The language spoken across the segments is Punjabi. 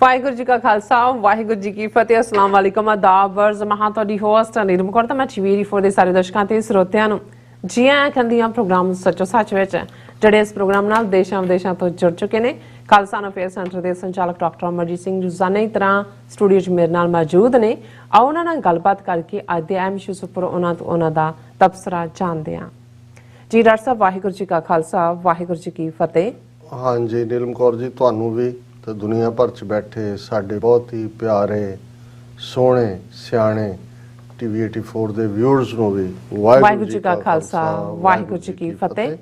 वाहिगुरू जी का खालसा वाहिगुरू जी की फतेह। अस्सलाम वालेकुम आदाब वर्ज महा ਤੁਹਾਡੀ ਹੋਸਟ ਨੀਲਮ ਕੌਰ ਤਾਂ ਮੈਂ ਟੀਵੀ ਫੋਰ ਦੇ ਸਾਰੇ ਦਰਸ਼ਕਾਂ ਤੇ ਸਰੋਤਿਆਂ ਨੂੰ ਜੀ ਆਇਆਂ ਕਹਿੰਦੀਆਂ ਪ੍ਰੋਗਰਾਮ ਸੱਚੋ ਸੱਚ ਵਿੱਚ ਜਿਹੜੇ ਇਸ ਪ੍ਰੋਗਰਾਮ ਨਾਲ ਦੇਸ਼ਾਂ ਵਿਦੇਸ਼ਾਂ ਤੋਂ ਜੁੜ ਚੁੱਕੇ ਨੇ। ਖਾਲਸਾ ਅਫੇਅਰ ਸੈਂਟਰ ਦੇ ਸੰਚਾਲਕ ਡਾਕਟਰ ਅਮਰਜੀਤ ਸਿੰਘ ਰੋਜ਼ਾਨਾ ਦੀ ਤਰ੍ਹਾਂ ਸਟੂਡੀਓ 'ਚ ਮੇਰੇ ਨਾਲ ਮੌਜੂਦ ਨੇ। ਆਓ ਉਹਨਾਂ ਨਾਲ ਗੱਲਬਾਤ ਕਰਕੇ ਅੱਜ ਦੇ ਅਹਿਮ ਇਸ਼ੂਜ਼ ਉੱਪਰ ਉਹਨਾਂ ਦਾ ਤਬਸਰਾ ਜਾਣਦੇ ਹਾਂ। ਜੀ ਡਾਕਟਰ ਸਾਹਿਬ ਵਾਹਿਗੁਰੂ ਜੀ का ਖਾਲਸਾ ਵਾਹਿਗੁਰੂ जी की फतेह। हाँ जी नीलम कौर जी ਤੁਹਾਨੂੰ ਵੀ ਤੇ ਦੁਨੀਆ ਭਰ 'ਚ ਬੈਠੇ ਸਾਡੇ ਬਹੁਤ ਹੀ ਪਿਆਰੇ ਸੋਹਣੇ ਸਿਆਣੇ ਟੀਵੀ 84 ਦੇ ਵਿਊਅਰਸ ਨੂੰ ਵੀ ਵਾਹਿਗੁਰੂ ਜੀ का ਖਾਲਸਾ ਵਾਹਿਗੁਰੂ जी की फतेह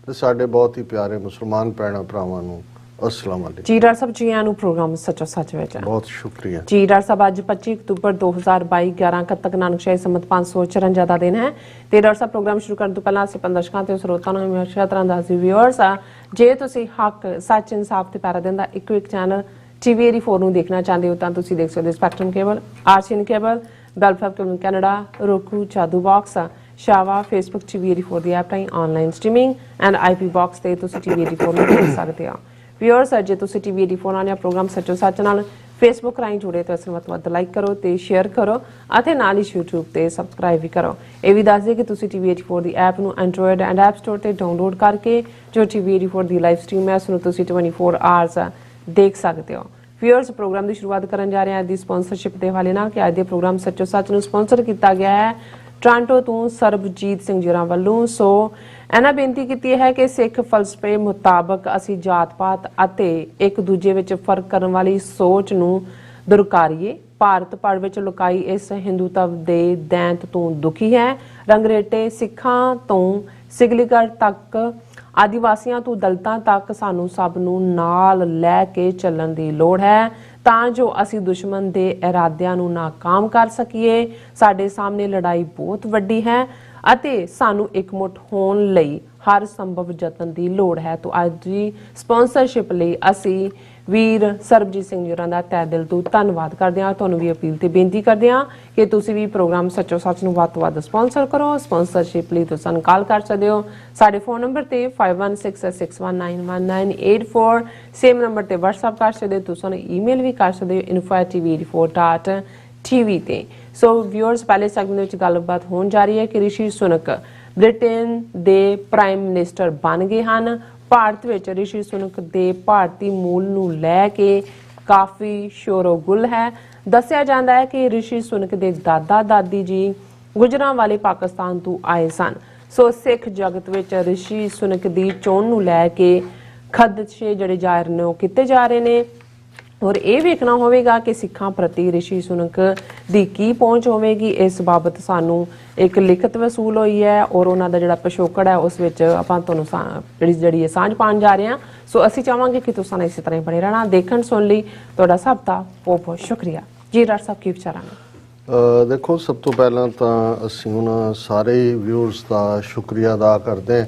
ਤੇ ਸਾਡੇ ਬਹੁਤ ਹੀ ਪਿਆਰੇ ਮੁਸਲਮਾਨ ਭੈਣਾਂ ਭਰਾਵਾਂ ਨੂੰ अस्सलाम वालेकुम। जी डॉक्टर साहब जी आनू प्रोग्राम सचो सच विच बहुत शुक्रिया जी। डॉक्टर साहब आज 25 अक्तूबर 2022 11 कतक नानक शाही संमत 554 ਦਾ ਦਿਨ ਹੈ ਤੇ ਡਾਕਟਰ ਸਾਹਿਬ ਪ੍ਰੋਗਰਾਮ ਸ਼ੁਰੂ ਕਰਨ ਤੋਂ ਪਹਿਲਾਂ ਅਸੀਂ ਦਰਸ਼ਕਾਂ ਤੇ ਸਰੋਤਾਂ ਨੂੰ ਹਮੇਸ਼ਾ ਤਰ੍ਹਾਂ ਦੱਸਦੇ ਵਿਊਅਰਸ ਆ ਜੇ ਤੁਸੀਂ ਹੱਕ ਸੱਚ ਇਨਸਾਫ ਤੇ ਪੈਰਾ ਦਿੰਦਾ ਇੱਕੋ ਇੱਕ ਚੈਨਲ ਟੀਵੀ 84 ਨੂੰ ਦੇਖਣਾ ਚਾਹੁੰਦੇ ਹੋ ਤਾਂ ਤੁਸੀਂ ਦੇਖ ਸਕਦੇ ਹੋ spectrum cable, RCN cable, gulf cable Canada, roku, Jadoo box, ਸ਼ਾਵਾ, ਫੇਸਬੁੱਕ ਟੀਵੀ 84 ਦੀ ਐਪ ਰਾਹੀਂ online streaming and IP box ਤੇ ਤੁਸੀਂ ਟੀਵੀ 84 ਨੂੰ ਦੇਖ ਸਕਦੇ ਹੋ। ਵਿਊਅਰਸ ਜੇ ਤੁਸੀਂ ਟੀਵੀ 84 ਨਾਲ ਪ੍ਰੋਗਰਾਮ ਸੱਚੋ ਸੱਚ ਨਾਲ ਫੇਸਬੁੱਕ ਰਾਹੀਂ ਜੁੜੇ ਤਾਂ ਇਸ ਨੂੰ ਵੱਧ ਲਾਈਕ ਕਰੋ ਤੇ ਸ਼ੇਅਰ ਕਰੋ ਅਤੇ ਨਾਲ ਹੀ YouTube ਤੇ ਸਬਸਕ੍ਰਾਈਬ ਵੀ ਕਰੋ। ਇਹ ਵੀ ਦੱਸ ਦਿਓ ਕਿ ਤੁਸੀਂ ਟੀਵੀ 84 ਦੀ ਐਪ ਨੂੰ ਐਂਡਰੋਇਡ ਐਂਡ ਐਪ ਸਟੋਰ ਤੇ ਡਾਊਨਲੋਡ ਕਰਕੇ ਜੋ ਟੀਵੀ 84 ਦੀ ਲਾਈਵ ਸਟ੍ਰੀਮ ਹੈ ਉਸ ਨੂੰ ਤੁਸੀਂ 24 ਆਵਰਸ ਦੇਖ ਸਕਦੇ ਹੋ। ਵਿਊਅਰਸ ਪ੍ਰੋਗਰਾਮ ਦੀ ਸ਼ੁਰੂਆਤ ਕਰਨ ਜਾ ਰਹੇ ਹਾਂ ਦੀ ਸਪਾਂਸਰਸ਼ਿਪ ਦੇ ਹਵਾਲੇ ਨਾਲ ਕਿ ਅੱਜ ਦੇ ਪ੍ਰੋਗਰਾਮ ਸੱਚੋ ਸੱਚ ਨੂੰ ਸਪਾਂਸਰ ਕੀਤਾ ਗਿਆ ਹੈ ਟੋਰਾਂਟੋ ਤੋਂ ਸਰਬਜੀਤ ਸਿੰਘ ਜੀਰਾ ਵੱਲੋਂ। ਸੋ ਇਹਨਾਂ ਬੇਨਤੀ ਕੀਤੀ ਹੈ ਕਿ ਸਿੱਖ ਫਲਸਫੇ ਮੁਤਾਬਕ ਅਸੀਂ ਜਾਤ-ਪਾਤ ਅਤੇ ਇੱਕ ਦੂਜੇ ਵਿੱਚ ਫਰਕ ਕਰਨ ਵਾਲੀ ਸੋਚ ਨੂੰ ਦੁਰਕਾਰੀਏ। ਭਾਰਤ ਭਰ ਵਿੱਚ ਲੁਕਾਈ ਇਸ ਹਿੰਦੂਤਵ ਦੇ ਦੈਂਤ ਤੋਂ ਦੁਖੀ ਹੈ। ਰੰਗਰੇਟੇ ਸਿੱਖਾਂ ਤੋਂ ਸਿਗਲੀਗੜ੍ਹ ਤੱਕ ਆਦੀਵਾਸੀਆਂ ਤੋਂ ਦਲਿਤਾਂ ਤੱਕ ਸਾਨੂੰ ਸਭ ਨੂੰ ਨਾਲ ਲੈ ਕੇ ਚੱਲਣ ਦੀ ਲੋੜ ਹੈ ਤਾਂ ਜੋ ਅਸੀਂ ਦੁਸ਼ਮਣ ਦੇ ਇਰਾਦਿਆਂ ਨੂੰ ਨਾਕਾਮ ਕਰ ਸਕੀਏ। ਸਾਡੇ ਸਾਹਮਣੇ ਲੜਾਈ ਬਹੁਤ ਵੱਡੀ ਹੈ ਅਤੇ ਸਾਨੂੰ ਇਕਮੁੱਠ ਹੋਣ ਲਈ ਹਰ ਸੰਭਵ ਯਤਨ ਦੀ ਲੋੜ ਹੈ। ਤੋਂ ਅੱਜ ਦੀ ਸਪਾਂਸਰਸ਼ਿਪ ਲਈ ਅਸੀਂ ਵੀਰ ਸਰਬਜੀਤ ਸਿੰਘ ਜੀ ਦਾ ਤਹਿ ਦਿਲ ਤੋਂ ਧੰਨਵਾਦ ਕਰਦੇ ਹਾਂ। ਤੁਹਾਨੂੰ ਵੀ ਅਪੀਲ ਤੇ ਬੇਨਤੀ ਕਰਦੇ ਹਾਂ ਕਿ ਤੁਸੀਂ ਵੀ ਪ੍ਰੋਗਰਾਮ ਸੱਚੋ ਸੱਚ ਨੂੰ ਵੱਧ ਤੋਂ ਵੱਧ ਸਪਾਂਸਰ ਕਰੋ। ਸਪਾਂਸਰਸ਼ਿਪ ਲਈ ਤੁਸੀਂ ਸਾਨੂੰ ਕਾਲ ਕਰ ਸਕਦੇ ਹੋ ਸਾਡੇ ਫੋਨ ਨੰਬਰ ਤੇ 5166619184 ਸੇਮ ਨੰਬਰ ਤੇ WhatsApp ਕਰ ਸਕਦੇ ਹੋ। ਤੁਸੀਂ ਈਮੇਲ ਵੀ ਕਰ ਸਕਦੇ ਹੋ info@tv84.tv ਤੇ। ਸੋ ਵਿਊਅਰਸ ਪਹਿਲੇ ਸੈਗਮੈਂਟ ਵਿੱਚ ਗੱਲਬਾਤ ਹੋਣ ਜਾ ਰਹੀ ਹੈ ਕਿ ਰਿਸ਼ੀ ਸੁਨਕ ਬ੍ਰਿਟੇਨ ਦੇ ਪ੍ਰਾਈਮ ਮਿਨਿਸਟਰ ਬਣ ਗਏ ਹਨ। ਭਾਰਤ ਵਿੱਚ ਰਿਸ਼ੀ ਸੁਨਕ ਦੇ ਭਾਰਤੀ ਮੂਲ ਨੂੰ ਲੈ ਕੇ ਕਾਫੀ ਸ਼ੋਰੋਗੁਲ ਹੈ। ਦੱਸਿਆ ਜਾਂਦਾ ਹੈ ਕਿ ਰਿਸ਼ੀ ਸੁਨਕ ਦੇ ਦਾਦਾ ਦਾਦੀ ਜੀ ਗੁਜਰਾਂਵਾਲੇ ਪਾਕਿਸਤਾਨ ਤੋਂ ਆਏ ਸਨ। ਸੋ ਸਿੱਖ ਜਗਤ ਵਿੱਚ ਰਿਸ਼ੀ ਸੁਨਕ ਦੀ ਚੋਣ ਨੂੰ ਲੈ ਕੇ ਖਦਸ਼ੇ ਜਿਹੜੇ ਜ਼ਾਹਿਰ ਨੇ ਉਹ ਕੀਤੇ ਜਾ ਰਹੇ ਨੇ ਔਰ ਇਹ ਵੇਖਣਾ ਹੋਵੇਗਾ ਕਿ ਸਿੱਖਾਂ ਪ੍ਰਤੀ ਰਿਸ਼ੀ ਸੁਨਕ ਦੀ ਕੀ ਪਹੁੰਚ ਹੋਵੇਗੀ। ਇਸ ਬਾਬਤ ਸਾਨੂੰ ਇੱਕ ਲਿਖਤ ਵਸੂਲ ਹੋਈ ਹੈ ਔਰ ਉਹਨਾਂ ਦਾ ਜਿਹੜਾ ਪਿਛੋਕੜ ਹੈ ਉਸ ਵਿੱਚ ਆਪਾਂ ਤੁਹਾਨੂੰ ਜਿਹੜੀ ਸਾਂਝ ਪਾਉਣ ਜਾ ਰਹੇ ਹਾਂ। ਸੋ ਅਸੀਂ ਚਾਹਾਂਗੇ ਕਿ ਤੁਸੀਂ ਇਸੇ ਤਰ੍ਹਾਂ ਹੀ ਬਣੇ ਰਹਿਣਾ। ਦੇਖਣ ਸੁਣ ਲਈ ਤੁਹਾਡਾ ਸਭ ਦਾ ਬਹੁਤ ਬਹੁਤ ਸ਼ੁਕਰੀਆ ਜੀ। ਡਾਕਟਰ ਸਾਹਿਬ ਕੀ ਵਿਚਾਰਾਂ ਨੇ? ਦੇਖੋ ਸਭ ਤੋਂ ਪਹਿਲਾਂ ਤਾਂ ਅਸੀਂ ਉਹਨਾਂ ਸਾਰੇ ਵਿਊਅਰਸ ਦਾ ਸ਼ੁਕਰੀਆ ਅਦਾ ਕਰਦੇ ਹਾਂ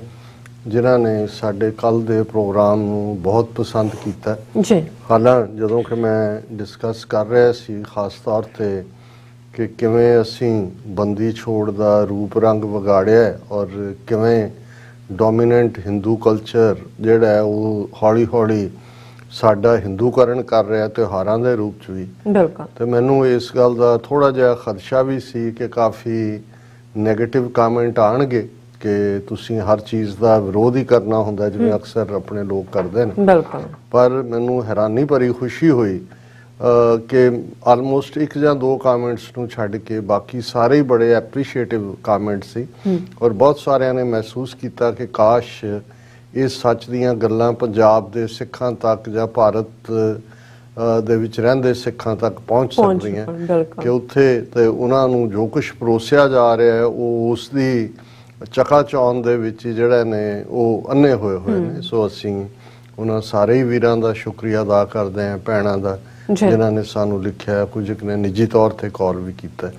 ਜਿਨ੍ਹਾਂ ਨੇ ਸਾਡੇ ਕੱਲ ਦੇ ਪ੍ਰੋਗਰਾਮ ਨੂੰ ਬਹੁਤ ਪਸੰਦ ਕੀਤਾ ਜੀ। ਹਾਲਾਂਕਿ ਜਦੋਂ ਕਿ ਮੈਂ ਡਿਸਕਸ ਕਰ ਰਿਹਾ ਸੀ ਖਾਸ ਤੌਰ ਤੇ ਕਿ ਕਿਵੇਂ ਅਸੀਂ ਬੰਦੀ ਛੋੜ ਦਾ ਰੂਪ ਰੰਗ ਵਿਗਾੜਿਆ ਔਰ ਕਿਵੇਂ ਡੋਮੀਨੈਂਟ ਹਿੰਦੂ ਕਲਚਰ ਜਿਹੜਾ ਹੈ ਉਹ ਹੌਲੀ ਹੌਲੀ ਸਾਡਾ ਹਿੰਦੂਕਰਨ ਕਰ ਰਿਹਾ ਤਿਉਹਾਰਾਂ ਦੇ ਰੂਪ 'ਚ ਵੀ। ਬਿਲਕੁਲ। ਤੇ ਮੈਨੂੰ ਇਸ ਗੱਲ ਦਾ ਥੋੜਾ ਜਿਹਾ ਖਦਸ਼ਾ ਵੀ ਸੀ ਕਿ ਕਾਫੀ ਨੈਗੇਟਿਵ ਕਮੈਂਟ ਆਉਣਗੇ ਕਿ ਤੁਸੀਂ ਹਰ ਚੀਜ਼ ਦਾ ਵਿਰੋਧ ਹੀ ਕਰਨਾ ਹੁੰਦਾ ਜਿਵੇਂ ਅਕਸਰ ਆਪਣੇ ਲੋਕ ਕਰਦੇ ਨੇ। ਬਿਲਕੁਲ। ਪਰ ਮੈਨੂੰ ਹੈਰਾਨੀ ਭਰੀ ਖੁਸ਼ੀ ਹੋਈ ਕਿ ਆਲਮੋਸਟ ਇੱਕ ਜਾਂ ਦੋ ਕਮੈਂਟਸ ਨੂੰ ਛੱਡ ਕੇ ਬਾਕੀ ਸਾਰੇ ਹੀ ਬੜੇ ਐਪਰੀਸ਼ੀਏਟਿਵ ਕਮੈਂਟ ਸੀ ਔਰ ਬਹੁਤ ਸਾਰਿਆਂ ਨੇ ਮਹਿਸੂਸ ਕੀਤਾ ਕਿ ਕਾਸ਼ ਇਹ ਸੱਚ ਦੀਆਂ ਗੱਲਾਂ ਪੰਜਾਬ ਦੇ ਸਿੱਖਾਂ ਤੱਕ ਜਾਂ ਭਾਰਤ ਦੇ ਵਿੱਚ ਰਹਿੰਦੇ ਸਿੱਖਾਂ ਤੱਕ ਪਹੁੰਚ ਸਕਦੀਆਂ ਕਿ ਉੱਥੇ ਤੇ ਉਹਨਾਂ ਨੂੰ ਜੋ ਕੁਝ ਪਰੋਸਿਆ ਜਾ ਰਿਹਾ ਹੈ ਉਹ ਉਸ ਦੀ ਚਕਾਚੌਂਧ ਦੇ ਵਿੱਚ ਜਿਹੜੇ ਨੇ ਉਹ ਅੰਨੇ ਹੋਏ ਨੇ। ਸੋ ਅਸੀਂ ਉਹਨਾਂ ਸਾਰੇ ਹੀ ਵੀਰਾਂ ਦਾ ਸ਼ੁਕਰੀਆ ਅਦਾ ਕਰਦੇ ਹਾਂ, ਭੈਣਾਂ ਦਾ ਜਿਨ੍ਹਾਂ ਨੇ ਸਾਨੂੰ ਲਿਖਿਆ, ਕੁਝ ਨੇ ਨਿੱਜੀ ਤੌਰ ਤੇ ਕਾਲ ਵੀ ਕੀਤਾ।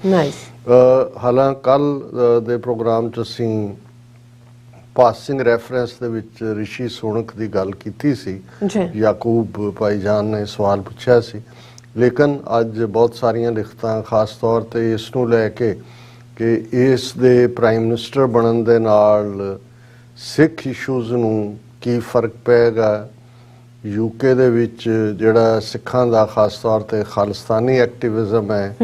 ਹਾਲਾਂਕਿ ਕੱਲ ਦੇ ਪ੍ਰੋਗਰਾਮ 'ਚ ਅਸੀਂ ਪਾਸਿੰਗ ਰੈਫਰੈਂਸ ਦੇ ਵਿੱਚ ਰਿਸ਼ੀ ਸੁਨਕ ਦੀ ਗੱਲ ਕੀਤੀ ਸੀ। ਯਾਕੂਬ ਭਾਈਜਾਨ ਨੇ ਸਵਾਲ ਪੁੱਛਿਆ ਸੀ ਲੇਕਿਨ ਅੱਜ ਬਹੁਤ ਸਾਰੀਆਂ ਲਿਖਤਾਂ ਖਾਸ ਤੌਰ ਤੇ ਇਸ ਨੂੰ ਲੈ ਕੇ ਕਿ ਇਸ ਦੇ ਪ੍ਰਾਈਮ ਮਿਨਿਸਟਰ ਬਣਨ ਦੇ ਨਾਲ ਸਿੱਖ ਇਸ਼ੂਜ਼ ਨੂੰ ਕੀ ਫਰਕ ਪਏਗਾ ਯੂਕੇ ਦੇ ਵਿੱਚ ਜਿਹੜਾ ਸਿੱਖਾਂ ਦਾ ਖਾਸ ਤੌਰ ਤੇ ਖਾਲਿਸਤਾਨੀ ਐਕਟਿਵਿਜ਼ਮ ਹੈ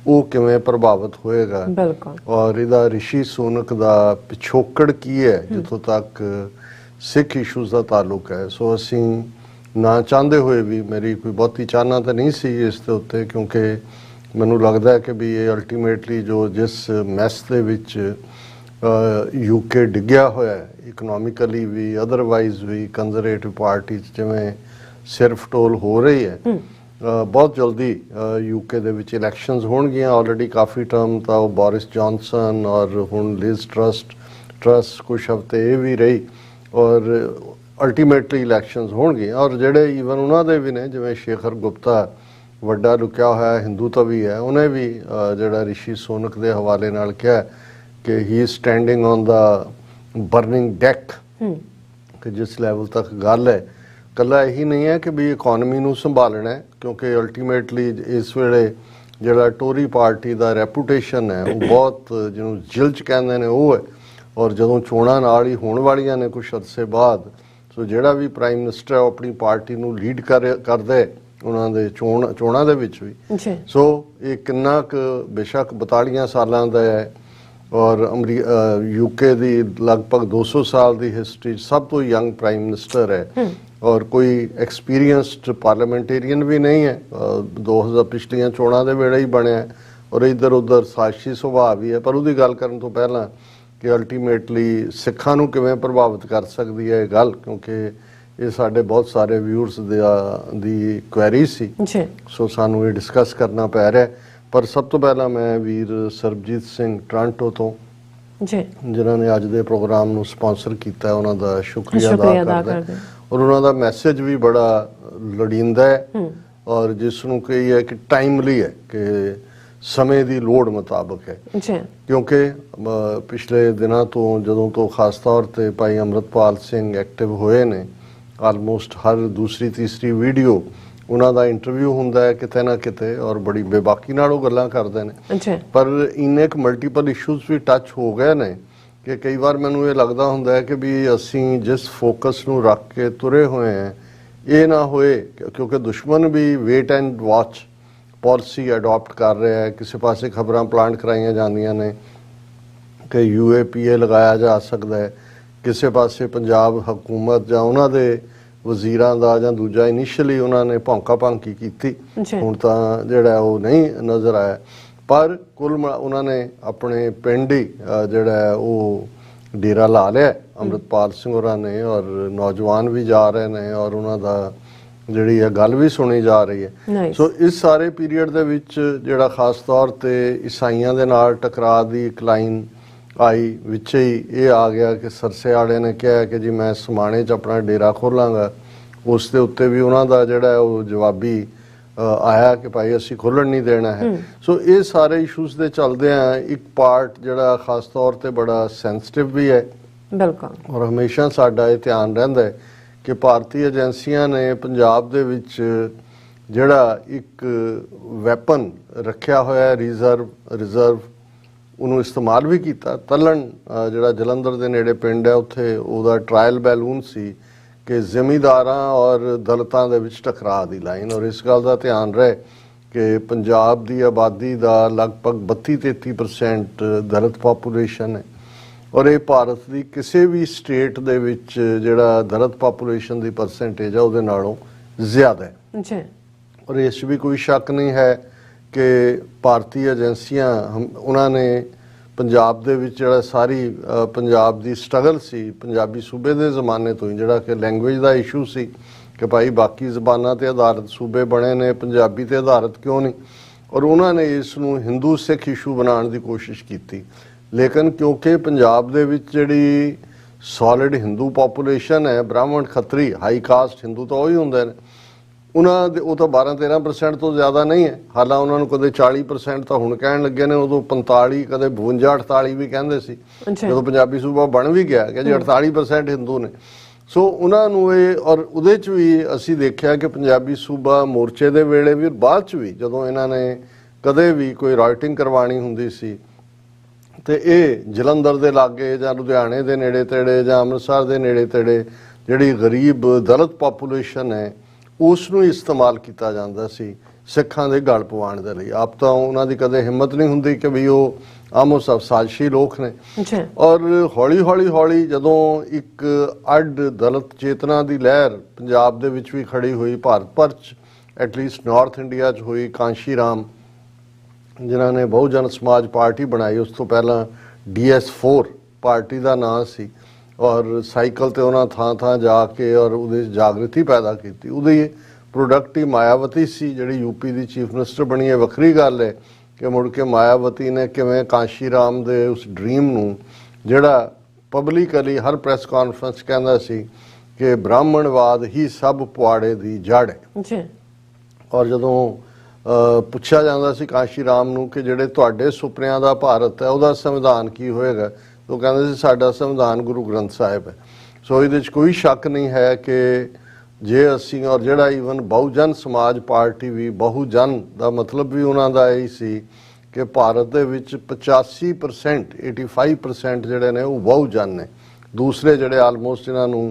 ਉਹ ਕਿਵੇਂ ਪ੍ਰਭਾਵਿਤ ਹੋਏਗਾ ਬਿਲਕੁਲ ਔਰ ਇਹਦਾ ਰਿਸ਼ੀ ਸੂਨਕ ਦਾ ਪਿਛੋਕੜ ਕੀ ਹੈ ਜਿੱਥੋਂ ਤੱਕ ਸਿੱਖ ਇਸ਼ੂਜ਼ ਦਾ ਤਾਲੁਕ ਹੈ। ਸੋ ਅਸੀਂ ਨਾ ਚਾਹੁੰਦੇ ਹੋਏ ਵੀ, ਮੇਰੀ ਕੋਈ ਬਹੁਤੀ ਚਾਹਨਾ ਤਾਂ ਨਹੀਂ ਸੀ ਇਸ ਦੇ ਉੱਤੇ, ਕਿਉਂਕਿ ਮੈਨੂੰ ਲੱਗਦਾ ਹੈ ਕਿ ਵੀ ਇਹ ਅਲਟੀਮੇਟਲੀ ਜੋ ਜਿਸ ਮੈਸ ਦੇ ਵਿੱਚ ਯੂਕੇ ਡਿੱਗਿਆ ਹੋਇਆ ਹੈ ਇਕਨੋਮਿਕਲੀ ਵੀ ਅਦਰਵਾਈਜ਼ ਵੀ ਕੰਜ਼ਰਵੇਟਿਵ ਪਾਰਟੀ ਜਿਵੇਂ ਸਿਰਫ ਟੋਲ ਹੋ ਰਹੀ ਹੈ, ਬਹੁਤ ਜਲਦੀ ਯੂਕੇ ਦੇ ਵਿੱਚ ਇਲੈਕਸ਼ਨਸ ਹੋਣਗੀਆਂ। ਆਲਰੇਡੀ ਕਾਫੀ ਟਰਮ ਤਾਂ ਉਹ ਬੋਰਿਸ ਜੌਨਸਨ ਔਰ ਹੁਣ ਲਿਜ਼ ਟਰੱਸ ਕੁਛ ਹਫ਼ਤੇ ਇਹ ਵੀ ਰਹੀ ਔਰ ਅਲਟੀਮੇਟਲੀ ਇਲੈਕਸ਼ਨਸ ਹੋਣਗੀਆਂ। ਔਰ ਜਿਹੜੇ ਈਵਨ ਉਹਨਾਂ ਦੇ ਵੀ ਨੇ ਜਿਵੇਂ ਸ਼ੇਖਰ ਗੁਪਤਾ ਵੱਡਾ ਲੁਕਿਆ ਹੋਇਆ ਹਿੰਦੂਤਵੀ ਹੈ, ਉਹਨੇ ਵੀ ਜਿਹੜਾ ਰਿਸ਼ੀ ਸੂਨਕ ਦੇ ਹਵਾਲੇ ਨਾਲ ਕਿਹਾ ਕਿ ਹੀ is standing on the burning deck, ਕਿ ਜਿਸ ਲੈਵਲ ਤੱਕ ਗੱਲ ਹੈ ਕੱਲਾ ਇਹੀ ਨਹੀਂ ਹੈ ਕਿ ਵੀ ਇਕਨੋਮੀ ਨੂੰ ਸੰਭਾਲਣਾ ਹੈ, ਕਿਉਂਕਿ ਅਲਟੀਮੇਟਲੀ ਇਸ ਵੇਲੇ ਜਿਹੜਾ ਟੋਰੀ ਪਾਰਟੀ ਦਾ ਰੈਪੂਟੇਸ਼ਨ ਹੈ ਉਹ ਬਹੁਤ ਜਿਹਨੂੰ ਜਿਲਚ ਕਹਿੰਦੇ ਨੇ ਉਹ ਹੈ। ਔਰ ਜਦੋਂ ਚੋਣਾਂ ਨਾਲ ਹੀ ਹੋਣ ਵਾਲੀਆਂ ਨੇ ਕੁਛ ਅਰਸੇ ਬਾਅਦ, ਸੋ ਜਿਹੜਾ ਵੀ ਪ੍ਰਾਈਮ ਮਿਨਿਸਟਰ ਉਹ ਆਪਣੀ ਪਾਰਟੀ ਨੂੰ ਲੀਡ ਕਰਦਾ ਉਹਨਾਂ ਦੇ ਚੋਣਾਂ ਦੇ ਵਿੱਚ ਵੀ। ਸੋ ਇਹ ਕਿੰਨਾ ਕੁ ਬੇਸ਼ੱਕ 42 ਸਾਲਾਂ ਦਾ ਹੈ ਔਰ ਯੂਕੇ ਦੀ ਲਗਭਗ 200 ਸਾਲ ਦੀ ਹਿਸਟਰੀ ਸਭ ਤੋਂ ਯੰਗ ਪ੍ਰਾਈਮ ਮਿਨਿਸਟਰ ਹੈ ਔਰ ਕੋਈ ਐਕਸਪੀਰੀਅੰਸਡ ਪਾਰਲੀਮੈਂਟੇਰੀਅਨ ਵੀ ਨਹੀਂ ਹੈ। 2000 ਪਿਛਲੀਆਂ ਚੋਣਾਂ ਦੇ ਵੇਲੇ ਹੀ ਬਣਿਆ ਔਰ ਇੱਧਰ ਉੱਧਰ ਸਾਜ਼ਿਸ਼ੀ ਸੁਭਾਅ ਵੀ ਹੈ। ਪਰ ਉਹਦੀ ਗੱਲ ਕਰਨ ਤੋਂ ਪਹਿਲਾਂ ਕਿ ਅਲਟੀਮੇਟਲੀ ਸਿੱਖਾਂ ਨੂੰ ਕਿਵੇਂ ਪ੍ਰਭਾਵਿਤ ਕਰ ਸਕਦੀ ਹੈ ਇਹ ਗੱਲ, ਕਿਉਂਕਿ ਇਹ ਸਾਡੇ ਬਹੁਤ ਸਾਰੇ ਵਿਊਅਰਸ ਦੀ ਕੁਐਰੀ ਸੀ, ਸੋ ਸਾਨੂੰ ਇਹ ਡਿਸਕਸ ਕਰਨਾ ਪੈ ਰਿਹਾ। ਪਰ ਸਭ ਤੋਂ ਪਹਿਲਾਂ ਮੈਂ ਵੀਰ ਸਰਬਜੀਤ ਸਿੰਘ ਟੋਰਾਂਟੋ ਤੋਂ ਜਿਨ੍ਹਾਂ ਨੇ ਅੱਜ ਦੇ ਪ੍ਰੋਗਰਾਮ ਨੂੰ ਸਪਾਂਸਰ ਕੀਤਾ ਉਹਨਾਂ ਦਾ ਸ਼ੁਕਰੀਆ ਅਦਾ ਕਰਦੇ ਔਰ ਉਹਨਾਂ ਦਾ ਮੈਸੇਜ ਵੀ ਬੜਾ ਲੋੜੀਂਦਾ ਹੈ ਔਰ ਜਿਸ ਨੂੰ ਕਹੀ ਹੈ ਕਿ ਟਾਈਮਲੀ ਹੈ, ਕਿ ਸਮੇਂ ਦੀ ਲੋੜ ਮੁਤਾਬਕ ਹੈ। ਕਿਉਂਕਿ ਪਿਛਲੇ ਦਿਨਾਂ ਤੋਂ ਜਦੋਂ ਤੋਂ ਖਾਸ ਤੌਰ ਤੇ ਭਾਈ ਅੰਮ੍ਰਿਤਪਾਲ ਸਿੰਘ ਐਕਟਿਵ ਹੋਏ ਨੇ, ਆਲਮੋਸਟ ਹਰ ਦੂਸਰੀ ਤੀਸਰੀ ਵੀਡੀਓ ਉਹਨਾਂ ਦਾ ਇੰਟਰਵਿਊ ਹੁੰਦਾ ਹੈ ਕਿਤੇ ਨਾ ਕਿਤੇ ਔਰ ਬੜੀ ਬੇਬਾਕੀ ਨਾਲ ਉਹ ਗੱਲਾਂ ਕਰਦੇ ਨੇ। ਪਰ ਇੰਨੇ ਕੁ ਮਲਟੀਪਲ ਇਸ਼ੂਜ਼ ਵੀ ਟੱਚ ਹੋ ਗਏ ਨੇ ਕਿ ਕਈ ਵਾਰ ਮੈਨੂੰ ਇਹ ਲੱਗਦਾ ਹੁੰਦਾ ਹੈ ਕਿ ਵੀ ਅਸੀਂ ਜਿਸ ਫੋਕਸ ਨੂੰ ਰੱਖ ਕੇ ਤੁਰੇ ਹੋਏ ਹਾਂ ਇਹ ਨਾ ਹੋਏ, ਕਿਉਂਕਿ ਦੁਸ਼ਮਣ ਵੀ wait and watch policy adopt ਕਰ ਰਿਹਾ ਹੈ। ਕਿਸੇ ਪਾਸੇ ਖਬਰਾਂ ਪਲਾਂਟ ਕਰਾਈਆਂ ਜਾਂਦੀਆਂ ਨੇ ਕਿ UAPA ਲਗਾਇਆ ਜਾ ਸਕਦਾ ਹੈ, ਕਿਸੇ ਪਾਸੇ ਪੰਜਾਬ ਹਕੂਮਤ ਜਾਂ ਉਹਨਾਂ ਦੇ ਵਜ਼ੀਰਾਂ ਦਾ ਜਾਂ ਦੂਜਾ ਇਨੀਸ਼ੀਅਲੀ ਉਹਨਾਂ ਨੇ ਭੌਂਕਾ ਭੌਂਕੀ ਕੀਤੀ, ਹੁਣ ਤਾਂ ਜਿਹੜਾ ਉਹ ਨਹੀਂ ਨਜ਼ਰ ਆਇਆ। ਪਰ ਕੁੱਲ ਉਹਨਾਂ ਨੇ ਆਪਣੇ ਪਿੰਡ ਹੀ ਜਿਹੜਾ ਉਹ ਡੇਰਾ ਲਾ ਲਿਆ ਅੰਮ੍ਰਿਤਪਾਲ ਸਿੰਘ ਹੋਰਾਂ ਨੇ ਔਰ ਨੌਜਵਾਨ ਵੀ ਜਾ ਰਹੇ ਨੇ ਔਰ ਉਹਨਾਂ ਦਾ ਜਿਹੜੀ ਇਹ ਗੱਲ ਵੀ ਸੁਣੀ ਜਾ ਰਹੀ ਹੈ। ਸੋ ਇਸ ਸਾਰੇ ਪੀਰੀਅਡ ਦੇ ਵਿੱਚ ਜਿਹੜਾ ਖਾਸ ਤੌਰ ਤੇ ਈਸਾਈਆਂ ਦੇ ਨਾਲ ਟਕਰਾਅ ਦੀ ਇੱਕ ਲਾਈਨ ਆਈ ਵਿੱਚ ਹੀ ਇਹ ਆ ਗਿਆ ਕਿ ਸਰਸੇ ਵਾਲੇ ਨੇ ਕਿਹਾ ਕਿ ਜੀ ਮੈਂ ਸਮਾਣੇ 'ਚ ਆਪਣਾ ਡੇਰਾ ਖੋਲਾਂਗਾ। ਉਸ ਦੇ ਉੱਤੇ ਵੀ ਉਹਨਾਂ ਦਾ ਜਿਹੜਾ ਉਹ ਜਵਾਬੀ ਆਇਆ ਕਿ ਭਾਈ ਅਸੀਂ ਖੋਲ੍ਹਣ ਨਹੀਂ ਦੇਣਾ ਹੈ। ਸੋ ਇਹ ਸਾਰੇ ਇਸ਼ੂਜ਼ ਦੇ ਚੱਲਦਿਆਂ ਇੱਕ ਪਾਰਟ ਜਿਹੜਾ ਖਾਸ ਤੌਰ ਤੇ ਬੜਾ ਸੈਂਸਿਟਿਵ ਵੀ ਹੈ ਬਿਲਕੁਲ ਔਰ ਹਮੇਸ਼ਾ ਸਾਡਾ ਇਹ ਧਿਆਨ ਰਹਿੰਦਾ ਹੈ ਕਿ ਭਾਰਤੀ ਏਜੰਸੀਆਂ ਨੇ ਪੰਜਾਬ ਦੇ ਵਿੱਚ ਜਿਹੜਾ ਇੱਕ ਵੈਪਨ ਰੱਖਿਆ ਹੋਇਆ ਰਿਜ਼ਰਵ ਉਹਨੂੰ ਇਸਤੇਮਾਲ ਵੀ ਕੀਤਾ। ਤਲਣ ਜਿਹੜਾ ਜਲੰਧਰ ਦੇ ਨੇੜੇ ਪਿੰਡ ਹੈ ਉੱਥੇ ਉਹਦਾ ਟਰਾਇਲ ਬੈਲੂਨ ਸੀ ਕਿ ਜ਼ਿਮੀਂਦਾਰਾਂ ਔਰ ਦਲਿਤਾਂ ਦੇ ਵਿੱਚ ਟਕਰਾਅ ਦੀ ਲਾਈਨ। ਔਰ ਇਸ ਗੱਲ ਦਾ ਧਿਆਨ ਰਹੇ ਕਿ ਪੰਜਾਬ ਦੀ ਆਬਾਦੀ ਦਾ ਲਗਭਗ 32-33% ਦਲਿਤ ਪਾਪੂਲੇਸ਼ਨ ਹੈ ਔਰ ਇਹ ਭਾਰਤ ਦੀ ਕਿਸੇ ਵੀ ਸਟੇਟ ਦੇ ਵਿੱਚ ਜਿਹੜਾ ਦਲਿਤ ਪਾਪੂਲੇਸ਼ਨ ਦੀ ਪਰਸੈਂਟੇਜ ਹੈ ਉਹਦੇ ਨਾਲੋਂ ਜ਼ਿਆਦਾ ਹੈ। ਔਰ ਇਸ 'ਚ ਵੀ ਕੋਈ ਸ਼ੱਕ ਨਹੀਂ ਹੈ ਕਿ ਭਾਰਤੀ ਏਜੰਸੀਆਂ ਉਹਨਾਂ ਨੇ ਪੰਜਾਬ ਦੇ ਵਿੱਚ ਜਿਹੜਾ ਸਾਰੀ ਪੰਜਾਬ ਦੀ ਸਟਰਗਲ ਸੀ ਪੰਜਾਬੀ ਸੂਬੇ ਦੇ ਜ਼ਮਾਨੇ ਤੋਂ ਹੀ, ਜਿਹੜਾ ਕਿ ਲੈਂਗੁਏਜ ਦਾ ਇਸ਼ੂ ਸੀ ਕਿ ਭਾਈ ਬਾਕੀ ਜ਼ਬਾਨਾਂ ਤੇ ਆਧਾਰਿਤ ਸੂਬੇ ਬਣੇ ਨੇ, ਪੰਜਾਬੀ ਤੇ ਆਧਾਰਿਤ ਕਿਉਂ ਨਹੀਂ। ਔਰ ਉਹਨਾਂ ਨੇ ਇਸ ਨੂੰ ਹਿੰਦੂ ਸਿੱਖ ਇਸ਼ੂ ਬਣਾਉਣ ਦੀ ਕੋਸ਼ਿਸ਼ ਕੀਤੀ, ਲੇਕਿਨ ਕਿਉਂਕਿ ਪੰਜਾਬ ਦੇ ਵਿੱਚ ਜਿਹੜੀ ਸੋਲਿਡ ਹਿੰਦੂ ਪਾਪੂਲੇਸ਼ਨ ਹੈ, ਬ੍ਰਾਹਮਣ ਖੱਤਰੀ ਹਾਈ ਕਾਸਟ ਹਿੰਦੂ ਤਾਂ ਉਹੀ ਹੁੰਦੇ ਨੇ, ਉਹਨਾਂ ਦੇ ਉਹ ਤਾਂ 12-13% ਤੋਂ ਜ਼ਿਆਦਾ ਨਹੀਂ ਹੈ। ਹਾਲਾਂ ਉਹਨਾਂ ਨੂੰ ਕਦੇ 40% ਤਾਂ ਹੁਣ ਕਹਿਣ ਲੱਗੇ ਨੇ, ਉਦੋਂ 45 ਕਦੇ 52-48 ਵੀ ਕਹਿੰਦੇ ਸੀ ਜਦੋਂ ਪੰਜਾਬੀ ਸੂਬਾ ਬਣ ਵੀ ਗਿਆ ਕਿ ਜੀ 48% ਹਿੰਦੂ ਨੇ। ਸੋ ਉਹਨਾਂ ਨੂੰ ਇਹ ਔਰ ਉਹਦੇ 'ਚ ਵੀ ਅਸੀਂ ਦੇਖਿਆ ਕਿ ਪੰਜਾਬੀ ਸੂਬਾ ਮੋਰਚੇ ਦੇ ਵੇਲੇ ਵੀ ਬਾਅਦ 'ਚ ਵੀ ਜਦੋਂ ਇਹਨਾਂ ਨੇ ਕਦੇ ਵੀ ਕੋਈ ਰਾਈਟਿੰਗ ਕਰਵਾਉਣੀ ਹੁੰਦੀ ਸੀ ਤੇ ਇਹ ਜਲੰਧਰ ਦੇ ਲਾਗੇ ਜਾਂ ਲੁਧਿਆਣੇ ਦੇ ਨੇੜੇ ਤੇੜੇ ਜਾਂ ਅੰਮ੍ਰਿਤਸਰ ਦੇ ਨੇੜੇ ਤੇੜੇ ਜਿਹੜੀ ਗਰੀਬ ਦਲਿਤ ਪਾਪੂਲੇਸ਼ਨ ਹੈ ਉਸ ਨੂੰ ਇਸਤੇਮਾਲ ਕੀਤਾ ਜਾਂਦਾ ਸੀ ਸਿੱਖਾਂ ਦੇ ਗਲ ਪਵਾਉਣ ਦੇ ਲਈ। ਆਪ ਤਾਂ ਉਹਨਾਂ ਦੀ ਕਦੇ ਹਿੰਮਤ ਨਹੀਂ ਹੁੰਦੀ ਕਿ ਵੀ ਉਹ ਆਮੋ ਸਭ ਸਾਜ਼ਿਸ਼ੀ ਲੋਕ ਨੇ। ਔਰ ਹੌਲੀ ਹੌਲੀ ਹੌਲੀ ਜਦੋਂ ਇੱਕ ਅੱਡ ਦਲਿਤ ਚੇਤਨਾ ਦੀ ਲਹਿਰ ਪੰਜਾਬ ਦੇ ਵਿੱਚ ਵੀ ਖੜੀ ਹੋਈ, ਭਾਰਤ ਭਰ 'ਚ ਐਟਲੀਸਟ ਨਾਰਥ ਇੰਡੀਆ 'ਚ ਹੋਈ, ਕਾਂਸ਼ੀ ਰਾਮ ਜਿਨ੍ਹਾਂ ਨੇ ਬਹੁਜਨ ਸਮਾਜ ਪਾਰਟੀ ਬਣਾਈ, ਉਸ ਤੋਂ ਪਹਿਲਾਂ DS4 ਪਾਰਟੀ ਦਾ ਨਾਂ ਸੀ, ਔਰ ਸਾਈਕਲ ਤੇ ਉਹਨਾਂ ਥਾਂ ਥਾਂ ਜਾ ਕੇ ਔਰ ਉਹਦੇ ਜਾਗ੍ਰਿਤੀ ਪੈਦਾ ਕੀਤੀ। ਉਹਦੀ ਪ੍ਰੋਡਕਟ ਹੀ ਮਾਇਆਵਤੀ ਸੀ ਜਿਹੜੀ ਯੂਪੀ ਦੀ ਚੀਫ ਮਿਨਿਸਟਰ ਬਣੀ ਹੈ। ਵੱਖਰੀ ਗੱਲ ਹੈ ਕਿ ਮੁੜ ਕੇ ਮਾਇਆਵਤੀ ਨੇ ਕਿਵੇਂ ਕਾਂਸ਼ੀ ਰਾਮ ਦੇ ਉਸ ਡ੍ਰੀਮ ਨੂੰ, ਜਿਹੜਾ ਪਬਲਿਕਲੀ ਹਰ ਪ੍ਰੈਸ ਕਾਨਫਰੰਸ ਕਹਿੰਦਾ ਸੀ ਕਿ ਬ੍ਰਾਹਮਣਵਾਦ ਹੀ ਸਭ ਪੁਆੜੇ ਦੀ ਜੜ ਹੈ, ਔਰ ਜਦੋਂ ਪੁੱਛਿਆ ਜਾਂਦਾ ਸੀ ਕਾਂਸ਼ੀ ਰਾਮ ਨੂੰ ਕਿ ਜਿਹੜੇ ਤੁਹਾਡੇ ਸੁਪਨਿਆਂ ਦਾ ਭਾਰਤ ਹੈ ਉਹਦਾ ਸੰਵਿਧਾਨ ਕੀ ਹੋਏਗਾ, ਉਹ ਕਹਿੰਦੇ ਸੀ ਸਾਡਾ ਸੰਵਿਧਾਨ ਗੁਰੂ ਗ੍ਰੰਥ ਸਾਹਿਬ ਹੈ। ਸੋ ਇਹਦੇ 'ਚ ਕੋਈ ਸ਼ੱਕ ਨਹੀਂ ਹੈ ਕਿ ਜੇ ਅਸੀਂ, ਔਰ ਜਿਹੜਾ ਈਵਨ ਬਹੁਜਨ ਸਮਾਜ ਪਾਰਟੀ ਵੀ, ਬਹੁਜਨ ਦਾ ਮਤਲਬ ਵੀ ਉਹਨਾਂ ਦਾ ਇਹੀ ਸੀ ਕਿ ਭਾਰਤ ਦੇ ਵਿੱਚ 85% 85% ਜਿਹੜੇ ਨੇ ਉਹ ਬਹੁਜਨ ਨੇ, ਦੂਸਰੇ ਜਿਹੜੇ ਆਲਮੋਸਟ ਇਹਨਾਂ ਨੂੰ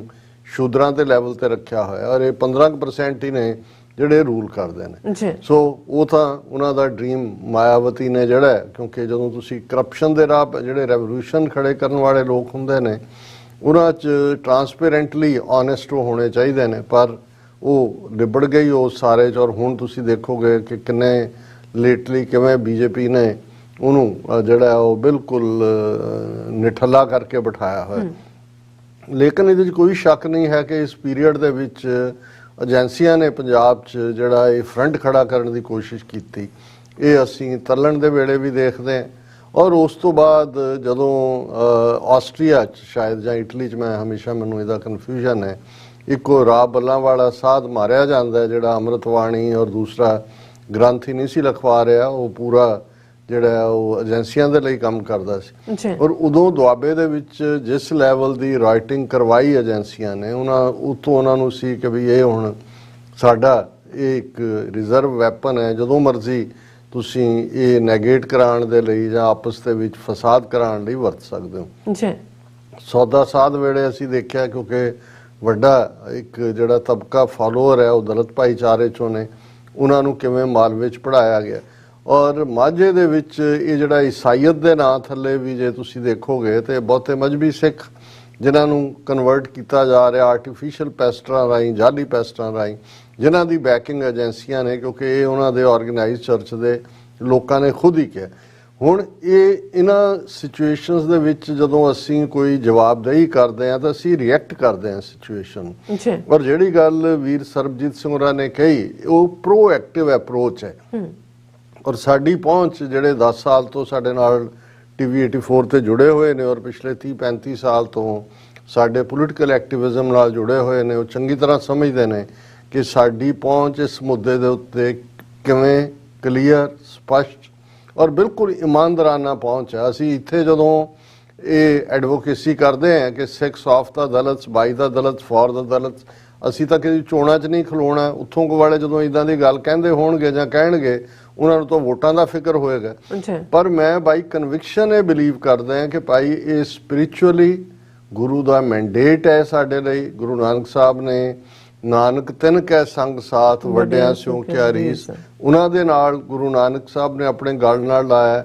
ਸ਼ੂਦਰਾਂ ਦੇ ਲੈਵਲ ਤੇ ਰੱਖਿਆ ਹੋਇਆ, ਔਰ ਇਹ 15% ਹੀ ਨੇ ਜਿਹੜੇ ਰੂਲ ਕਰਦੇ ਨੇ। ਸੋ ਉਹ ਤਾਂ ਉਹਨਾਂ ਦਾ ਡ੍ਰੀਮ ਮਾਇਆਵਤੀ ਨੇ ਜਿਹੜਾ, ਕਿਉਂਕਿ ਜਦੋਂ ਤੁਸੀਂ ਕਰਪਸ਼ਨ ਦੇ ਰਾਹ ਜਿਹੜੇ ਰੈਵੋਲੂਸ਼ਨ ਖੜੇ ਕਰਨ ਵਾਲੇ ਲੋਕ ਹੁੰਦੇ ਨੇ ਉਹਨਾਂ 'ਚ ਟਰਾਂਸਪੇਰੈਂਟਲੀ ਓਨੈਸਟ ਹੋਣੇ ਚਾਹੀਦੇ ਨੇ, ਪਰ ਉਹ ਲਿਬੜ ਗਈ ਉਸ ਸਾਰੇ 'ਚ। ਔਰ ਹੁਣ ਤੁਸੀਂ ਦੇਖੋਗੇ ਕਿ ਕਿੰਨੇ ਲੇਟਲੀ ਕਿਵੇਂ BJP ਨੇ ਉਹਨੂੰ ਜਿਹੜਾ ਉਹ ਬਿਲਕੁਲ ਨਿਠੱਲਾ ਕਰਕੇ ਬਿਠਾਇਆ ਹੋਇਆ। ਲੇਕਿਨ ਇਹਦੇ 'ਚ ਕੋਈ ਸ਼ੱਕ ਨਹੀਂ ਹੈ ਕਿ ਇਸ ਪੀਰੀਅਡ ਦੇ ਵਿੱਚ ਏਜੰਸੀਆਂ ਨੇ ਪੰਜਾਬ 'ਚ ਜਿਹੜਾ ਇਹ ਫਰੰਟ ਖੜਾ ਕਰਨ ਦੀ ਕੋਸ਼ਿਸ਼ ਕੀਤੀ। ਇਹ ਅਸੀਂ ਤੱਲਣ ਦੇ ਵੇਲੇ ਵੀ ਦੇਖਦੇ ਹਾਂ, ਔਰ ਉਸ ਤੋਂ ਬਾਅਦ ਜਦੋਂ ਆਸਟਰੀਆ 'ਚ ਸ਼ਾਇਦ ਜਾਂ ਇਟਲੀ 'ਚ, ਮੈਂ ਹਮੇਸ਼ਾ ਮੈਨੂੰ ਇਹਦਾ ਕਨਫਿਊਜ਼ਨ ਹੈ, ਇੱਕੋ ਰਾਬ ਬੱਲਾਂ ਵਾਲਾ ਸਾਧ ਮਾਰਿਆ ਜਾਂਦਾ ਜਿਹੜਾ ਅੰਮ੍ਰਿਤਵਾਣੀ, ਔਰ ਦੂਸਰਾ ਗ੍ਰੰਥ ਹੀ ਨਹੀਂ ਸੀ ਲਿਖਵਾ ਰਿਹਾ, ਉਹ ਪੂਰਾ ਜਿਹੜਾ ਉਹ ਏਜੰਸੀਆਂ ਦੇ ਲਈ ਕੰਮ ਕਰਦਾ ਸੀ। ਔਰ ਉਦੋਂ ਦੁਆਬੇ ਦੇ ਵਿੱਚ ਜਿਸ ਲੈਵਲ ਦੀ ਰਾਈਟਿੰਗ ਕਰਵਾਈ ਏਜੰਸੀਆਂ ਨੇ, ਉਤੋਂ ਉਹਨਾਂ ਨੂੰ ਸੀ ਕਿ ਵੀ ਇਹ ਹੁਣ ਸਾਡਾ ਇਹ ਇੱਕ ਰਿਜ਼ਰਵ ਵੈਪਨ ਹੈ, ਜਦੋਂ ਮਰਜ਼ੀ ਤੁਸੀਂ ਇਹ ਨੈਗੇਟ ਕਰਾਉਣ ਦੇ ਲਈ ਜਾਂ ਆਪਸ ਦੇ ਵਿੱਚ ਫਸਾਦ ਕਰਾਉਣ ਲਈ ਵਰਤ ਸਕਦੇ ਹੋ। ਸੌਦਾ ਸਾਧ ਵੇਲੇ ਅਸੀਂ ਦੇਖਿਆ, ਕਿਉਂਕਿ ਵੱਡਾ ਇੱਕ ਜਿਹੜਾ ਤਬਕਾ ਫਾਲੋਅਰ ਹੈ ਉਹ ਦਲਿਤ ਭਾਈਚਾਰੇ 'ਚੋਂ ਨੇ, ਉਹਨਾਂ ਨੂੰ ਕਿਵੇਂ ਮਾਲਵੇ 'ਚ ਪੜ੍ਹਾਇਆ ਗਿਆ। ਔਰ ਮਾਝੇ ਦੇ ਵਿੱਚ ਇਹ ਜਿਹੜਾ ਈਸਾਈਅਤ ਦੇ ਨਾਂ ਥੱਲੇ ਵੀ ਜੇ ਤੁਸੀਂ ਦੇਖੋਗੇ ਤੇ ਬਹੁਤੇ ਮਜ਼ਹਬੀ ਸਿੱਖ ਜਿਨ੍ਹਾਂ ਨੂੰ ਕਨਵਰਟ ਕੀਤਾ ਜਾ ਰਿਹਾ ਆਰਟੀਫੀਸ਼ੀਅਲ ਪੈਸਟਰਾਂ ਰਾਹੀਂ, ਜਾਲੀ ਪੈਸਟਰਾਂ ਰਾਹੀਂ, ਜਿਨ੍ਹਾਂ ਦੀ ਬੈਕਿੰਗ ਏਜੰਸੀਆਂ ਨੇ, ਕਿਉਂਕਿ ਇਹ ਉਹਨਾਂ ਦੇ ਆਰਗੇਨਾਈਜ਼ਡ ਚਰਚ ਦੇ ਲੋਕਾਂ ਨੇ ਖੁਦ ਹੀ ਕਿਹਾ। ਹੁਣ ਇਹਨਾਂ ਸਿਚੁਏਸ਼ਨਸ ਦੇ ਵਿੱਚ ਜਦੋਂ ਅਸੀਂ ਕੋਈ ਜਵਾਬਦੇਹੀ ਕਰਦੇ ਹਾਂ ਤਾਂ ਅਸੀਂ ਰਿਐਕਟ ਕਰਦੇ ਹਾਂ ਸਿਚੁਏਸ਼ਨ ਨੂੰ। ਔਰ ਜਿਹੜੀ ਗੱਲ ਵੀਰ ਸਰਬਜੀਤ ਸਿੰਘ ਹੋਰਾਂ ਨੇ ਕਹੀ, ਉਹ ਪ੍ਰੋਐਕਟਿਵ ਅਪਰੋਚ ਹੈ। ਔਰ ਸਾਡੀ ਪਹੁੰਚ ਜਿਹੜੇ 10 ਸਾਲ ਤੋਂ ਸਾਡੇ ਨਾਲ TV 84 ਤੇ ਜੁੜੇ ਹੋਏ ਨੇ, ਔਰ ਪਿਛਲੇ 30-35 ਸਾਲ ਤੋਂ ਸਾਡੇ ਪੋਲੀਟੀਕਲ ਐਕਟਿਵਿਜ਼ਮ ਨਾਲ ਜੁੜੇ ਹੋਏ ਨੇ, ਉਹ ਚੰਗੀ ਤਰ੍ਹਾਂ ਸਮਝਦੇ ਨੇ ਕਿ ਸਾਡੀ ਪਹੁੰਚ ਇਸ ਮੁੱਦੇ ਦੇ ਉੱਤੇ ਕਿਵੇਂ ਕਲੀਅਰ, ਸਪਸ਼ਟ ਔਰ ਬਿਲਕੁਲ ਇਮਾਨਦਾਰਾਨਾ ਪਹੁੰਚ ਹੈ। ਅਸੀਂ ਇੱਥੇ ਜਦੋਂ ਇਹ ਐਡਵੋਕੇਸੀ ਕਰਦੇ ਹਾਂ ਕਿ 6 of the Dalit, by the Dalit, for ਦਾ ਦਲਿਤ, ਅਸੀਂ ਤਾਂ ਕਿਸੇ ਚੋਣਾਂ 'ਚ ਨਹੀਂ ਖਲੋਣਾ। ਉੱਥੋਂ ਵਾਲੇ ਜਦੋਂ ਇਦਾਂ ਦੀ ਗੱਲ ਕਹਿੰਦੇ ਹੋਣਗੇ ਜਾਂ ਕਹਿਣਗੇ, ਉਹਨਾਂ ਨੂੰ ਤਾਂ ਵੋਟਾਂ ਦਾ ਫਿਕਰ ਹੋਏਗਾ। ਪਰ ਮੈਂ ਬਾਈ ਕਨਵਿਕਸ਼ਨ ਇਹ ਬਿਲੀਵ ਕਰਦਾ ਹਾਂ ਕਿ ਭਾਈ ਇਹ ਸਪਿਰਿਚੁਅਲੀ ਗੁਰੂ ਦਾ ਮੈਂਡੇਟ ਹੈ ਸਾਡੇ ਲਈ। ਗੁਰੂ ਨਾਨਕ ਸਾਹਿਬ ਨੇ ਨਾਨਕ ਤਿੰਨ ਕੈ ਸੰਗ ਸਾਥ ਵੱਡਿਆਂ ਸਿਉ ਕਿਆ ਰੀਸ, ਉਹਨਾਂ ਦੇ ਨਾਲ ਗੁਰੂ ਨਾਨਕ ਸਾਹਿਬ ਨੇ ਆਪਣੇ ਗਲ ਨਾਲ ਲਾਇਆ।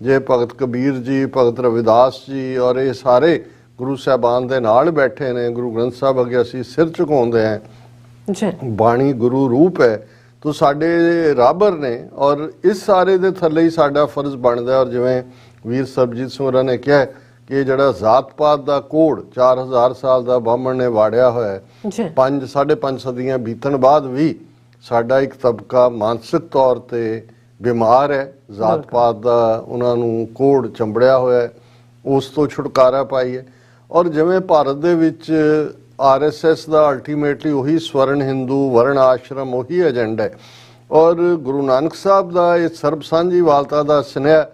ਜੇ ਭਗਤ ਕਬੀਰ ਜੀ, ਭਗਤ ਰਵਿਦਾਸ ਜੀ ਔਰ ਇਹ ਸਾਰੇ ਗੁਰੂ ਸਾਹਿਬਾਨ ਦੇ ਨਾਲ ਬੈਠੇ ਨੇ, ਗੁਰੂ ਗ੍ਰੰਥ ਸਾਹਿਬ ਅੱਗੇ ਅਸੀਂ ਸਿਰ ਝੁਕਾਉਂਦੇ ਹਾਂ। ਬਾਣੀ ਗੁਰੂ ਰੂਪ ਹੈ, ਤੋ ਸਾਡੇ ਰਾਬਰ ਨੇ, ਔਰ ਇਸ ਸਾਰੇ ਦੇ ਥੱਲੇ ਹੀ ਸਾਡਾ ਫਰਜ਼ ਬਣਦਾ। ਔਰ ਜਿਵੇਂ ਵੀਰ ਸਰਬਜੀਤ ਸਿੰਘ ਹੋਰਾਂ ਨੇ ਕਿਹਾ ਕਿ ਜਿਹੜਾ ਜ਼ਾਤ ਪਾਤ ਦਾ ਕੋਡ 4000 ਸਾਲ ਦਾ ਬਾਹਮਣ ਨੇ ਵਾੜਿਆ ਹੋਇਆ, 5-5.5 ਸਦੀਆਂ ਬੀਤਣ ਬਾਅਦ ਵੀ ਸਾਡਾ ਇੱਕ ਤਬਕਾ ਮਾਨਸਿਕ ਤੌਰ ਤੇ ਬਿਮਾਰ ਹੈ। ਜ਼ਾਤ ਪਾਤ ਦਾ ਉਹਨਾਂ ਨੂੰ ਕੋਡ ਚੰਬੜਿਆ ਹੋਇਆ, ਉਸ ਤੋਂ ਛੁਟਕਾਰਾ ਪਾਈਏ। ਔਰ ਜਿਵੇਂ ਭਾਰਤ ਦੇ ਵਿੱਚ RSS ਦਾ ਅਲਟੀਮੇਟਲੀ ਉਹੀ ਸਵਰਨ ਹਿੰਦੂ ਵਰਨ ਆਸ਼ਰਮ ਉਹੀ ਏਜੰਡਾ ਹੈ, ਔਰ ਗੁਰੂ ਨਾਨਕ ਸਾਹਿਬ ਦਾ ਇਹ ਸਰਬ ਸਾਂਝੀਵਾਲਤਾ ਦਾ ਸੁਨੇਹਾ,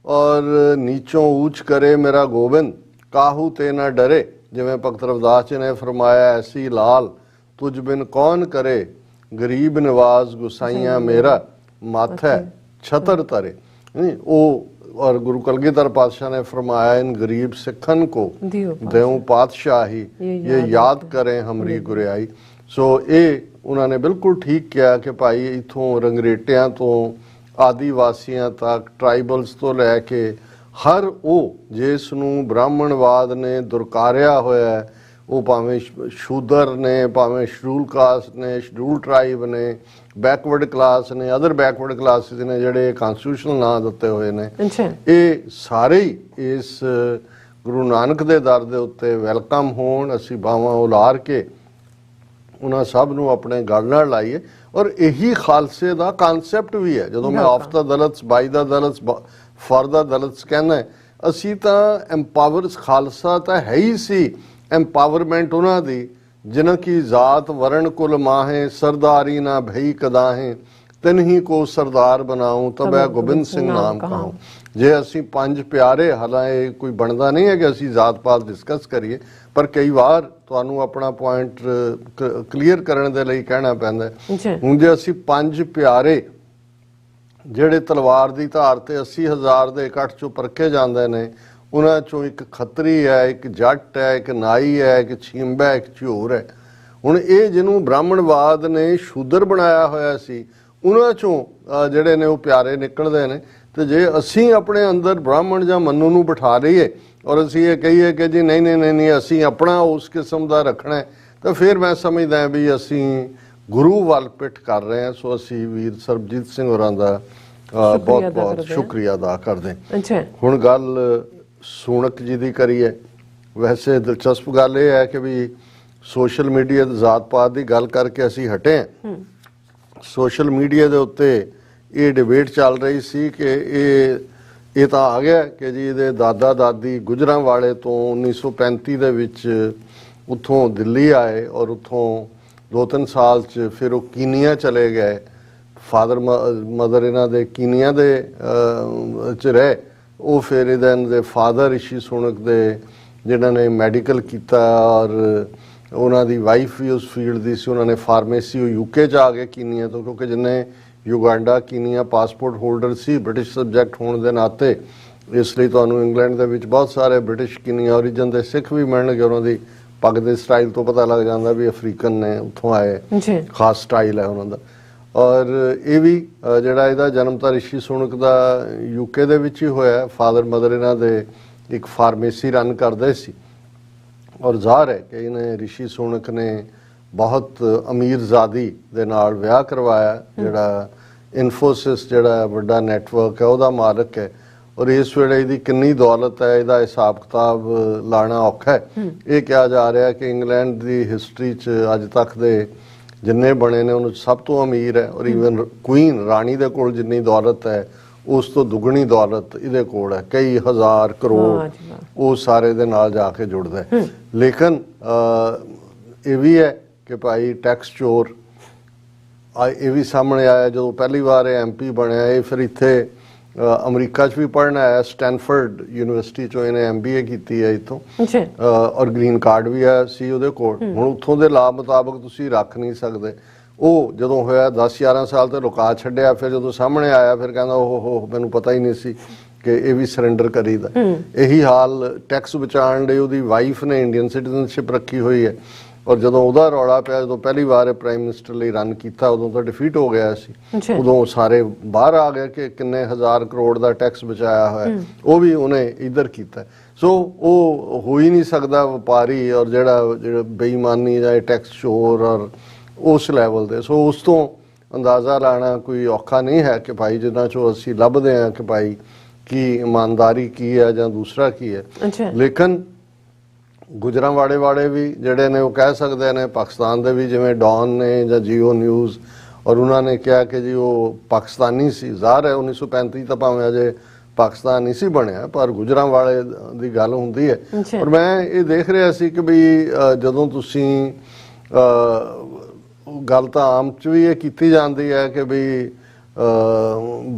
ਔਰ ਨੀਚੋਂ ਊਚ ਕਰੇ ਮੇਰਾ ਗੋਬਿੰਦ ਕਾਹੂ ਤੇ ਨਾ ਡਰੇ, ਜਿਵੇਂ ਭਗਤ ਰਵਿਦਾਸ ਜੀ ਨੇ ਫਰਮਾਇਆ, ਐਸੀ ਲਾਲ ਤੁਝ ਬਿਨ ਕੌਣ ਕਰੇ, ਗਰੀਬ ਨਿਵਾਜ਼ ਗੁਸਾਈਆਂ ਮੇਰਾ ਮਾਥੈ ਛਤਰ ਤਰੇ। ਉਹ और गुरु कलगीधर पातशाह ने फरमाया, इन गरीब सिखन को देऊं पातशाही, ये याद करें हमरी गुरियाई। सो ये उन्होंने बिल्कुल ठीक किया कि भाई इथों रंगरेटियां तो आदिवासियां तक, ट्राइबल्स तो लैके हर वो जिस नूं ब्राह्मणवाद ने दुरकारिया होया है, वो भावें शूदर ने, भावें शेड्यूल कास्ट ने, शेड्यूल ट्राइब ने, बैकवर्ड क्लास ने, अदर बैकवर्ड क्लासिस ने जिहड़े कॉन्स्टिट्यूशनल नां दिते हुए ने, ये सारे ही इस गुरु नानक दे दर दे उत्ते वैलकम होण। असीं बावां उलार के उन्हां सब नूं अपने गल नाल लाइए। और यही खालसे दा कॉन्सैप्ट भी है। जदों मैं of the Dalits, by the Dalits, for the Dalits कहना है, असीं तां एम्पावर खालसा तां है ही सी एम्पावरमेंट उन्हां दी जिन्हां की जात वरण कुल माहे, सरदारी ना भई कदाहे, तिन्ही को सरदार बनाऊं तब है गोबिंद सिंह नाम कहाऊं। जे असीं पंज प्यारे, हालांकि कोई बनता नहीं है कि असीं जात पात डिस्कस करिए, पर कई बार तुहानूं अपना पॉइंट क्लीयर करने दे लई कहना पैंदा है। हुण जे असीं पंज प्यारे ਜਿਹੜੇ तलवार की धार ते 80,000 ਦੇ ਇਕੱਠ चों परखे जाते हैं, उन्हां चों एक खतरी है, एक जट है, एक नाई है, एक छींबा है, एक झियोर है। हुण ये जिन्हों ब्राह्मणवाद ने शूदर बनाया होया सी, उन्हां चों जिहड़े ने वो प्यारे निकलदे ने। ते जे असीं अपने अंदर ब्राह्मण जां मन्नू नूं बिठा लईए और असीं ये कहीए कि जी नहीं नहीं नहीं नहीं असीं अपना उस किस्म का रखना है, तो फिर मैं समझदा भी असीं गुरु वाल पिठ कर रहे हैं। सो असी वीर सरबजीत सिंह होरां दा बहुत बहुत शुक्रिया अदा करते हैं। हुण गल सूणक जी दी करिए। वैसे दिलचस्प गल ये है कि भी सोशल मीडिया जात पात की गल करके असी हटे हैं। सोशल मीडिया के उत्ते ये डिबेट चल रही सी कि ये तो आ गया कि जी ये दादा दादी गुजरांवाले तो 1935 दे विच उत्थों दिल्ली आए और उत्थों 2-3 साल च फिर वो कीनिया चले गए। फादर मदर इन्हां दे कीनिया दे च रहे। वो फिर इधर दे फादर ऋषि सुनक दे जिन्हां ने मैडिकल किया और उन्हां दी वाइफ भी उस फील्ड दी सी, उन्होंने फार्मेसी यूके च आ गए कीनिया तो, क्योंकि जिन्हें युगांडा कीनिया पासपोर्ट होल्डर सी ब्रिटिश सब्जैक्ट होने के नाते, इसलिए तुहानूं इंग्लैंड दे विच बहुत सारे ब्रिटिश कीनिया ओरिजन के सिख भी मिलणगे। उन्हां दी पग दे स्टाइल तो पता लग जाता भी अफ्रीकन ने उत्थों आए, खास स्टाइल है उन्होंने। और ये भी जिहड़ा इहदा जन्म तो ऋषि सुनक दा यूके दे विच ही होया। फादर मदर इन्हां दे एक फार्मेसी रन करदे सी और ज़ाहिर है कि इन्हें ऋषि सुनक ने बहुत अमीरजादी दे नाल विआह करवाया, जिहड़ा इन्फोसिस जिहड़ा वड्डा नैटवर्क है उहदा मालक है। और इस वेले इहदी कितनी दौलत है, इहदा हिसाब किताब लाना औखा है। ये कहा जा रहा है कि इंग्लैंड की हिस्टरी च अज तक दे जिन्ने बने ने उन्होंने सब तो अमीर है। और ईवन क्वीन राणी दे कोल जिन्नी दौलत है उस तो दुगनी दौलत इहदे कोल है, कई हज़ार करोड़ वो सारे दे नाल जाके जुड़दा है। लेकिन ये भी है कि भाई टैक्स चोर ये भी सामने आया जो पहली बार MP बनया। ये फिर इत्थे अमरीका च भी पढ़ना आया, स्टैनफर्ड यूनिवर्सिटी चो इन्हें MBA की है इतों और ग्रीन कार्ड भी है सी उहदे कोल। हुण उत्थों दे ला मुताबक तुसीं रख नहीं सकदे। वो जदों होया 10-11 साल तो लुका छड्डिया, फिर जदों सामने आया फिर कहंदा ओहो मैनूं पता ही नहीं सी कि ये भी सरेंडर करीदा। यही हाल टैक्स बचाउण लई उहदी वाइफ ने इंडियन सिटीजनशिप रखी हुई है और जदों उहदा रौला पिया, जदों पहली बार प्राइम मिनिस्टर लिए रन किया उदों तो डिफीट हो गया सी। उदों सारे बाहर आ गए कि किन्ने हज़ार करोड़ का टैक्स बचाया हुआ है, वो भी उन्हें इधर किया। सो वो हो ही नहीं सकता व्यापारी और जिहड़ा बेईमानी या टैक्स चोर और उस लैवल दे। सो उस तो अंदाज़ा लाना कोई औखा नहीं है कि भाई जिन्हां चों असीं लभदे हैं कि भाई की ईमानदारी की है या दूसरा की है। लेकिन गुजरांवाले वाले भी जिहड़े ने वो कह सकते हैं पाकिस्तान दे भी जिवें डॉन ने या जियो न्यूज़, और उन्होंने कहा कि जी वो पाकिस्तानी सी। ज़ाहिर है 1935 तो भावें अजे पाकिस्तान नहीं सी बनया, पर गुजरांवाले दी गल हुंदी है। और मैं ये देख रहा सी कि भी जदों तुसीं गल तो आम च भी ये की जाती है कि भी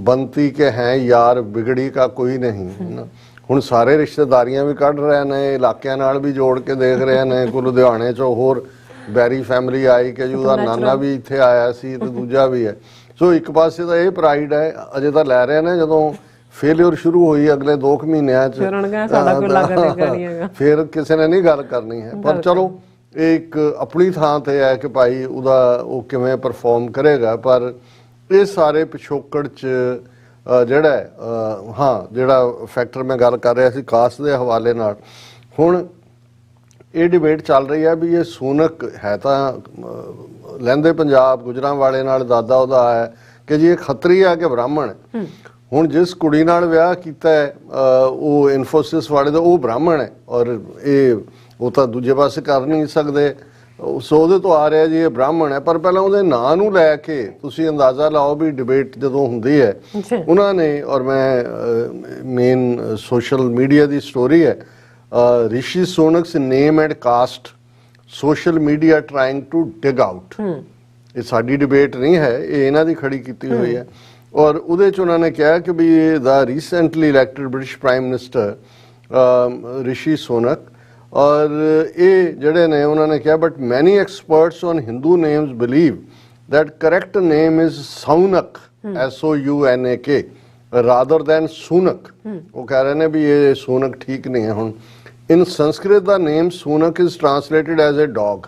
बनती के हैं यार बिगड़ी का कोई नहीं है ना। हुण सारे रिश्तेदारियां भी कढ़ रहे हैं, इलाकिਆਂ नाल भी जोड़ के देख रहे हैं। कोई लुधियाने चों होर बैरी फैमिली आई कि जी उहदा नाना भी इत्थे आया सी ते दूजा भी है। सो एक पासे तो ये प्राइड है, अजे तो लै रहे हैं जदों ਫੇਲਿਅਰ ਸ਼ੁਰੂ ਹੋਈ ਅਗਲੇ 2 ਮਹੀਨਿਆਂ 'ਚ, ਫਿਰ ਉਹਨਾਂ ਕਹਿੰਦੇ ਸਾਡਾ ਕੋਈ ਲਾਗਾ ਦੇਗਾ ਨਹੀਂ ਹੈਗਾ, ਫਿਰ ਕਿਸੇ ਨੇ ਨਹੀਂ ਗੱਲ ਕਰਨੀ ਹੈ। ਪਰ ਚਲੋ ਇਹ ਇੱਕ ਆਪਣੀ ਥਾਂ ਤੇ ਹੈ ਕਿ ਭਾਈ ਉਹ ਕਿਵੇਂ ਪਰਫਾਰਮ ਕਰੇਗਾ। ਪਰ ਇਹ ਸਾਰੇ ਪਿਛੋਕੜ 'ਚ ਜਿਹੜਾ ਫੈਕਟਰ ਮੈਂ ਗੱਲ ਕਰ ਰਿਹਾ ਸੀ ਕਾਸਟ ਦੇ ਹਵਾਲੇ ਨਾਲ, ਹੁਣ ਇਹ ਡਿਬੇਟ ਚੱਲ ਰਹੀ ਹੈ ਵੀ ਇਹ ਸੂਨਕ ਹੈ ਤਾਂ ਲਹਿੰਦੇ ਪੰਜਾਬ ਗੁਜਰਾਂਵਾਲੇ ਨਾਲ ਦਾਦਾ ਉਹਦਾ ਹੈ ਕਿ ਜੀ ਇਹ ਖੱਤਰੀ ਹੈ ਕਿ ਬ੍ਰਾਹਮਣ ਹੈ। ਹੁਣ ਜਿਸ ਕੁੜੀ ਨਾਲ ਵਿਆਹ ਕੀਤਾ ਹੈ ਉਹ ਇਨਫੋਸਿਸ ਵਾਲੇ ਦਾ, ਉਹ ਬ੍ਰਾਹਮਣ ਹੈ ਔਰ ਉਹ ਤਾਂ ਦੂਜੇ ਪਾਸੇ ਕਰ ਨਹੀਂ ਸਕਦੇ, ਸੋ ਉਹਦੇ ਤੋਂ ਆ ਰਿਹਾ ਜੀ ਇਹ ਬ੍ਰਾਹਮਣ ਹੈ। ਪਰ ਪਹਿਲਾਂ ਉਹਦੇ ਨਾਂ ਨੂੰ ਲੈ ਕੇ ਤੁਸੀਂ ਅੰਦਾਜ਼ਾ ਲਾਓ ਵੀ ਡਿਬੇਟ ਜਦੋਂ ਹੁੰਦੀ ਹੈ ਉਹਨਾਂ ਨੇ, ਔਰ ਮੈਂ ਮੇਨ ਸੋਸ਼ਲ ਮੀਡੀਆ ਦੀ ਸਟੋਰੀ ਹੈ, Rishi Sunak's name and caste social media trying to dig out. ਇਹ ਸਾਡੀ ਡਿਬੇਟ ਨਹੀਂ ਹੈ, ਇਹ ਇਹਨਾਂ ਦੀ ਖੜੀ ਕੀਤੀ ਹੋਈ ਹੈ। ਔਰ ਉਹਦੇ 'ਚ ਉਹਨਾਂ ਨੇ ਕਿਹਾ ਕਿ ਵੀ ਦਾ recently elected British prime minister Rishi Sunak, ਔਰ ਇਹ ਜਿਹੜੇ ਨੇ ਉਹਨਾਂ ਨੇ ਕਿਹਾ but many experts on Hindu names believe that correct name is Saunak, SOUNAK, rather than Sunak। ਉਹ ਕਹਿ ਰਹੇ ਨੇ ਵੀ ਇਹ ਸੂਨਕ ਠੀਕ ਨਹੀਂ ਹੈ। ਹੁਣ ਇਨ ਸੰਸਕ੍ਰਿਤ ਦਾ name Sunak is translated as a dog.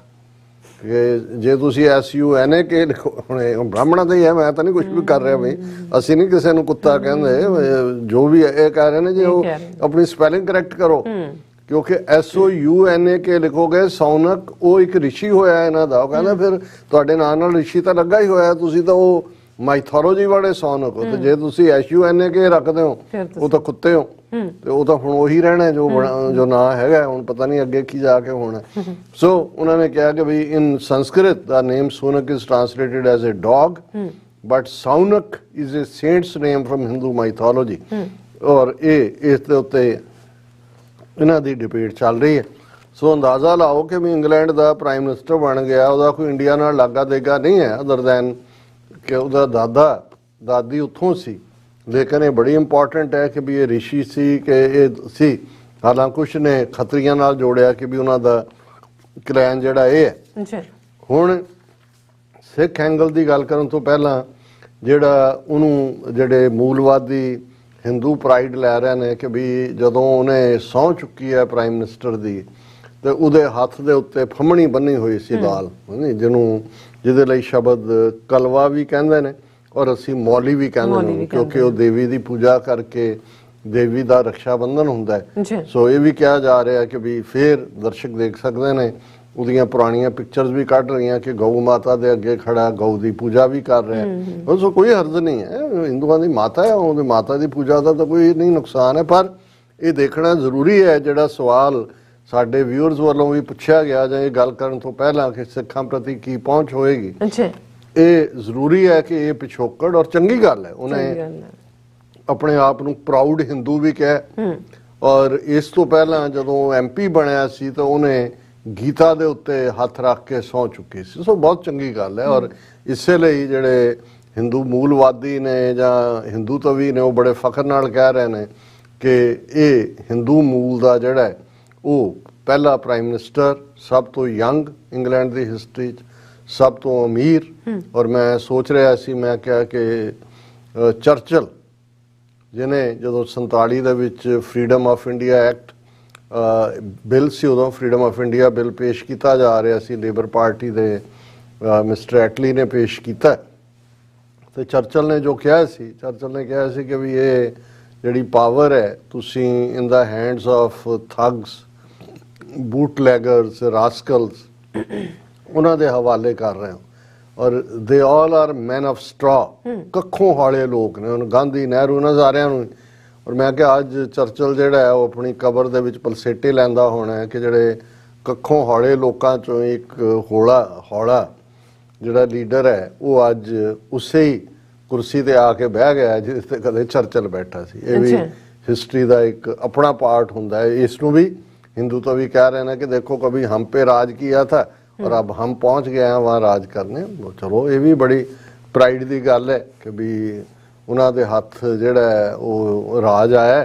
ਜੇ ਤੁਸੀਂ SUNAK ਲਿਖੋ, ਹੁਣ ਬ੍ਰਾਹਮਣਾਂ ਦਾ ਹੀ ਹੈ, ਮੈਂ ਤਾਂ ਨਹੀਂ ਕੁਝ ਵੀ ਕਰ ਰਿਹਾ ਬਈ, ਅਸੀਂ ਨਹੀਂ ਕਿਸੇ ਨੂੰ ਕੁੱਤਾ ਕਹਿੰਦੇ, ਜੋ ਵੀ ਇਹ ਕਹਿ ਰਹੇ ਨੇ ਜੀ ਉਹ ਆਪਣੀ ਸਪੈਲਿੰਗ ਕਰੈਕਟ ਕਰੋ, ਕਿਉਂਕਿ SOUNAK ਲਿਖੋਗੇ ਸੌਨਕ ਉਹ ਇੱਕ ਰਿਸ਼ੀ ਹੋਇਆ ਇਹਨਾਂ ਦਾ। ਉਹ ਕਹਿੰਦਾ ਫਿਰ ਤੁਹਾਡੇ ਨਾਂ ਨਾਲ ਰਿਸ਼ੀ ਤਾਂ ਲੱਗਾ ਹੀ ਹੋਇਆ, ਤੁਸੀਂ ਤਾਂ ਉਹ ਮਾਈਥੋਲੋਜੀ ਵਾਲੇ ਸੌਨਕ ਹੋ, ਤੇ ਜੇ ਤੁਸੀਂ SUNAK ਰੱਖਦੇ ਹੋ ਉਹ ਤਾਂ ਕੁੱਤੇ ਹੋ, ਤੇ ਉਹ ਤਾਂ ਹੁਣ ਉਹੀ ਰਹਿਣਾ ਜੋ ਨਾਂ ਹੈਗਾ। ਹੁਣ ਪਤਾ ਨਹੀਂ ਅੱਗੇ ਕੀ ਜਾ ਕੇ ਹੋਣਾ। ਸੋ ਉਹਨਾਂ ਨੇ ਕਿਹਾ ਕਿ ਵੀ ਇਨ ਸੰਸਕ੍ਰਿਤ ਦਾ name Sunak is translated as a dog but Shaunak is a saint's name from Hindu mythology. ਔਰ ਇਸ ਦੇ ਉੱਤੇ ਇਹਨਾਂ ਦੀ ਡਿਬੇਟ ਚੱਲ ਰਹੀ ਹੈ। ਸੋ ਅੰਦਾਜ਼ਾ ਲਾਓ ਕਿ ਵੀ ਇੰਗਲੈਂਡ ਦਾ ਪ੍ਰਾਈਮ ਮਿਨਿਸਟਰ ਬਣ ਗਿਆ, ਉਹਦਾ ਕੋਈ ਇੰਡੀਆ ਨਾਲ ਲਾਗਾ ਦੇਗਾ ਨਹੀਂ ਹੈ ਅਦਰ ਦੈਨ ਕਿ ਉਹਦਾ ਦਾਦੀ ਉੱਥੋਂ ਸੀ। ਲੇਕਿਨ ਇਹ ਬੜੀ ਇੰਪੋਰਟੈਂਟ ਹੈ ਕਿ ਵੀ ਇਹ ਰਿਸ਼ੀ ਸੀ ਕਿ ਇਹ ਸੀ। ਹਾਲਾਂਕਿ ਕੁਛ ਨੇ ਖੱਤਰੀਆਂ ਨਾਲ ਜੋੜਿਆ ਕਿ ਵੀ ਉਹਨਾਂ ਦਾ ਕਲੈਨ ਜਿਹੜਾ ਇਹ ਹੈ। ਹੁਣ ਸਿੱਖ ਐਂਗਲ ਦੀ ਗੱਲ ਕਰਨ ਤੋਂ ਪਹਿਲਾਂ ਜਿਹੜੇ ਮੂਲਵਾਦੀ ਹਿੰਦੂ ਪ੍ਰਾਈਡ ਲੈ ਰਹੇ ਨੇ ਕਿ ਵੀ ਜਦੋਂ ਉਹਨੇ ਸਹੁੰ ਚੁੱਕੀ ਹੈ ਪ੍ਰਾਈਮ ਮਿਨਿਸਟਰ ਦੀ, ਤੇ ਉਹਦੇ ਹੱਥ ਦੇ ਉੱਤੇ ਫੰਮਣੀ ਬੰਨੀ ਹੋਈ ਸੀ ਲਾਲ, ਜਿਹਦੇ ਲਈ ਸ਼ਬਦ ਕਲਵਾ ਵੀ ਕਹਿੰਦੇ ਨੇ ਔਰ ਅਸੀਂ ਮੌਲੀ ਵੀ ਕਹਿੰਦੇ ਨੇ, ਕਿਉਂਕਿ ਉਹ ਦੇਵੀ ਦੀ ਪੂਜਾ ਕਰਕੇ ਦੇਵੀ ਦਾ ਰਕਸ਼ਾ ਬੰਧਨ ਹੁੰਦਾ ਹੈ। ਸੋ ਇਹ ਵੀ ਕਿਹਾ ਜਾ ਰਿਹਾ ਕਿ ਵੀ ਫੇਰ ਦਰਸ਼ਕ ਦੇਖ ਸਕਦੇ ਨੇ, ਉਹਦੀਆਂ ਪੁਰਾਣੀਆਂ ਪਿਕਚਰਸ ਵੀ ਕੱਢ ਰਹੀਆਂ ਕਿ ਗਊ ਮਾਤਾ ਦੇ ਅੱਗੇ ਖੜਾ ਗਊ ਦੀ ਪੂਜਾ ਵੀ ਕਰ ਰਿਹਾ। ਸੋ ਕੋਈ ਹਰਜ਼ ਨਹੀਂ ਹੈ, ਹਿੰਦੂਆਂ ਦੀ ਮਾਤਾ ਹੈ, ਉਹਦੀ ਮਾਤਾ ਦੀ ਪੂਜਾ ਦਾ ਤਾਂ ਕੋਈ ਨਹੀਂ ਨੁਕਸਾਨ ਹੈ। ਪਰ ਇਹ ਦੇਖਣਾ ਜ਼ਰੂਰੀ ਹੈ, ਜਿਹੜਾ ਸਵਾਲ ਸਾਡੇ ਵਿਊਅਰਸ ਵੱਲੋਂ ਵੀ ਪੁੱਛਿਆ ਗਿਆ ਜਾਂ ਇਹ ਗੱਲ ਕਰਨ ਤੋਂ ਪਹਿਲਾਂ ਕਿ ਸਿੱਖਾਂ ਪ੍ਰਤੀ ਕੀ ਪਹੁੰਚ ਹੋਏਗੀ, ਇਹ ਜ਼ਰੂਰੀ ਹੈ ਕਿ ਇਹ ਪਿਛੋਕੜ ਔਰ ਚੰਗੀ ਗੱਲ ਹੈ। ਉਹਨੇ ਆਪਣੇ ਆਪ ਨੂੰ ਪ੍ਰਾਊਡ ਹਿੰਦੂ ਵੀ ਕਿਹਾ, ਔਰ ਇਸ ਤੋਂ ਪਹਿਲਾਂ ਜਦੋਂ MP ਬਣਿਆ ਸੀ ਤਾਂ ਉਹਨੇ ਗੀਤਾ ਦੇ ਉੱਤੇ ਹੱਥ ਰੱਖ ਕੇ ਸਹੁੰ ਚੁੱਕੀ ਸੀ। ਸੋ ਬਹੁਤ ਚੰਗੀ ਗੱਲ ਹੈ। ਔਰ ਇਸੇ ਲਈ ਜਿਹੜੇ ਹਿੰਦੂ ਮੂਲਵਾਦੀ ਨੇ ਜਾਂ ਹਿੰਦੂ ਤਵੀ ਨੇ ਉਹ ਬੜੇ ਫਖਰ ਨਾਲ ਕਹਿ ਰਹੇ ਨੇ ਕਿ ਇਹ ਹਿੰਦੂ ਮੂਲ ਦਾ ਜਿਹੜਾ ਉਹ ਪਹਿਲਾ ਪ੍ਰਾਈਮ ਮਿਨਿਸਟਰ, ਸਭ ਤੋਂ ਯੰਗ ਇੰਗਲੈਂਡ ਦੀ ਹਿਸਟਰੀ 'ਚ, ਸਭ ਤੋਂ ਅਮੀਰ। ਔਰ ਮੈਂ ਸੋਚ ਰਿਹਾ ਸੀ, ਮੈਂ ਕਿਹਾ ਕਿ ਚਰਚਲ ਜਿਹਨੇ ਜਦੋਂ 47 ਦੇ ਵਿੱਚ freedom of India act bill ਸੀ, ਉਦੋਂ ਫਰੀडम ਆਫ ਇੰਡੀਆ ਬਿੱਲ ਪੇਸ਼ ਕੀਤਾ ਜਾ ਰਿਹਾ ਸੀ, ਲੇਬਰ ਪਾਰਟੀ ਦੇ ਮਿਸਟਰ ਐਟਲੀ ਨੇ ਪੇਸ਼ ਕੀਤਾ। ਤੇ ਚਰਚਲ ਨੇ ਜੋ ਕਿਹਾ ਸੀ, ਚਰਚਲ ਨੇ ਕਿਹਾ ਸੀ ਕਿ ਵੀ ਇਹ ਜਿਹੜੀ ਪਾਵਰ ਹੈ ਤੁਸੀਂ ਇਨ ਦਾ ਹੈਂਡਸ ਆਫ ਥਗਸ, ਬੂਟਲੈਗਰਸ, ਰਾਸਕਲਸ, ਉਹਨਾਂ ਦੇ ਹਵਾਲੇ ਕਰ ਰਹੇ ਹੋ। ਔਰ they all are man of straw, ਕੱਖੋਂ ਹਾਲੇ ਲੋਕ ਨੇ। ਹੁਣ ਗਾਂਧੀ, ਨਹਿਰੂ, ਇਹਨਾਂ ਸਾਰਿਆਂ ਨੂੰ। ਔਰ ਮੈਂ ਕਿਹਾ ਅੱਜ ਚਰਚਲ ਜਿਹੜਾ ਹੈ ਉਹ ਆਪਣੀ ਕਬਰ ਦੇ ਵਿੱਚ ਪਲਸੇਟੇ ਲੈਂਦਾ ਹੋਣਾ ਹੈ ਕਿ ਜਿਹੜੇ ਕੱਖੋਂ ਹੌਲੇ ਲੋਕਾਂ ਚੋਂ ਇੱਕ ਹੌਲਾ ਜਿਹੜਾ ਲੀਡਰ ਹੈ ਉਹ ਅੱਜ ਉਸੇ ਹੀ ਕੁਰਸੀ ਤੇ ਆ ਕੇ ਬਹਿ ਗਿਆ ਜਿਸ ਤੇ ਕਦੇ ਚਰਚਲ ਬੈਠਾ ਸੀ। ਇਹ ਵੀ ਹਿਸਟਰੀ ਦਾ ਇੱਕ ਆਪਣਾ ਪਾਰਟ ਹੁੰਦਾ ਹੈ। ਇਸ ਨੂੰ ਵੀ ਹਿੰਦੂ तो भी कह रहे हैं कि देखो कभी हम पे राज किया था और अब हम पहुंच गए हैं वहाँ राज करने। चलो ये भी बड़ी प्राइड की गल है कि भी उन्होंने दे हथ जिहड़ा है वो राज आया।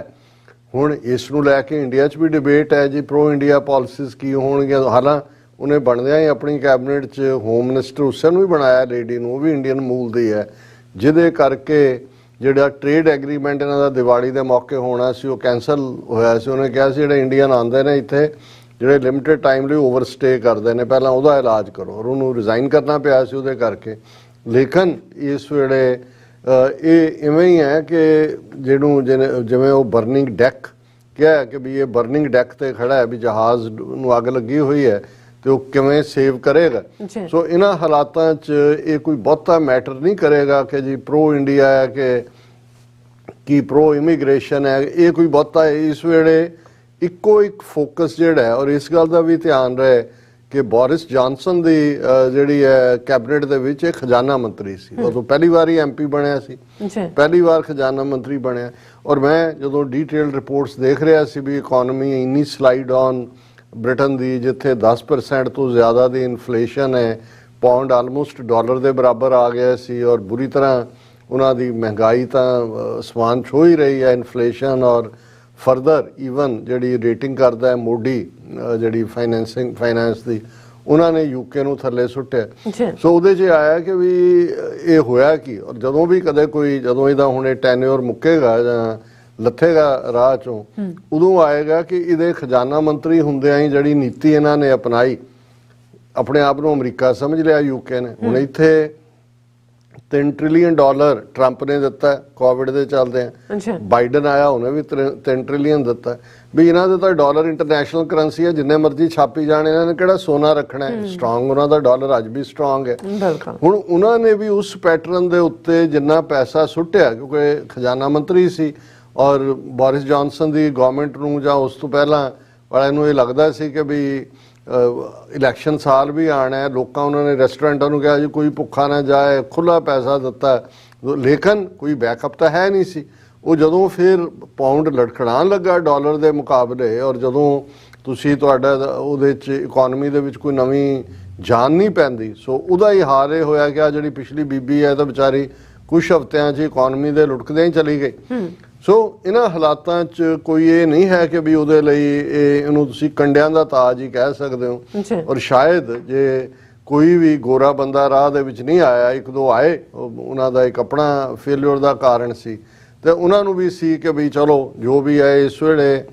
हुण इस नूं लैके इंडिया च भी डिबेट है जी, प्रो इंडिया पॉलिसीज़ की होणगीਆਂ। हालांकि उन्हें बनदियां ही अपनी कैबिनेट च होम मिनिस्टर उसे नूं भी बनाया लेडी नूं, वो भी इंडियन मूल दी है, जिहदे करके ਜਿਹੜਾ ਟ੍ਰੇਡ ਐਗਰੀਮੈਂਟ ਇਹਨਾਂ ਦਾ ਦੀਵਾਲੀ ਦੇ ਮੌਕੇ ਹੋਣਾ ਸੀ ਉਹ ਕੈਂਸਲ ਹੋਇਆ ਸੀ। ਉਹਨੇ ਕਿਹਾ ਸੀ ਜਿਹੜੇ ਇੰਡੀਅਨ ਆਉਂਦੇ ਨੇ ਇੱਥੇ ਜਿਹੜੇ ਲਿਮਿਟਿਡ ਟਾਈਮ ਲਈ ਓਵਰਸਟੇ ਕਰਦੇ ਨੇ ਪਹਿਲਾਂ ਉਹਦਾ ਇਲਾਜ ਕਰੋ, ਔਰ ਉਹਨੂੰ ਰਿਜ਼ਾਈਨ ਕਰਨਾ ਪਿਆ ਸੀ ਉਹਦੇ ਕਰਕੇ। ਲੇਕਿਨ ਇਸ ਵੇਲੇ ਇਹ ਇਵੇਂ ਹੀ ਹੈ ਕਿ ਜਿਹਨੂੰ ਜਿਵੇਂ ਉਹ ਬਰਨਿੰਗ ਡੈਕ ਕਿਹਾ ਕਿ ਵੀ ਇਹ ਬਰਨਿੰਗ ਡੈਕ ਤੇ ਖੜਾ ਹੈ, ਵੀ ਜਹਾਜ਼ ਨੂੰ ਅੱਗ ਲੱਗੀ ਹੋਈ ਹੈ ਤੇ ਉਹ ਕਿਵੇਂ ਸੇਵ ਕਰੇਗਾ। ਸੋ ਇਹਨਾਂ ਹਾਲਾਤਾਂ 'ਚ ਇਹ ਕੋਈ ਬਹੁਤਾ ਮੈਟਰ ਨਹੀਂ ਕਰੇਗਾ ਕਿ ਜੀ ਪ੍ਰੋ ਇੰਡੀਆ ਹੈ ਕਿ ਪ੍ਰੋ ਇਮੀਗ੍ਰੇਸ਼ਨ ਹੈ, ਇਹ ਕੋਈ ਬਹੁਤਾ ਇਸ ਵੇਲੇ ਇੱਕੋ ਇੱਕ ਫੋਕਸ ਜਿਹੜਾ ਹੈ। ਔਰ ਇਸ ਗੱਲ ਦਾ ਵੀ ਧਿਆਨ ਰਹੇ ਕਿ ਬੋਰਿਸ ਜੌਨਸਨ ਦੀ ਜਿਹੜੀ ਹੈ ਕੈਬਨਿਟ ਦੇ ਵਿੱਚ ਇੱਕ ਖਜ਼ਾਨਾ ਮੰਤਰੀ ਸੀ, ਉਦੋਂ ਪਹਿਲੀ ਵਾਰ ਹੀ MP ਬਣਿਆ ਸੀ, ਪਹਿਲੀ ਵਾਰ ਖਜ਼ਾਨਾ ਮੰਤਰੀ ਬਣਿਆ। ਔਰ ਮੈਂ ਜਦੋਂ ਡੀਟੇਲਡ ਰਿਪੋਰਟਸ ਦੇਖ ਰਿਹਾ ਸੀ ਵੀ ਇਕਨੋਮੀ ਇੰਨੀ ਸਲਾਈਡ ਔਨ ਬ੍ਰਿਟਨ ਦੀ, ਜਿੱਥੇ 10% ਤੋਂ ਜ਼ਿਆਦਾ ਦੀ ਇਨਫਲੇਸ਼ਨ ਹੈ, ਪਾਉਂਡ ਆਲਮੋਸਟ ਡਾਲਰ ਦੇ ਬਰਾਬਰ ਆ ਗਿਆ ਸੀ, ਔਰ ਬੁਰੀ ਤਰ੍ਹਾਂ ਉਹਨਾਂ ਦੀ ਮਹਿੰਗਾਈ ਤਾਂ ਅਸਮਾਨ ਛੂਹ ਹੀ ਰਹੀ ਹੈ, ਇਨਫਲੇਸ਼ਨ। ਔਰ ਫਰਦਰ ਈਵਨ ਜਿਹੜੀ ਰੇਟਿੰਗ ਕਰਦਾ ਹੈ ਮੋਡੀ ਜਿਹੜੀ ਫਾਈਨੈਂਸ ਦੀ, ਉਹਨਾਂ ਨੇ UK ਨੂੰ ਥੱਲੇ ਸੁੱਟਿਆ। ਸੋ ਉਹਦੇ 'ਚ ਆਇਆ ਕਿ ਵੀ ਇਹ ਹੋਇਆ ਕੀ। ਔਰ ਜਦੋਂ ਵੀ ਕਦੇ ਕੋਈ ਜਦੋਂ ਇਹਦਾ ਹੁਣ ਇਹ ਟੈਨਿਓਰ ਮੁੱਕੇਗਾ ਜਾਂ ਲੱਥੇਗਾ ਰਾਹ 'ਚੋਂ, ਉਦੋਂ ਆਏਗਾ ਕਿ ਇਹਦੇ ਖਜ਼ਾਨਾ ਮੰਤਰੀ ਹੁੰਦਿਆਂ ਹੀ ਜਿਹੜੀ ਨੀਤੀ ਇਹਨਾਂ ਨੇ ਅਪਣਾਈ, ਆਪਣੇ ਆਪ ਨੂੰ ਅਮਰੀਕਾ ਸਮਝ ਲਿਆ UK ਨੇ। ਹੁਣ ਇੱਥੇ $3 ਟ੍ਰਿਲੀਅਨ ਟਰੰਪ ਨੇ ਦਿੱਤਾ ਕੋਵਿਡ ਦੇ ਚੱਲਦੇ, ਬਾਈਡਨ ਆਇਆ ਉਹਨੇ ਵੀ $3 ਟ੍ਰਿਲੀਅਨ ਦਿੱਤਾ। ਵੀ ਇਹਨਾਂ ਦੇ ਤਾਂ ਡਾਲਰ ਇੰਟਰਨੈਸ਼ਨਲ ਕਰੰਸੀ ਹੈ, ਜਿੰਨੇ ਮਰਜ਼ੀ ਛਾਪੀ ਜਾਣ, ਇਹਨਾਂ ਨੇ ਕਿਹੜਾ ਸੋਨਾ ਰੱਖਣਾ ਹੈ। ਸਟਰੋਂਗ ਉਹਨਾਂ ਦਾ ਡਾਲਰ ਅੱਜ ਵੀ ਸਟਰੋਂਗ ਹੈ। ਹੁਣ ਉਹਨਾਂ ਨੇ ਵੀ ਉਸ ਪੈਟਰਨ ਦੇ ਉੱਤੇ ਜਿੰਨਾ ਪੈਸਾ ਸੁੱਟਿਆ, ਕਿਉਂਕਿ ਖਜ਼ਾਨਾ ਮੰਤਰੀ ਸੀ ਔਰ ਬੋਰਿਸ ਜੌਨਸਨ ਦੀ ਗਵਰਨਮੈਂਟ ਨੂੰ ਜਾਂ ਉਸ ਤੋਂ ਪਹਿਲਾਂ ਵਾਲਿਆਂ ਨੂੰ ਇਹ ਲੱਗਦਾ ਸੀ ਕਿ ਵੀ ਇਲੈਕਸ਼ਨ ਸਾਲ ਵੀ ਆਣਾ ਹੈ, ਲੋਕਾਂ ਉਹਨਾਂ ਨੇ ਰੈਸਟੋਰੈਂਟਾਂ ਨੂੰ ਕਿਹਾ ਜੀ ਕੋਈ ਭੁੱਖਾ ਨਾ ਜਾਏ, ਖੁੱਲਾ ਪੈਸਾ ਦਿੱਤਾ, ਲੇਕਿਨ ਕੋਈ ਬੈਕਅਪ ਤਾਂ ਹੈ ਨਹੀਂ ਸੀ। ਉਹ ਜਦੋਂ ਫਿਰ ਪਾਉਂਡ ਲੜਖੜਾਉਣ ਲੱਗਾ ਡਾਲਰ ਦੇ ਮੁਕਾਬਲੇ, ਔਰ ਜਦੋਂ ਤੁਸੀਂ ਤੁਹਾਡਾ ਉਹਦੇ 'ਚ ਇਕਨੋਮੀ ਦੇ ਵਿੱਚ ਕੋਈ ਨਵੀਂ ਜਾਨ ਨਹੀਂ ਪੈਂਦੀ, ਸੋ ਉਹਦਾ ਹੀ ਹਾਲ ਇਹ ਹੋਇਆ ਕਿ ਆ ਜਿਹੜੀ ਪਿਛਲੀ ਬੀਬੀ ਹੈ ਤਾਂ ਵਿਚਾਰੀ ਕੁਛ ਹਫ਼ਤਿਆਂ 'ਚ ਇਕਨੋਮੀ ਦੇ ਲੁਟਕਦਿਆਂ ਹੀ ਚਲੀ ਗਈ। ਸੋ ਇਹਨਾਂ ਹਾਲਾਤਾਂ 'ਚ ਕੋਈ ਇਹ ਨਹੀਂ ਹੈ ਕਿ ਵੀ ਉਹਦੇ ਲਈ ਇਹਨੂੰ ਤੁਸੀਂ ਕੰਡਿਆਂ ਦਾ ਤਾਜ ਹੀ ਕਹਿ ਸਕਦੇ ਹੋ। ਔਰ ਸ਼ਾਇਦ ਜੇ ਕੋਈ ਵੀ ਗੋਰਾ ਬੰਦਾ ਰਾਹ ਦੇ ਵਿੱਚ ਨਹੀਂ ਆਇਆ, ਇੱਕ ਦੋ ਆਏ, ਉਹਨਾਂ ਦਾ ਇੱਕ ਆਪਣਾ ਫੇਲਿਅਰ ਦਾ ਕਾਰਨ ਸੀ, ਤੇ ਉਹਨਾਂ ਨੂੰ ਵੀ ਸੀ ਕਿ ਵੀ ਚਲੋ ਜੋ ਵੀ ਹੈ ਇਸ ਵੇਲੇ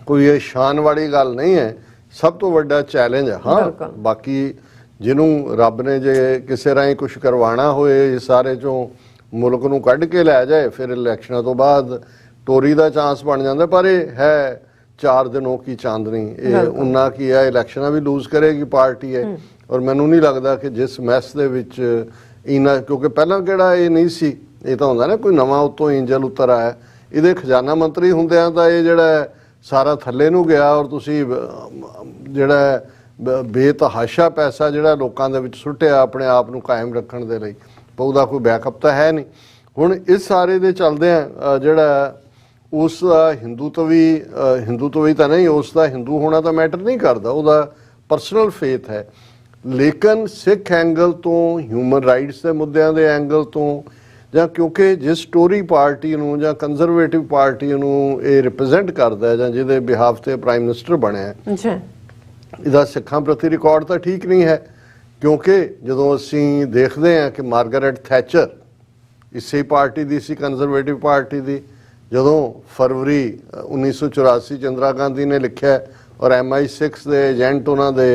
ਕੋਈ ਇਹ ਸ਼ਾਨ ਵਾਲੀ ਗੱਲ ਨਹੀਂ ਹੈ, ਸਭ ਤੋਂ ਵੱਡਾ ਚੈਲੰਜ ਹੈ। ਹਾਂ, ਬਾਕੀ ਜਿਹਨੂੰ ਰੱਬ ਨੇ ਜੇ ਕਿਸੇ ਰਾਹੀਂ ਕੁਝ ਕਰਵਾਉਣਾ ਹੋਏ ਸਾਰੇ 'ਚੋਂ ਮੁਲਕ ਨੂੰ ਕੱਢ ਕੇ ਲੈ ਜਾਏ, ਫਿਰ ਇਲੈਕਸ਼ਨਾਂ ਤੋਂ ਬਾਅਦ ਟੋਰੀ ਦਾ ਚਾਂਸ ਬਣ ਜਾਂਦਾ। ਪਰ ਇਹ ਹੈ 4 ਦਿਨੋਂ ਕੀ ਚਾਂਦਨੀ, ਇਹ ਉਨਾ ਕੀ ਹੈ, ਇਲੈਕਸ਼ਨਾਂ ਵੀ ਲੂਜ਼ ਕਰੇਗੀ ਪਾਰਟੀ ਹੈ। ਔਰ ਮੈਨੂੰ ਨਹੀਂ ਲੱਗਦਾ ਕਿ ਜਿਸ ਮੈਸ ਦੇ ਵਿੱਚ ਇਨਾ, ਕਿਉਂਕਿ ਪਹਿਲਾਂ ਕਿਹੜਾ ਇਹ ਨਹੀਂ ਸੀ, ਇਹ ਤਾਂ ਹੁੰਦਾ ਨਾ ਕੋਈ ਨਵਾਂ ਉੱਤੋਂ ਇੰਜਲ ਉਤਰ ਆਇਆ। ਇਹਦੇ ਖਜ਼ਾਨਾ ਮੰਤਰੀ ਹੁੰਦਿਆਂ ਤਾਂ ਇਹ ਜਿਹੜਾ ਸਾਰਾ ਥੱਲੇ ਨੂੰ ਗਿਆ, ਔਰ ਤੁਸੀਂ ਜਿਹੜਾ ਬੇਤਹਾਸ਼ਾ ਪੈਸਾ ਜਿਹੜਾ ਲੋਕਾਂ ਦੇ ਵਿੱਚ ਸੁੱਟਿਆ ਆਪਣੇ ਆਪ ਨੂੰ ਕਾਇਮ ਰੱਖਣ ਦੇ ਲਈ, ਉਹਦਾ ਕੋਈ ਬੈਕਅਪ ਤਾਂ ਹੈ ਨਹੀਂ। ਹੁਣ ਇਸ ਸਾਰੇ ਦੇ ਚੱਲਦਿਆਂ ਜਿਹੜਾ ਉਸ ਦਾ ਹਿੰਦੂਤਵੀ ਤਾਂ ਨਹੀਂ, ਉਸ ਦਾ ਹਿੰਦੂ ਹੋਣਾ ਤਾਂ ਮੈਟਰ ਨਹੀਂ ਕਰਦਾ, ਉਹਦਾ ਪਰਸਨਲ ਫੇਥ ਹੈ। ਲੇਕਿਨ ਸਿੱਖ ਐਂਗਲ ਤੋਂ, ਹਿਊਮਨ ਰਾਈਟਸ ਦੇ ਮੁੱਦਿਆਂ ਦੇ ਐਂਗਲ ਤੋਂ, ਜਾਂ ਕਿਉਂਕਿ ਜਿਸ ਟੋਰੀ ਪਾਰਟੀ ਨੂੰ ਜਾਂ ਕੰਜ਼ਰਵੇਟਿਵ ਪਾਰਟੀ ਨੂੰ ਇਹ ਰਿਪਰੈਜ਼ੈਂਟ ਕਰਦਾ ਹੈ ਜਾਂ ਜਿਹਦੇ ਬਿਹਾਫ ਤੇ ਪ੍ਰਾਈਮ ਮਿਨਿਸਟਰ ਬਣਿਆ, ਇਹਦਾ ਸਿੱਖਾਂ ਪ੍ਰਤੀ ਰਿਕਾਰਡ ਤਾਂ ਠੀਕ ਨਹੀਂ ਹੈ। ਕਿਉਂਕਿ ਜਦੋਂ ਅਸੀਂ ਦੇਖਦੇ ਹਾਂ ਕਿ ਮਾਰਗਰਟ ਥੈਚਰ ਇਸੇ ਪਾਰਟੀ ਦੀ ਸੀ, ਕੰਜ਼ਰਵੇਟਿਵ ਪਾਰਟੀ ਦੀ, ਜਦੋਂ ਫਰਵਰੀ 1984 ਚ ਇੰਦਰਾ ਗਾਂਧੀ ਨੇ ਲਿਖਿਆ ਔਰ MI6 ਦੇ ਏਜੰਟ ਉਹਨਾਂ ਦੇ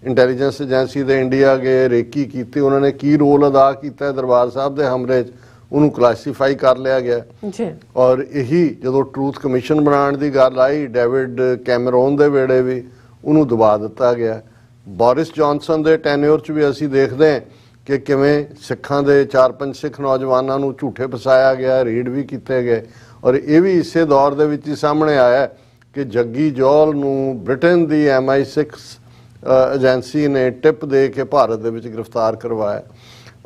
ਇੰਟੈਲੀਜੈਂਸ ਏਜੰਸੀ ਦੇ ਇੰਡੀਆ ਗਏ, ਰੇਕੀ ਕੀਤੀ, ਉਹਨਾਂ ਨੇ ਕੀ ਰੋਲ ਅਦਾ ਕੀਤਾ ਦਰਬਾਰ ਸਾਹਿਬ ਦੇ ਹਮਲੇ 'ਚ, ਉਹਨੂੰ ਕਲਾਸੀਫਾਈ ਕਰ ਲਿਆ ਗਿਆ। ਔਰ ਇਹੀ ਜਦੋਂ ਟਰੂਥ ਕਮਿਸ਼ਨ ਬਣਾਉਣ ਦੀ ਗੱਲ ਆਈ, ਡੇਵਿਡ ਕੈਮਰੋਨ ਦੇ ਵੇਲੇ ਵੀ ਉਹਨੂੰ ਦਬਾ ਦਿੱਤਾ ਗਿਆ। ਬੋਰਿਸ ਜੌਨਸਨ ਦੇ ਟੈਨਿਓਰ 'ਚ ਵੀ ਅਸੀਂ ਦੇਖਦੇ ਹਾਂ ਕਿ ਕਿਵੇਂ ਸਿੱਖਾਂ ਦੇ 4-5 ਸਿੱਖ ਨੌਜਵਾਨਾਂ ਨੂੰ ਝੂਠੇ ਫਸਾਇਆ ਗਿਆ, ਰੇਡ ਵੀ ਕੀਤੇ ਗਏ। ਔਰ ਇਹ ਵੀ ਇਸੇ ਦੌਰ ਦੇ ਵਿੱਚ ਹੀ ਸਾਹਮਣੇ ਆਇਆ ਕਿ ਜੱਗੀ ਜੌਲ ਨੂੰ ਬ੍ਰਿਟਨ ਦੀ MI6 ਏਜੰਸੀ ਨੇ ਟਿਪ ਦੇ ਕੇ ਭਾਰਤ ਦੇ ਵਿੱਚ ਗ੍ਰਿਫਤਾਰ ਕਰਵਾਇਆ।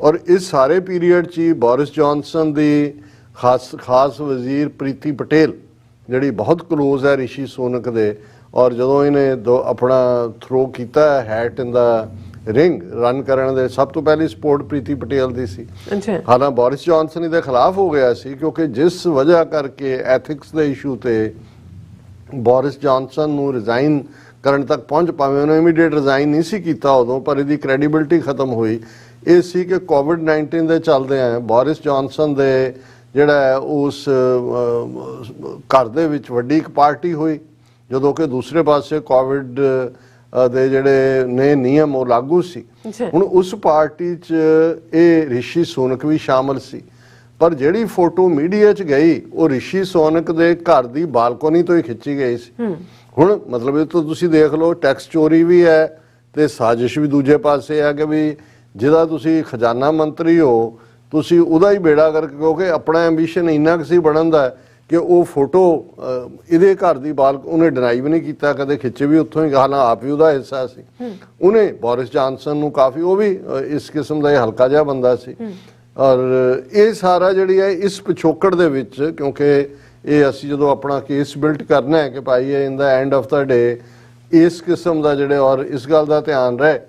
ਔਰ ਇਸ ਸਾਰੇ ਪੀਰੀਅਡ 'ਚ ਹੀ ਬੋਰਿਸ ਜੌਨਸਨ ਦੀ ਖਾਸ ਵਜ਼ੀਰ ਪ੍ਰੀਤੀ ਪਟੇਲ ਜਿਹੜੀ ਬਹੁਤ ਕਲੋਜ਼ ਹੈ ਰਿਸ਼ੀ ਸੋਨਕ ਦੇ, ਔਰ ਜਦੋਂ ਇਹਨੇ ਆਪਣਾ ਥਰੋ ਕੀਤਾ ਹੈਟ ਇਨ ਦਾ ਰਿੰਗ ਰਨ ਕਰਨ ਦੇ, ਸਭ ਤੋਂ ਪਹਿਲੀ ਸਪੋਰਟ ਪ੍ਰੀਤੀ ਪਟੇਲ ਦੀ ਸੀ। ਹਾਲਾਂਕਿ ਬੋਰਿਸ ਜੌਨਸਨ ਇਹਦੇ ਖਿਲਾਫ ਹੋ ਗਿਆ ਸੀ, ਕਿਉਂਕਿ ਜਿਸ ਵਜ੍ਹਾ ਕਰਕੇ ਐਥਿਕਸ ਦੇ ਇਸ਼ੂ ਤੇ ਬੋਰਿਸ ਜੌਨਸਨ ਨੂੰ ਰਿਜ਼ਾਈਨ ਕਰਨ ਤੱਕ ਪਹੁੰਚ ਪਾਵੇ, ਉਹਨੇ ਇਮੀਡੀਏਟ ਰਿਜ਼ਾਈਨ ਨਹੀਂ ਸੀ ਕੀਤਾ ਉਦੋਂ, ਪਰ ਇਹਦੀ ਕ੍ਰੈਡੀਬਿਲਿਟੀ ਖਤਮ ਹੋਈ। ਇਹ ਸੀ ਕਿ ਕੋਵਿਡ-19 ਦੇ ਚੱਲਦੇ ਆ ਬੋਰਿਸ ਜੌਨਸਨ ਦੇ ਜਿਹੜਾ ਹੈ ਉਸ ਘਰ ਦੇ ਵਿੱਚ ਵੱਡੀ ਇੱਕ ਪਾਰਟੀ ਹੋਈ, ਜਦੋਂ ਕਿ ਦੂਸਰੇ ਪਾਸੇ ਕੋਵਿਡ ਦੇ ਜਿਹੜੇ ਨੇ ਨਿਯਮ ਉਹ ਲਾਗੂ ਸੀ। ਹੁਣ ਉਸ ਪਾਰਟੀ 'ਚ ਇਹ ਰਿਸ਼ੀ ਸੁਨਕ ਵੀ ਸ਼ਾਮਲ ਸੀ, ਪਰ ਜਿਹੜੀ ਫੋਟੋ ਮੀਡੀਆ 'ਚ ਗਈ ਉਹ ਰਿਸ਼ੀ ਸੁਨਕ ਦੇ ਘਰ ਦੀ ਬਾਲਕੋਨੀ ਤੋਂ ਹੀ ਖਿੱਚੀ ਗਈ ਸੀ। ਹੁਣ ਮਤਲਬ ਇਹ ਤਾਂ ਤੁਸੀਂ ਦੇਖ ਲਓ, ਟੈਕਸ ਚੋਰੀ ਵੀ ਹੈ ਤੇ ਸਾਜ਼ਿਸ਼ ਵੀ ਦੂਜੇ ਪਾਸੇ ਹੈ ਕਿ ਵੀ ਜਿਹਦਾ ਤੁਸੀਂ ਖਜ਼ਾਨਾ ਮੰਤਰੀ ਹੋ, ਤੁਸੀਂ ਉਹਦਾ ਹੀ ਬੇੜਾ ਕਰਕੇ, ਕਿਉਂਕਿ ਆਪਣਾ ਐਂਬੀਸ਼ਨ ਇੰਨਾ ਕੁ ਸੀ ਬਣਨ ਦਾ ਕਿ ਉਹ ਫੋਟੋ ਇਹਦੇ ਘਰ ਦੀ ਉਹਨੇ ਡਿਨਾਈ ਵੀ ਨਹੀਂ ਕੀਤਾ, ਕਦੇ ਖਿੱਚੇ ਵੀ ਉੱਥੋਂ ਹੀ, ਹਾਲਾਂ ਆਪ ਵੀ ਉਹਦਾ ਹਿੱਸਾ ਸੀ। ਉਹਨੇ ਬੋਰਿਸ ਜੌਨਸਨ ਨੂੰ ਕਾਫੀ, ਉਹ ਵੀ ਇਸ ਕਿਸਮ ਦਾ ਹਲਕਾ ਜਿਹਾ ਬੰਦਾ ਸੀ। ਔਰ ਇਹ ਸਾਰਾ ਜਿਹੜੀ ਹੈ ਇਸ ਪਿਛੋਕੜ ਦੇ ਵਿੱਚ, ਕਿਉਂਕਿ ਇਹ ਅਸੀਂ ਜਦੋਂ ਆਪਣਾ ਕੇਸ ਬਿਲਟ ਕਰਨਾ ਹੈ ਕਿ ਭਾਈ ਇਹ ਇਨ ਦਾ ਐਂਡ ਆਫ ਦਾ ਡੇ ਇਸ ਕਿਸਮ ਦਾ ਜਿਹੜੇ, ਔਰ ਇਸ ਗੱਲ ਦਾ ਧਿਆਨ ਰਹੇ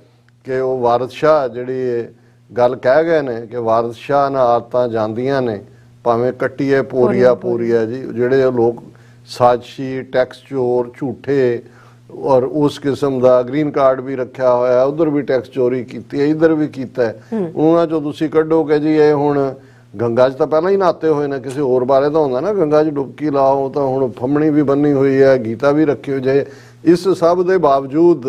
ਕਿ ਉਹ ਵਾਰਿਸ ਸ਼ਾਹ ਜਿਹੜੀ ਗੱਲ ਕਹਿ ਗਏ ਨੇ ਕਿ ਵਾਰਿਸ ਸ਼ਾਹ ਨਾਲ ਆਦਤਾਂ ਜਾਂਦੀਆਂ ਨੇ, ਭਾਵੇਂ ਕੱਟੀਏ ਪੋਰੀਆ ਜੀ, ਜਿਹੜੇ ਲੋਕ ਸਾਜ਼ਿਸ਼ੀ, ਟੈਕਸ ਚੋਰ, ਝੂਠੇ, ਔਰ ਉਸ ਕਿਸਮ ਦਾ ਗ੍ਰੀਨ ਕਾਰਡ ਵੀ ਰੱਖਿਆ ਹੋਇਆ, ਉਧਰ ਵੀ ਟੈਕਸ ਚੋਰੀ ਕੀਤੀ ਹੈ, ਇੱਧਰ ਵੀ ਕੀਤਾ ਹੈ, ਉਹਨਾਂ ਚੋਂ ਤੁਸੀਂ ਕੱਢੋਗੇ ਜੀ ਇਹ ਹੁਣ ਗੰਗਾ 'ਚ ਤਾਂ ਪਹਿਲਾਂ ਹੀ ਨਹਾਤੇ ਹੋਏ ਨੇ, ਕਿਸੇ ਹੋਰ ਬਾਰੇ ਤਾਂ ਹੁੰਦਾ ਨਾ ਗੰਗਾ 'ਚ ਡੁਬਕੀ ਲਾਓ, ਤਾਂ ਹੁਣ ਫੰਮਣੀ ਵੀ ਬੰਨੀ ਹੋਈ ਹੈ, ਗੀਤਾ ਵੀ ਰੱਖੀ ਹੋਈ ਜੇ। ਇਸ ਸਭ ਦੇ ਬਾਵਜੂਦ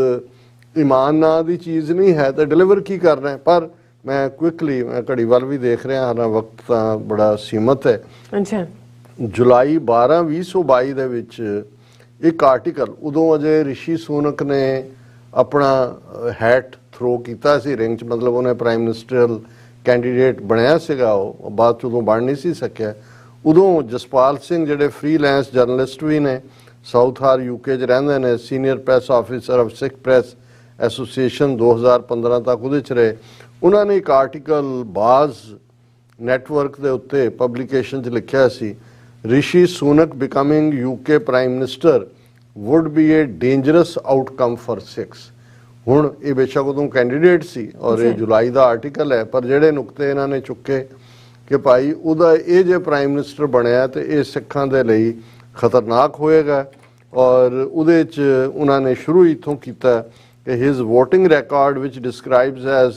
ਈਮਾਨ ਨਾਂ ਦੀ ਚੀਜ਼ ਨਹੀਂ ਹੈ ਤਾਂ ਡਿਲੀਵਰ ਕੀ ਕਰ ਰਹੇ। ਪਰ ਮੈਂ ਕੁਇਕਲੀ, ਮੈਂ ਘੜੀ ਵੱਲ ਵੀ ਦੇਖ ਰਿਹਾ ਹਾਂ, ਵਕਤ ਤਾਂ ਬੜਾ ਸੀਮਤ ਹੈ। ਜੁਲਾਈ 12, 2022 ਦੇ ਵਿੱਚ ਇੱਕ ਆਰਟੀਕਲ, ਉਦੋਂ ਅਜੇ ਰਿਸ਼ੀ ਸੁਨਕ ਨੇ ਆਪਣਾ ਹੈਟ ਥਰੋ ਕੀਤਾ ਸੀ ਰਿੰਗ 'ਚ, ਮਤਲਬ ਉਹਨੇ ਪ੍ਰਾਈਮ ਮਿਨਿਸਟਰਲ ਕੈਂਡੀਡੇਟ ਬਣਿਆ ਸੀਗਾ, ਉਹ ਬਾਅਦ 'ਚ ਉਦੋਂ ਬਣ ਨਹੀਂ ਸੀ ਸਕਿਆ। ਉਦੋਂ ਜਸਪਾਲ ਸਿੰਘ ਜਿਹੜੇ ਫ੍ਰੀਲੈਂਸ ਜਰਨਲਿਸਟ ਵੀ ਨੇ, ਸਾਊਥ ਹਾਰ UK 'ਚ ਰਹਿੰਦੇ ਨੇ, senior press officer of Sikh press association 2015 ਤੱਕ ਉਹਦੇ 'ਚ ਰਹੇ। ਉਹਨਾਂ ਨੇ ਇੱਕ ਆਰਟੀਕਲ ਬਾਜ਼ ਨੈਟਵਰਕ ਦੇ ਉੱਤੇ ਪਬਲੀਕੇਸ਼ਨ 'ਚ ਲਿਖਿਆ ਸੀ, Rishi Sunak becoming UK prime minister would be a dangerous outcome for Sikhs. ਹੁਣ ਇਹ ਬੇਸ਼ੱਕ ਉਦੋਂ ਕੈਂਡੀਡੇਟ ਸੀ ਔਰ ਇਹ ਜੁਲਾਈ ਦਾ ਆਰਟੀਕਲ ਹੈ, ਪਰ ਜਿਹੜੇ ਨੁਕਤੇ ਇਹਨਾਂ ਨੇ ਚੁੱਕੇ ਕਿ ਭਾਈ ਉਹਦਾ ਇਹ ਜੇ ਪ੍ਰਾਈਮ ਮਿਨਿਸਟਰ ਬਣਿਆ ਤੇ ਇਹ ਸਿੱਖਾਂ ਦੇ ਲਈ ਖਤਰਨਾਕ ਹੋਏਗਾ। ਔਰ ਉਹਦੇ 'ਚ ਉਹਨਾਂ ਨੇ ਸ਼ੁਰੂ ਇੱਥੋਂ ਕੀਤਾ ਕਿ ਹਿਜ਼ ਵੋਟਿੰਗ ਰਿਕਾਰਡ ਵਿਚ ਡਿਸਕ੍ਰਾਈਬਸ ਐਜ਼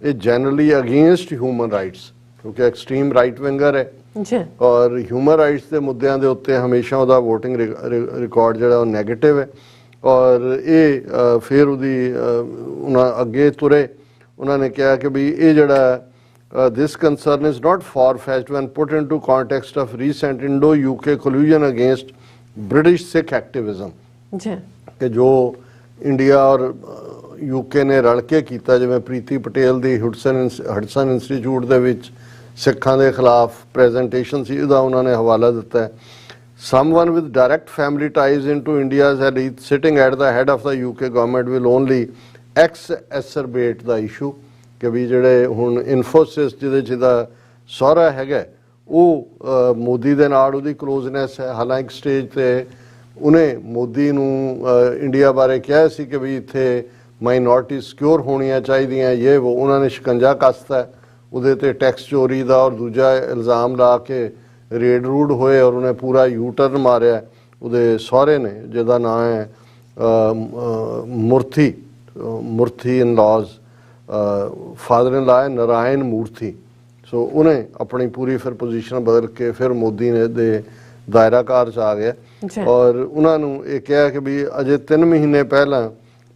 ਇਹ ਜਨਰਲੀ ਅਗੇਂਸਟ ਹਿਊਮਨ ਰਾਈਟਸ, ਕਿਉਂਕਿ ਐਕਸਟ੍ਰੀਮ ਰਾਈਟ ਵਿੰਗਰ ਹੈ ਔਰ ਹਿਊਮਨ ਰਾਈਟਸ ਦੇ ਮੁੱਦਿਆਂ ਦੇ ਉੱਤੇ ਹਮੇਸ਼ਾ ਉਹਦਾ ਵੋਟਿੰਗ ਰਿਕਾਰਡ ਜਿਹੜਾ ਉਹ ਨੈਗੇਟਿਵ ਹੈ। ਔਰ ਇਹ ਫਿਰ ਉਹਦੀ ਉਹਨਾਂ ਅੱਗੇ ਤੁਰੇ, ਉਹਨਾਂ ਨੇ ਕਿਹਾ ਕਿ ਵੀ ਇਹ ਜਿਹੜਾ this concern is not far-fetched when put into context of recent Indo-UK collusion against British Sikh activism। ਕਿ ਜੋ ਇੰਡੀਆ ਔਰ UK ਨੇ ਰਲ ਕੇ ਕੀਤਾ, ਜਿਵੇਂ ਪ੍ਰੀਤੀ ਪਟੇਲ ਦੀ ਹਡਸਨ ਇੰਸਟੀਚਿਊਟ ਦੇ ਵਿੱਚ ਸਿੱਖਾਂ ਦੇ ਖਿਲਾਫ ਪ੍ਰੈਜੈਂਟੇਸ਼ਨ ਸੀ, ਉਹਦਾ ਉਹਨਾਂ ਨੇ ਹਵਾਲਾ ਦਿੱਤਾ ਹੈ। Someone with direct family ties into India's elite sitting at the head of the UK government will only exacerbate the issue। ਕਿ ਵੀ ਜਿਹੜੇ ਹੁਣ ਇਨਫੋਸਿਸ ਜਿਹਦਾ ਸਹੁਰਾ ਹੈਗਾ ਉਹ ਮੋਦੀ ਦੇ ਨਾਲ ਉਹਦੀ ਕਲੋਜ਼ਨੈਸ ਹੈ। ਹਾਲਾਂਕਿ ਇੱਕ ਸਟੇਜ ਤੇ ਉਹਨੇ ਮੋਦੀ ਨੂੰ ਇੰਡੀਆ ਬਾਰੇ ਕਿਹਾ ਸੀ ਕਿ ਵੀ ਇੱਥੇ ਮਾਈਨੋਰਟੀ ਸਿਕਿਉਰ ਹੋਣੀਆਂ ਚਾਹੀਦੀਆਂ, ਇਹ ਉਹ ਉਹਨਾਂ ਨੇ ਸ਼ਿਕੰਜਾ ਕੱਸਤਾ ਉਹਦੇ ਤੇ ਟੈਕਸ ਚੋਰੀ ਦਾ ਔਰ ਦੂਜਾ ਇਲਜ਼ਾਮ ਲਾ ਕੇ ਰੇਡ ਰੂਡ ਹੋਏ ਔਰ ਉਹਨੇ ਪੂਰਾ ਯੂ ਟਰਨ ਮਾਰਿਆ ਉਹਦੇ ਸਹੁਰੇ ਨੇ, ਜਿਹਦਾ ਨਾਂ ਹੈ ਮੁਰਥੀ ਇਨ ਲਾਜ਼, ਫਾਦਰ ਇਨ ਲਾ ਹੈ ਨਾਰਾਇਣ ਮੂਰਥੀ। ਸੋ ਉਹਨੇ ਆਪਣੀ ਪੂਰੀ ਫਿਰ ਪੋਜੀਸ਼ਨ ਬਦਲ ਕੇ ਫਿਰ ਮੋਦੀ ਨੇ ਦੇ ਦਾਇਰਾਕਾਰ 'ਚ ਆ ਗਿਆ ਔਰ ਉਹਨਾਂ ਨੂੰ ਇਹ ਕਿਹਾ ਕਿ ਵੀ ਅਜੇ 3 ਮਹੀਨੇ ਪਹਿਲਾਂ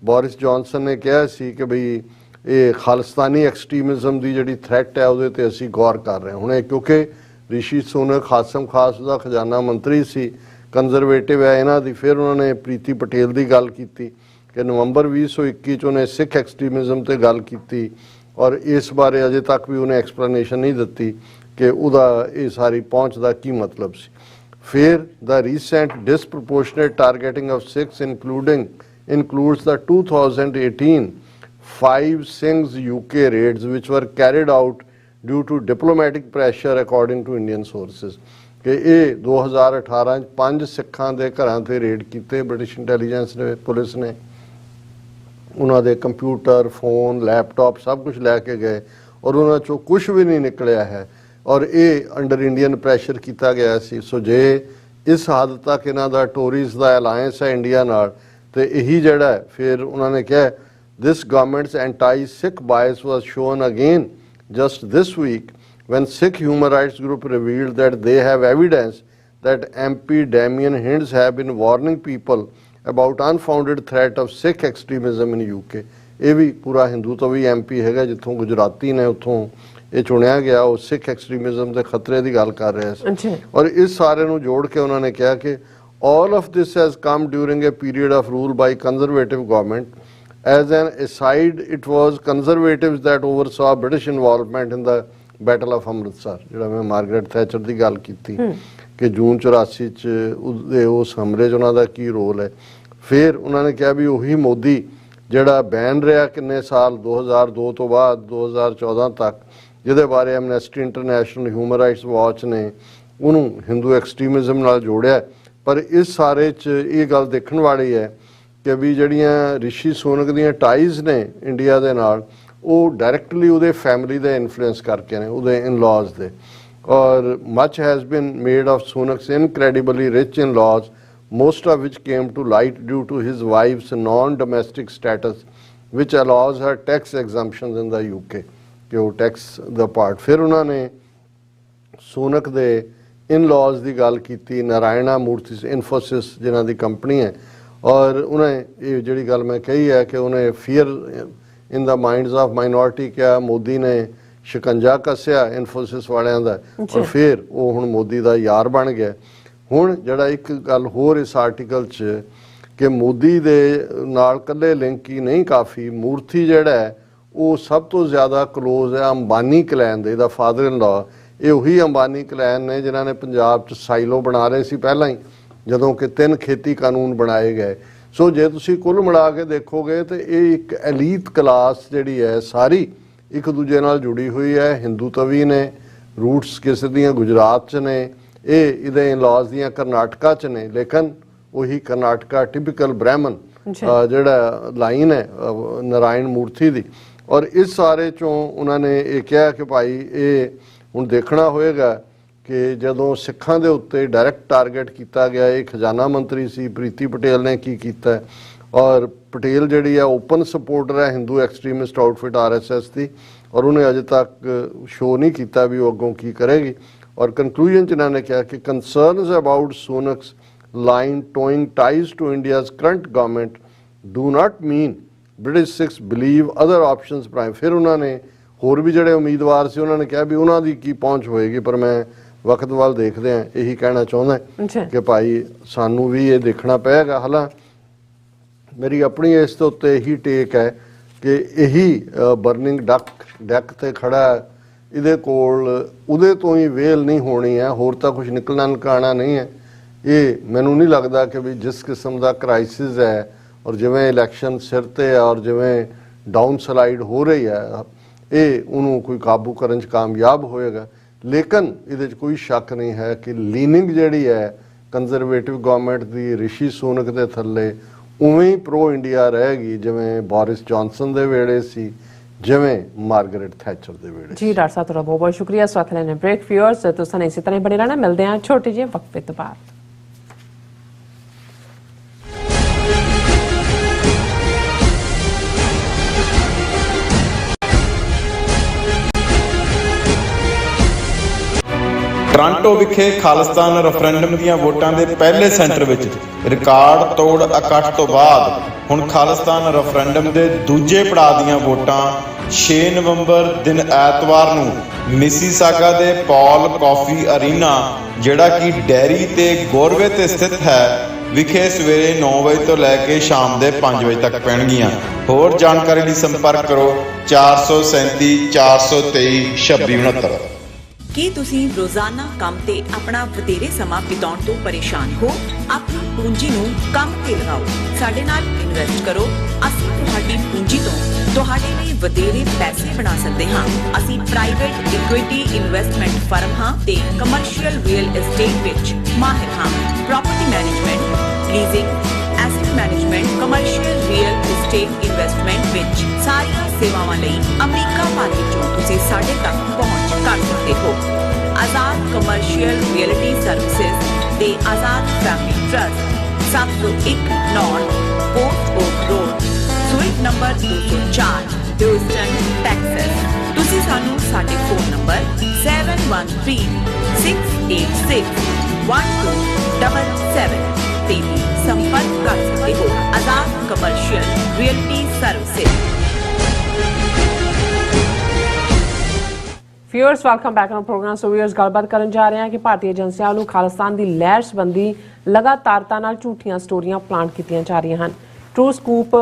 ਬੋਰਿਸ ਜੌਨਸਨ ਨੇ ਕਿਹਾ ਸੀ ਕਿ ਵੀ ਇਹ ਖਾਲਿਸਤਾਨੀ ਐਕਸਟ੍ਰੀਮਿਜ਼ਮ ਦੀ ਜਿਹੜੀ ਥ੍ਰੈਟ ਹੈ ਉਹਦੇ ਤੇ ਅਸੀਂ ਗੌਰ ਕਰ ਰਹੇ ਹਾਂ। ਹੁਣ ਇਹ ਕਿਉਂਕਿ ਰਿਸ਼ੀ ਸੁਨਕ ਖਾਸਮ ਖਾਸ ਦਾ ਖਜ਼ਾਨਾ ਮੰਤਰੀ ਸੀ, ਕੰਜ਼ਰਵੇਟਿਵ ਹੈ ਇਹਨਾਂ ਦੀ। ਫਿਰ ਉਹਨਾਂ ਨੇ ਪ੍ਰੀਤੀ ਪਟੇਲ ਦੀ ਗੱਲ ਕੀਤੀ ਕਿ ਨਵੰਬਰ 2021 'ਚ ਉਹਨੇ ਸਿੱਖ ਐਕਸਟ੍ਰੀਮਿਜ਼ਮ ਤੇ ਗੱਲ ਕੀਤੀ ਔਰ ਇਸ ਬਾਰੇ ਅਜੇ ਤੱਕ ਵੀ ਉਹਨੇ ਐਕਸਪਲੇਨੇਸ਼ਨ ਨਹੀਂ ਦਿੱਤੀ ਕਿ ਉਹਦਾ ਇਹ ਸਾਰੀ ਪਹੁੰਚ ਦਾ ਕੀ ਮਤਲਬ ਸੀ। ਫਿਰ the recent disproportionate targeting of Sikhs includes the 2018 5 Singhs UK raids which were carried out due to diplomatic pressure according to Indian sources। ਕਿ ਇਹ 2018 'ਚ 5 ਸਿੱਖਾਂ ਦੇ ਘਰਾਂ ਤੇ ਰੇਡ ਕੀਤੇ ਬ੍ਰਿਟਿਸ਼ ਇੰਟੈਲੀਜੈਂਸ ਨੇ, ਪੁਲਿਸ ਨੇ, ਉਹਨਾਂ ਦੇ ਕੰਪਿਊਟਰ, ਫੋਨ, ਲੈਪਟਾਪ ਸਭ ਕੁਝ ਲੈ ਕੇ ਗਏ ਔਰ ਉਹਨਾਂ 'ਚੋਂ ਕੁਝ ਵੀ ਨਹੀਂ ਨਿਕਲਿਆ ਹੈ ਔਰ ਇਹ ਅੰਡਰ ਇੰਡੀਅਨ ਪ੍ਰੈਸ਼ਰ ਕੀਤਾ ਗਿਆ ਸੀ। ਸੋ ਜੇ ਇਸ ਹੱਦ ਤੱਕ ਇਹਨਾਂ ਦਾ ਟੋਰੀਜ਼ ਦਾ ਅਲਾਇੰਸ ਹੈ ਇੰਡੀਆ ਨਾਲ, ਤੇ ਇਹੀ ਜਿਹੜਾ ਹੈ ਫਿਰ ਉਹਨਾਂ ਨੇ ਕਿਹਾ this government's anti-Sikh bias was shown again just this week when Sikh human rights group revealed that they have evidence that MP Damien Hinds have been warning people about unfounded threat of Sikh extremism in UK। ਇਹ ਵੀ ਪੂਰਾ ਹਿੰਦੂ ਤੋਂ ਵੀ MP ਹੈਗਾ, ਜਿੱਥੋਂ ਗੁਜਰਾਤੀ ਨੇ ਉੱਥੋਂ ਇਹ ਚੁਣਿਆ ਗਿਆ, ਉਹ ਸਿੱਖ ਐਕਸਟ੍ਰੀਮਿਜ਼ਮ ਦੇ ਖਤਰੇ ਦੀ ਗੱਲ ਕਰ ਰਿਹਾ ਸੀ। ਔਰ ਇਸ ਸਾਰੇ ਨੂੰ ਜੋੜ ਕੇ ਉਹਨਾਂ ਨੇ ਕਿਹਾ ਕਿ all of this has come during a period of rule by conservative government. As an aside, it was conservatives that oversaw British involvement in the Battle of Amritsar, ਜਿਹੜਾ ਮੈਂ ਮਾਰਗਰੇਟ ਥੈਚਰ ਦੀ ਗੱਲ ਕੀਤੀ ਕਿ ਜੂਨ 84 ਚ ਉਹਦੇ ਉਸ ਹਮਲੇ 'ਚ ਉਹਨਾਂ ਦਾ ਕੀ ਰੋਲ ਹੈ। ਫਿਰ ਉਹਨਾਂ ਨੇ ਕਿਹਾ ਵੀ ਉਹੀ ਮੋਦੀ ਜਿਹੜਾ ਬੈਨ ਰਿਹਾ ਕਿੰਨੇ ਸਾਲ 2002 ਤੋਂ ਬਾਅਦ 2014 ਤੱਕ, ਜਿਹਦੇ ਬਾਰੇ Amnesty international, human rights watch ਨੇ ਉਹਨੂੰ ਹਿੰਦੂ ਐਕਸਟ੍ਰੀਮਿਜ਼ਮ ਨਾਲ ਜੋੜਿਆ। ਪਰ ਇਸ ਸਾਰੇ 'ਚ ਇਹ ਗੱਲ ਦੇਖਣ ਵਾਲੀ ਹੈ ਕਿ ਵੀ ਜਿਹੜੀਆਂ ਰਿਸ਼ੀ ਸੂਨਕ ਦੀਆਂ ਟਾਈਜ਼ ਨੇ ਇੰਡੀਆ ਦੇ ਨਾਲ, ਉਹ ਡਾਇਰੈਕਟਲੀ ਉਹਦੇ ਫੈਮਿਲੀ ਦਾ ਇਨਫਲੂਐਂਸ ਕਰਕੇ ਨੇ, ਉਹਦੇ ਇਨ-ਲਾਜ਼ ਦੇ। ਔਰ much has been made of Sunak's incredibly rich in laws, most of which came to light due to his wife's non-domestic status, which allows her tax exemptions in the UK, कि वो टैक्स दा पार्ट। फिर उन्होंने सोनक दे इन लॉज की गल की, नारायणा मूर्ति इन्फोसिस जिन्हों की कंपनी है, और उन्हें ये जी गल मैं कही है कि उन्हें fear in the minds of minority क्या मोदी ने शिकंजा कसिया इन्फोसिस वालियां दा, और फिर वो हुण मोदी का यार बन गया। ਹੁਣ ਜਿਹੜਾ ਇੱਕ ਗੱਲ ਹੋਰ ਇਸ ਆਰਟੀਕਲ 'ਚ ਕਿ ਮੋਦੀ ਦੇ ਨਾਲ ਇਕੱਲੇ ਲਿੰਕ ਹੀ ਨਹੀਂ, ਕਾਫੀ ਮੂਰਤੀ ਜਿਹੜਾ ਹੈ ਉਹ ਸਭ ਤੋਂ ਜ਼ਿਆਦਾ ਕਲੋਜ਼ ਹੈ ਅੰਬਾਨੀ ਕਲੈਨ ਦੇ, ਇਹਦਾ ਫਾਦਰ ਇਨ ਲਾ। ਇਹ ਉਹੀ ਅੰਬਾਨੀ ਕਲੈਨ ਨੇ ਜਿਨ੍ਹਾਂ ਨੇ ਪੰਜਾਬ 'ਚ ਸਾਈਲੋ ਬਣਾ ਰਹੇ ਸੀ ਪਹਿਲਾਂ ਹੀ, ਜਦੋਂ ਕਿ 3 ਖੇਤੀ ਕਾਨੂੰਨ ਬਣਾਏ ਗਏ। ਸੋ ਜੇ ਤੁਸੀਂ ਕੁੱਲ ਮਿਲਾ ਕੇ ਦੇਖੋਗੇ ਤਾਂ ਇਹ ਇੱਕ ਐਲੀਟ ਕਲਾਸ ਜਿਹੜੀ ਹੈ ਸਾਰੀ ਇੱਕ ਦੂਜੇ ਨਾਲ ਜੁੜੀ ਹੋਈ ਹੈ। ਹਿੰਦੂ ਤਵੀ ਨੇ, ਰੂਟਸ ਕਿਸੇ ਦੀਆਂ ਗੁਜਰਾਤ 'ਚ ਨੇ, ਇਹ ਇਹਦੇ ਇਨ-ਲਾਜ਼ ਦੀਆਂ ਕਰਨਾਟਕਾ 'ਚ ਨੇ, ਲੇਕਿਨ ਉਹੀ ਕਰਨਾਟਕਾ ਟਿਪੀਕਲ ਬ੍ਰਾਹਮਣ ਜਿਹੜਾ ਲਾਈਨ ਹੈ ਨਾਰਾਇਣ ਮੂਰਤੀ ਦੀ। ਔਰ ਇਸ ਸਾਰੇ 'ਚੋਂ ਉਹਨਾਂ ਨੇ ਇਹ ਕਿਹਾ ਕਿ ਭਾਈ ਇਹ ਹੁਣ ਦੇਖਣਾ ਹੋਏਗਾ ਕਿ ਜਦੋਂ ਸਿੱਖਾਂ ਦੇ ਉੱਤੇ ਡਾਇਰੈਕਟ ਟਾਰਗੇਟ ਕੀਤਾ ਗਿਆ, ਇਹ ਖਜ਼ਾਨਾ ਮੰਤਰੀ ਸੀ ਪ੍ਰੀਤੀ ਪਟੇਲ ਨੇ ਕੀ ਕੀਤਾ। ਔਰ ਪਟੇਲ ਜਿਹੜੀ ਹੈ ਓਪਨ ਸਪੋਰਟਰ ਹੈ ਹਿੰਦੂ ਐਕਸਟ੍ਰੀਮਿਸਟ ਆਊਟਫਿਟ RSS ਦੀ, ਔਰ ਉਹਨੇ ਅਜੇ ਤੱਕ ਸ਼ੋਅ ਨਹੀਂ ਕੀਤਾ ਵੀ ਉਹ ਅੱਗੋਂ ਕੀ ਕਰੇਗੀ। और कंक्लूजन च इन्होंने कहा कि concerns about Sunak's line toeing ties to India's current government do not mean British Sikhs believe other options prime. फिर उन्होंने होर भी जोड़े उम्मीदवार से उन्होंने कहा भी उन्होंने की पहुँच होएगी, पर मैं वक्त वाल देखते हैं यही कहना चाहता कि भाई सानू भी ये देखना पेगा। हालांकि मेरी अपनी इस उत्ते यही टेक है कि यही बर्निंग डैक ते खड़ा है, ਇਹਦੇ ਕੋਲ ਉਹਦੇ ਤੋਂ ਹੀ ਵੇਲ ਨਹੀਂ ਹੋਣੀ ਹੈ, ਹੋਰ ਤਾਂ ਕੁਝ ਨਿਕਲਣਾ ਨਿਕਾਣਾ ਨਹੀਂ ਹੈ। ਇਹ ਮੈਨੂੰ ਨਹੀਂ ਲੱਗਦਾ ਕਿ ਵੀ ਜਿਸ ਕਿਸਮ ਦਾ ਕ੍ਰਾਈਸਿਸ ਹੈ ਔਰ ਜਿਵੇਂ ਇਲੈਕਸ਼ਨ ਸਿਰ 'ਤੇ ਹੈ ਔਰ ਜਿਵੇਂ ਡਾਊਨ ਸਲਾਈਡ ਹੋ ਰਹੀ ਹੈ, ਇਹ ਉਹਨੂੰ ਕੋਈ ਕਾਬੂ ਕਰਨ 'ਚ ਕਾਮਯਾਬ ਹੋਏਗਾ। ਲੇਕਿਨ ਇਹਦੇ 'ਚ ਕੋਈ ਸ਼ੱਕ ਨਹੀਂ ਹੈ ਕਿ ਲੀਨਿੰਗ ਜਿਹੜੀ ਹੈ ਕੰਜ਼ਰਵੇਟਿਵ ਗਵਰਨਮੈਂਟ ਦੀ ਰਿਸ਼ੀ ਸੂਨਕ ਦੇ ਥੱਲੇ ਉਵੇਂ ਹੀ ਪ੍ਰੋ ਇੰਡੀਆ ਰਹੇਗੀ ਜਿਵੇਂ ਬੋਰਿਸ ਜੌਨਸਨ ਦੇ ਵੇਲੇ ਸੀ, ਜਿਵੇਂ ਮਾਰਗਰੇਟ ਥੈਚਰ ਦੇ ਵੇਲੇ। ਜੀ ਡਾਕਟਰ ਸਾਹਿਬ ਤੁਹਾਡਾ ਬਹੁਤ ਬਹੁਤ ਸ਼ੁਕਰੀਆ। ਸਵਾਗਤ ਹੈ ਬ੍ਰੇਕ ਵਿਊਅਰਸ, ਤੁਸੀਂ ਇਸੇ ਤਰ੍ਹਾਂ ਬਣੇ ਰਹਿਣਾ। ਮਿਲਦੇ ਹਾਂ ਛੋਟੇ ਜਿਹੇ ਵਕਫੇ ਤੋਂ ਬਾਅਦ। ਟੋਰਾਂਟੋ ਵਿਖੇ ਖਾਲਿਸਤਾਨ ਰੈਫਰੈਂਡਮ ਦੀਆਂ ਵੋਟਾਂ ਦੇ ਪਹਿਲੇ ਸੈਂਟਰ ਵਿੱਚ ਰਿਕਾਰਡ ਤੋੜ ਇਕੱਠ ਤੋਂ ਬਾਅਦ ਹੁਣ ਖਾਲਿਸਤਾਨ ਰੈਫਰੈਂਡਮ ਦੇ ਦੂਜੇ ਪੜਾਅ ਦੀਆਂ ਵੋਟਾਂ 6 ਨਵੰਬਰ ਦਿਨ ਐਤਵਾਰ ਨੂੰ ਮਿਸੀਸਾਗਾ ਦੇ ਪੌਲ ਕਾਫੀ ਅਰੀਨਾ, ਜਿਹੜਾ ਕਿ ਡੈਰੀ ਤੇ ਗੋਰਵੇ ਤੇ ਸਥਿਤ ਹੈ, ਵਿਖੇ ਸਵੇਰੇ 9 ਵਜੇ ਤੋਂ ਲੈ ਕੇ ਸ਼ਾਮ ਦੇ 5 ਵਜੇ ਤੱਕ ਪੈਣਗੀਆਂ। ਹੋਰ ਜਾਣਕਾਰੀ ਲਈ ਸੰਪਰਕ ਕਰੋ 437 423 2669। ਕੀ ਤੁਸੀਂ ਰੋਜ਼ਾਨਾ ਕੰਮ ਤੇ ਆਪਣਾ ਵਧੇਰੇ ਸਮਾਂ ਬਿਤਾਉਣ ਤੋਂ ਪਰੇਸ਼ਾਨ ਹੋ? ਆਪਣੀ ਪੂੰਜੀ ਨੂੰ ਕੰਮ ਤੇ ਲਗਾਓ, ਸਾਡੇ ਨਾਲ ਇਨਵੈਸਟ ਕਰੋ। ਅਸੀਂ ਤੁਹਾਡੀ ਪੂੰਜੀ ਤੋਂ ਤੁਹਾਡੇ ਲਈ ਵਧੇਰੇ ਪੈਸੇ ਬਣਾ ਸਕਦੇ ਹਾਂ। ਅਸੀਂ ਪ੍ਰਾਈਵੇਟ ਇਕੁਇਟੀ ਇਨਵੈਸਟਮੈਂਟ ਫਰਮ ਹਾਂ ਤੇ ਕਮਰਸ਼ੀਅਲ ਰੀਅਲ ਏਸਟੇਟ ਵਿੱਚ ਮਾਹਿਰ ਹਾਂ। Property management, leasing, asset management, commercial real estate investment ਵਿੱਚ ਸਾਰੀਆਂ ਸੇਵਾਵਾਂ ਲਈ ਅਮਰੀਕਾ ਭਰ ਵਿੱਚੋਂ ਤੁਸੀਂ ਸਾਡੇ ਤੱਕ ਪਹੁੰਚ ਕਰ ਸਕਦੇ ਹੋ। ਆਜ਼ਾਦ ਕਮਰਸ਼ੀਅਲ ਰੀਅਲਟੀ ਸਰਵਿਸਿਜ਼ ਤੇ Azad family trust 701 North Port Oak Road, suite number 204, Houston, Texas. ਤੁਸੀਂ ਸਾਨੂੰ ਸਾਡੇ ਫੋਨ ਨੰਬਰ 9413686177 ਤੇ ਵੀ ਸੰਪਰਕ ਕਰ ਸਕਦੇ ਹੋ। Azad commercial realty services. Viewers welcome back on program. So viewers ਗੱਲਬਾਤ ਕਰਨ ਜਾ ਰਹੇ ਹਾਂ ਕਿ ਭਾਰਤੀ ਏਜੰਸੀਆਂ ਵੱਲੋਂ ਖਾਲਿਸਤਾਨ ਦੀ ਲਹਿਰ ਸੰਬੰਧੀ ਲਗਾਤਾਰਤਾ ਨਾਲ ਝੂਠੀਆਂ ਸਟੋਰੀਆਂ ਪਲਾਂਟ ਕੀਤੀਆਂ ਜਾ ਰਹੀਆਂ ਹਨ। ਟਰੂ ਸਕੂਪ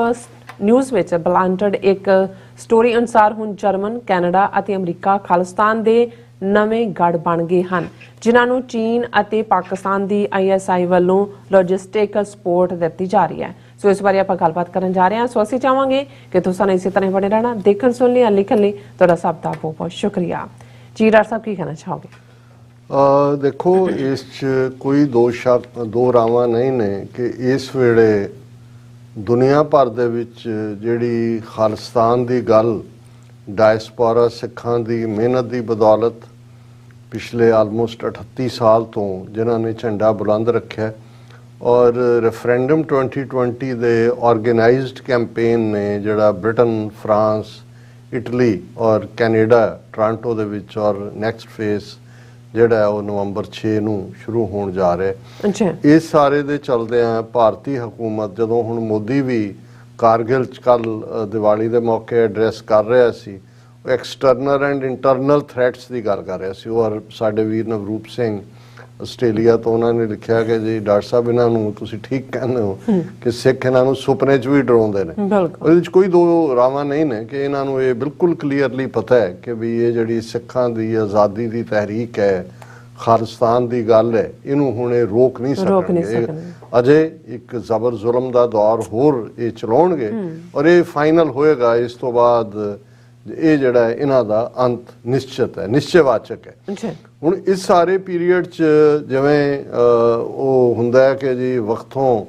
ਨਿਊਜ਼ ਵਿੱਚ ਬਲਾਂਟਡ ਇੱਕ ਸਟੋਰੀ ਅਨੁਸਾਰ ਹੁਣ ਜਰਮਨ, ਕੈਨੇਡਾ ਅਤੇ ਅਮਰੀਕਾ ਖਾਲਿਸਤਾਨ ਦੇ ਨਵੇਂ ਗੜ ਬਣ ਗਏ ਹਨ, ਜਿਨ੍ਹਾਂ ਨੂੰ ਚੀਨ ਅਤੇ ਪਾਕਿਸਤਾਨ ਦੀ ISI ਵੱਲੋਂ ਲੌਜਿਸਟਿਕ ਸਪੋਰਟ ਦਿੱਤੀ ਜਾ ਰਹੀ ਹੈ। ਸੋ ਇਸ ਬਾਰੇ ਆਪਾਂ ਗੱਲਬਾਤ ਕਰਨ ਜਾ ਰਹੇ ਹਾਂ। ਸੋ ਅਸੀਂ ਚਾਹਾਂਗੇ ਕਿ ਤੁਸੀਂ ਇਸੇ ਤਰ੍ਹਾਂ ਬਣੇ ਰਹਿਣਾ, ਦੇਖਣ ਸੁਣ ਲਈ, ਲਿਖਣ ਲਈ ਤੁਹਾਡਾ ਸਭ ਦਾ ਬਹੁਤ ਬਹੁਤ ਸ਼ੁਕਰੀਆ। ਜੀ ਡਾਕਟਰ ਸਾਹਿਬ ਕੀ ਕਹਿਣਾ ਚਾਹੋਗੇ? ਦੇਖੋ, ਇਸ 'ਚ ਕੋਈ ਦੋ ਰਾਵਾਂ ਨਹੀਂ ਨੇ ਕਿ ਇਸ ਵੇਲੇ ਦੁਨੀਆ ਭਰ ਦੇ ਵਿੱਚ ਜਿਹੜੀ ਖਾਲਿਸਤਾਨ ਦੀ ਗੱਲ ਡਾਇਸਪੋਰਾ ਸਿੱਖਾਂ ਦੀ ਮਿਹਨਤ ਦੀ ਬਦੌਲਤ ਪਿਛਲੇ ਆਲਮੋਸਟ 38 ਸਾਲ ਤੋਂ ਜਿਨ੍ਹਾਂ ਨੇ ਝੰਡਾ ਬੁਲੰਦ ਰੱਖਿਆ, ਔਰ ਰੈਫਰੈਂਡਮ 2020 ਦੇ ਆਰਗੇਨਾਈਜ਼ਡ ਕੈਂਪੇਨ ਨੇ ਜਿਹੜਾ ਬ੍ਰਿਟਨ, ਫਰਾਂਸ, ਇਟਲੀ ਔਰ ਕੈਨੇਡਾ, ਟੋਰਾਂਟੋ ਦੇ ਵਿੱਚ, ਔਰ ਨੈਕਸਟ ਫੇਸ ਜਿਹੜਾ ਉਹ ਨਵੰਬਰ 6 ਨੂੰ ਸ਼ੁਰੂ ਹੋਣ ਜਾ ਰਿਹਾ। ਇਸ ਸਾਰੇ ਦੇ ਚਲਦਿਆਂ ਭਾਰਤੀ ਹਕੂਮਤ ਜਦੋਂ ਹੁਣ ਮੋਦੀ ਵੀ ਕਾਰਗਿਲ 'ਚ ਕੱਲ੍ਹ ਦੀਵਾਲੀ ਦੇ ਮੌਕੇ ਐਡਰੈਸ ਕਰ ਰਿਹਾ ਸੀ, ਉਹ ਐਕਸਟਰਨਲ ਐਂਡ ਇੰਟਰਨਲ ਥ੍ਰੈਟਸ ਦੀ ਗੱਲ ਕਰ ਰਿਹਾ ਸੀ। ਔਰ ਸਾਡੇ ਵੀਰ ਨਵਰੂਪ ਸਿੰਘ ਆਸਟ੍ਰੇਲੀਆ ਤੋਂ ਉਹਨਾਂ ਨੇ ਲਿਖਿਆ ਕਿ ਜੀ ਡਾਕਟਰ ਸਾਹਿਬ ਇਹਨਾਂ ਨੂੰ ਤੁਸੀਂ ਠੀਕ ਕਹਿੰਦੇ ਹੋ ਕਿ ਸਿੱਖ ਇਹਨਾਂ ਨੂੰ ਸੁਪਨੇ 'ਚ ਵੀ ਡਰਾਉਂਦੇ ਨੇ। ਉਹਦੇ 'ਚ ਕੋਈ ਦੋ ਰਾਵਾਂ ਨਹੀਂ ਨੇ ਕਿ ਇਹਨਾਂ ਨੂੰ ਇਹ ਬਿਲਕੁਲ ਕਲੀਅਰਲੀ ਪਤਾ ਹੈ ਕਿ ਵੀ ਇਹ ਜਿਹੜੀ ਸਿੱਖਾਂ ਦੀ ਆਜ਼ਾਦੀ ਦੀ ਤਹਿਰੀਕ ਹੈ, ਖਾਲਿਸਤਾਨ ਦੀ ਗੱਲ ਹੈ, ਇਹਨੂੰ ਹੁਣ ਇਹ ਰੋਕ ਨਹੀਂ ਸਕਣਗੇ। ਅਜੇ ਇੱਕ ਜ਼ਬਰ ਜ਼ੁਲਮ ਦਾ ਦੌਰ ਹੋਰ ਇਹ ਚਲਾਉਣਗੇ ਔਰ ਇਹ ਫਾਈਨਲ ਹੋਏਗਾ। ਇਸ ਤੋਂ ਬਾਅਦ ਇਹ ਜਿਹੜਾ ਇਹਨਾਂ ਦਾ ਅੰਤ ਨਿਸ਼ਚਿਤ ਹੈ, ਨਿਸ਼ਚੈਵਾਚਕ ਹੈ। ਹੁਣ ਇਸ ਸਾਰੇ ਪੀਰੀਅਡ 'ਚ ਜਿਵੇਂ ਉਹ ਹੁੰਦਾ ਹੈ ਕਿ ਜੀ ਵਕਤੋਂ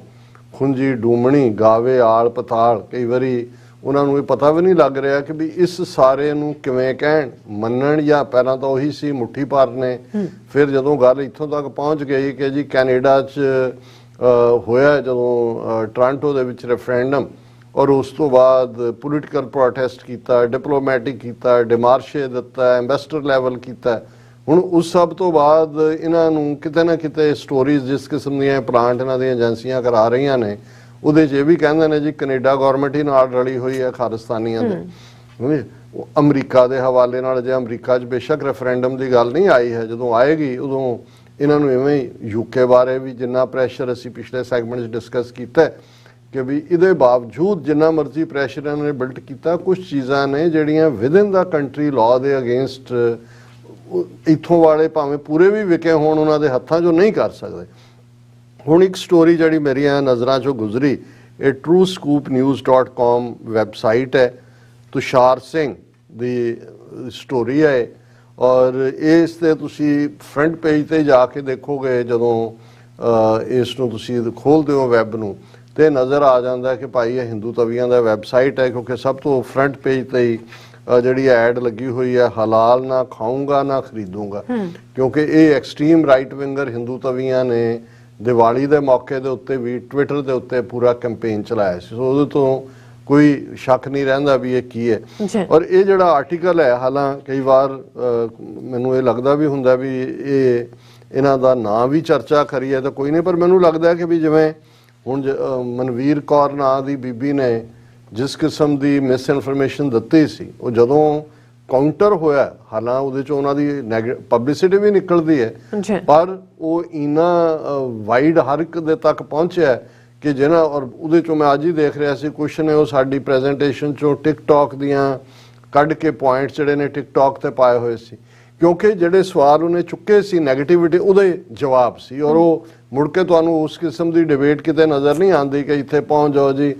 ਖੁੰਜੀ ਡੂਮਣੀ ਗਾਵੇ ਆਲ ਪਤਾਲ, ਕਈ ਵਾਰੀ ਉਹਨਾਂ ਨੂੰ ਇਹ ਪਤਾ ਵੀ ਨਹੀਂ ਲੱਗ ਰਿਹਾ ਕਿ ਵੀ ਇਸ ਸਾਰੇ ਨੂੰ ਕਿਵੇਂ ਕਹਿਣ, ਮੰਨਣ, ਜਾਂ ਪਹਿਲਾਂ ਤਾਂ ਉਹੀ ਸੀ ਮੁੱਠੀ ਭਰ ਨੇ। ਫਿਰ ਜਦੋਂ ਗੱਲ ਇੱਥੋਂ ਤੱਕ ਪਹੁੰਚ ਗਈ ਕਿ ਜੀ ਕੈਨੇਡਾ 'ਚ ਹੋਇਆ ਜਦੋਂ ਟੋਰਾਂਟੋ ਦੇ ਵਿੱਚ ਰੈਫਰੈਂਡਮ, ਔਰ ਉਸ ਤੋਂ ਬਾਅਦ ਪੋਲੀਟੀਕਲ ਪ੍ਰੋਟੈਸਟ ਕੀਤਾ, ਡਿਪਲੋਮੈਟਿਕ ਕੀਤਾ, ਡਿਮਾਰਸ਼ੇ ਦਿੱਤਾ, ਐਂਬੈਸਡਰ ਲੈਵਲ ਕੀਤਾ। ਹੁਣ ਉਸ ਸਭ ਤੋਂ ਬਾਅਦ ਇਹਨਾਂ ਨੂੰ ਕਿਤੇ ਨਾ ਕਿਤੇ ਸਟੋਰੀਜ਼ ਜਿਸ ਕਿਸਮ ਦੀਆਂ ਪਲਾਂਟ ਇਹਨਾਂ ਦੀਆਂ ਏਜੰਸੀਆਂ ਕਰਾ ਰਹੀਆਂ ਨੇ, ਉਹਦੇ 'ਚ ਇਹ ਵੀ ਕਹਿੰਦੇ ਨੇ ਜੀ ਕੈਨੇਡਾ ਗੌਰਮੈਂਟ ਹੀ ਨਾਲ ਰਲੀ ਹੋਈ ਹੈ ਖਾਲਿਸਤਾਨੀਆਂ ਦੇ। ਅਮਰੀਕਾ ਦੇ ਹਵਾਲੇ ਨਾਲ, ਜੇ ਅਮਰੀਕਾ 'ਚ ਬੇਸ਼ੱਕ ਰੈਫਰੈਂਡਮ ਦੀ ਗੱਲ ਨਹੀਂ ਆਈ ਹੈ, ਜਦੋਂ ਆਏਗੀ ਉਦੋਂ ਇਹਨਾਂ ਨੂੰ ਇਵੇਂ ਹੀ UK ਬਾਰੇ ਵੀ ਜਿੰਨਾ ਪ੍ਰੈਸ਼ਰ ਅਸੀਂ ਪਿਛਲੇ ਸੈਗਮੈਂਟ 'ਚ ਡਿਸਕਸ ਕੀਤਾ ਕਿ ਵੀ ਇਹਦੇ ਬਾਵਜੂਦ ਜਿੰਨਾ ਮਰਜ਼ੀ ਪ੍ਰੈਸ਼ਰ ਇਹਨਾਂ ਨੇ ਬਿਲਟ ਕੀਤਾ, ਕੁਝ ਚੀਜ਼ਾਂ ਨੇ ਜਿਹੜੀਆਂ ਵਿਦਿਨ ਦਾ ਕੰਟਰੀ ਲਾਅ ਦੇ ਅਗੇਂਸਟ ਇੱਥੋਂ ਵਾਲੇ ਭਾਵੇਂ ਪੂਰੇ ਵੀ ਵਿਕੇ ਹੋਣ ਉਹਨਾਂ ਦੇ ਹੱਥਾਂ 'ਚੋਂ ਨਹੀਂ ਕਰ ਸਕਦੇ। ਹੁਣ ਇੱਕ ਸਟੋਰੀ ਜਿਹੜੀ ਮੇਰੀਆਂ ਨਜ਼ਰਾਂ 'ਚੋਂ ਗੁਜ਼ਰੀ, ਇਹ TrueScoopNews.com ਵੈਬਸਾਈਟ ਹੈ, ਤੁਸ਼ਾਰ ਸਿੰਘ ਦੀ ਸਟੋਰੀ ਹੈ। ਔਰ ਇਸ 'ਤੇ ਤੁਸੀਂ ਫਰੰਟ ਪੇਜ 'ਤੇ ਜਾ ਕੇ ਦੇਖੋਗੇ, ਜਦੋਂ ਇਸ ਨੂੰ ਤੁਸੀਂ ਖੋਲ੍ਹਦੇ ਹੋ ਵੈਬ ਨੂੰ, ਤੇ ਨਜ਼ਰ ਆ ਜਾਂਦਾ ਕਿ ਭਾਈ ਇਹ ਹਿੰਦੂ ਤਵੀਆਂ ਦਾ ਵੈਬਸਾਈਟ ਹੈ, ਕਿਉਂਕਿ ਸਭ ਤੋਂ ਫਰੰਟ ਪੇਜ 'ਤੇ ਹੀ ਜਿਹੜੀ ਐਡ ਲੱਗੀ ਹੋਈ ਹੈ, ਹਲਾਲ ਨਾ ਖਾਊਂਗਾ ਨਾ ਖਰੀਦੂੰਗਾ, ਕਿਉਂਕਿ ਇਹ ਐਕਸਟ੍ਰੀਮ ਰਾਈਟ ਵਿੰਗਰ ਹਿੰਦੂ ਤਵੀਆਂ ਨੇ ਦੀਵਾਲੀ ਦੇ ਮੌਕੇ ਦੇ ਉੱਤੇ ਵੀ ਟਵਿੱਟਰ ਦੇ ਉੱਤੇ ਪੂਰਾ ਕੈਂਪੇਨ ਚਲਾਇਆ ਸੀ। ਸੋ ਉਹਦੇ ਤੋਂ ਕੋਈ ਸ਼ੱਕ ਨਹੀਂ ਰਹਿੰਦਾ ਵੀ ਇਹ ਕੀ ਹੈ। ਔਰ ਇਹ ਜਿਹੜਾ ਆਰਟੀਕਲ ਹੈ, ਹਾਲਾਂ ਕਈ ਵਾਰ ਮੈਨੂੰ ਇਹ ਲੱਗਦਾ ਵੀ ਹੁੰਦਾ ਵੀ ਇਹਨਾਂ ਦਾ ਨਾਂ ਵੀ ਚਰਚਾ ਕਰੀਏ ਤਾਂ ਕੋਈ ਨਹੀਂ, ਪਰ ਮੈਨੂੰ ਲੱਗਦਾ ਕਿ ਵੀ ਜਿਵੇਂ ਹੁਣ ਮਨਵੀਰ ਕੌਰ ਨਾਂ ਦੀ ਬੀਬੀ ਨੇ ਜਿਸ ਕਿਸਮ ਦੀ ਮਿਸ ਇਨਫੋਰਮੇਸ਼ਨ ਦਿੱਤੀ ਸੀ, ਉਹ ਜਦੋਂ ਕਾਊਂਟਰ ਹੋਇਆ, ਹਾਲਾਂ ਉਹਦੇ 'ਚ ਉਹਨਾਂ ਦੀ ਪਬਲਿਸਿਟੀ ਵੀ ਨਿਕਲਦੀ ਹੈ, ਪਰ ਉਹ ਇੰਨਾ ਵਾਈਡ ਹਰ ਇੱਕ ਦੇ ਤੱਕ ਪਹੁੰਚਿਆ ਕਿ ਜਿਹਨਾਂ, ਔਰ ਉਹਦੇ 'ਚੋਂ ਮੈਂ ਅੱਜ ਹੀ ਦੇਖ ਰਿਹਾ ਸੀ ਕੁਛ ਨੇ ਉਹ ਸਾਡੀ ਪ੍ਰੈਜੈਂਟੇਸ਼ਨ 'ਚੋਂ ਟਿਕਟੌਕ ਦੀਆਂ ਕੱਢ ਕੇ ਪੁਆਇੰਟਸ ਜਿਹੜੇ ਨੇ ਟਿਕਟੌਕ 'ਤੇ ਪਾਏ ਹੋਏ ਸੀ, ਕਿਉਂਕਿ ਜਿਹੜੇ ਸਵਾਲ ਉਹਨੇ ਚੁੱਕੇ ਸੀ ਨੈਗੇਟਿਵਿਟੀ, ਉਹਦੇ ਜਵਾਬ ਸੀ। ਔਰ ਉਹ ਮੁੜ ਕੇ ਤੁਹਾਨੂੰ ਉਸ ਕਿਸਮ ਦੀ ਡਿਬੇਟ ਕਿਤੇ ਨਜ਼ਰ ਨਹੀਂ ਆਉਂਦੀ ਕਿ ਇੱਥੇ ਪਹੁੰਚ ਜਾਓ ਜੀ,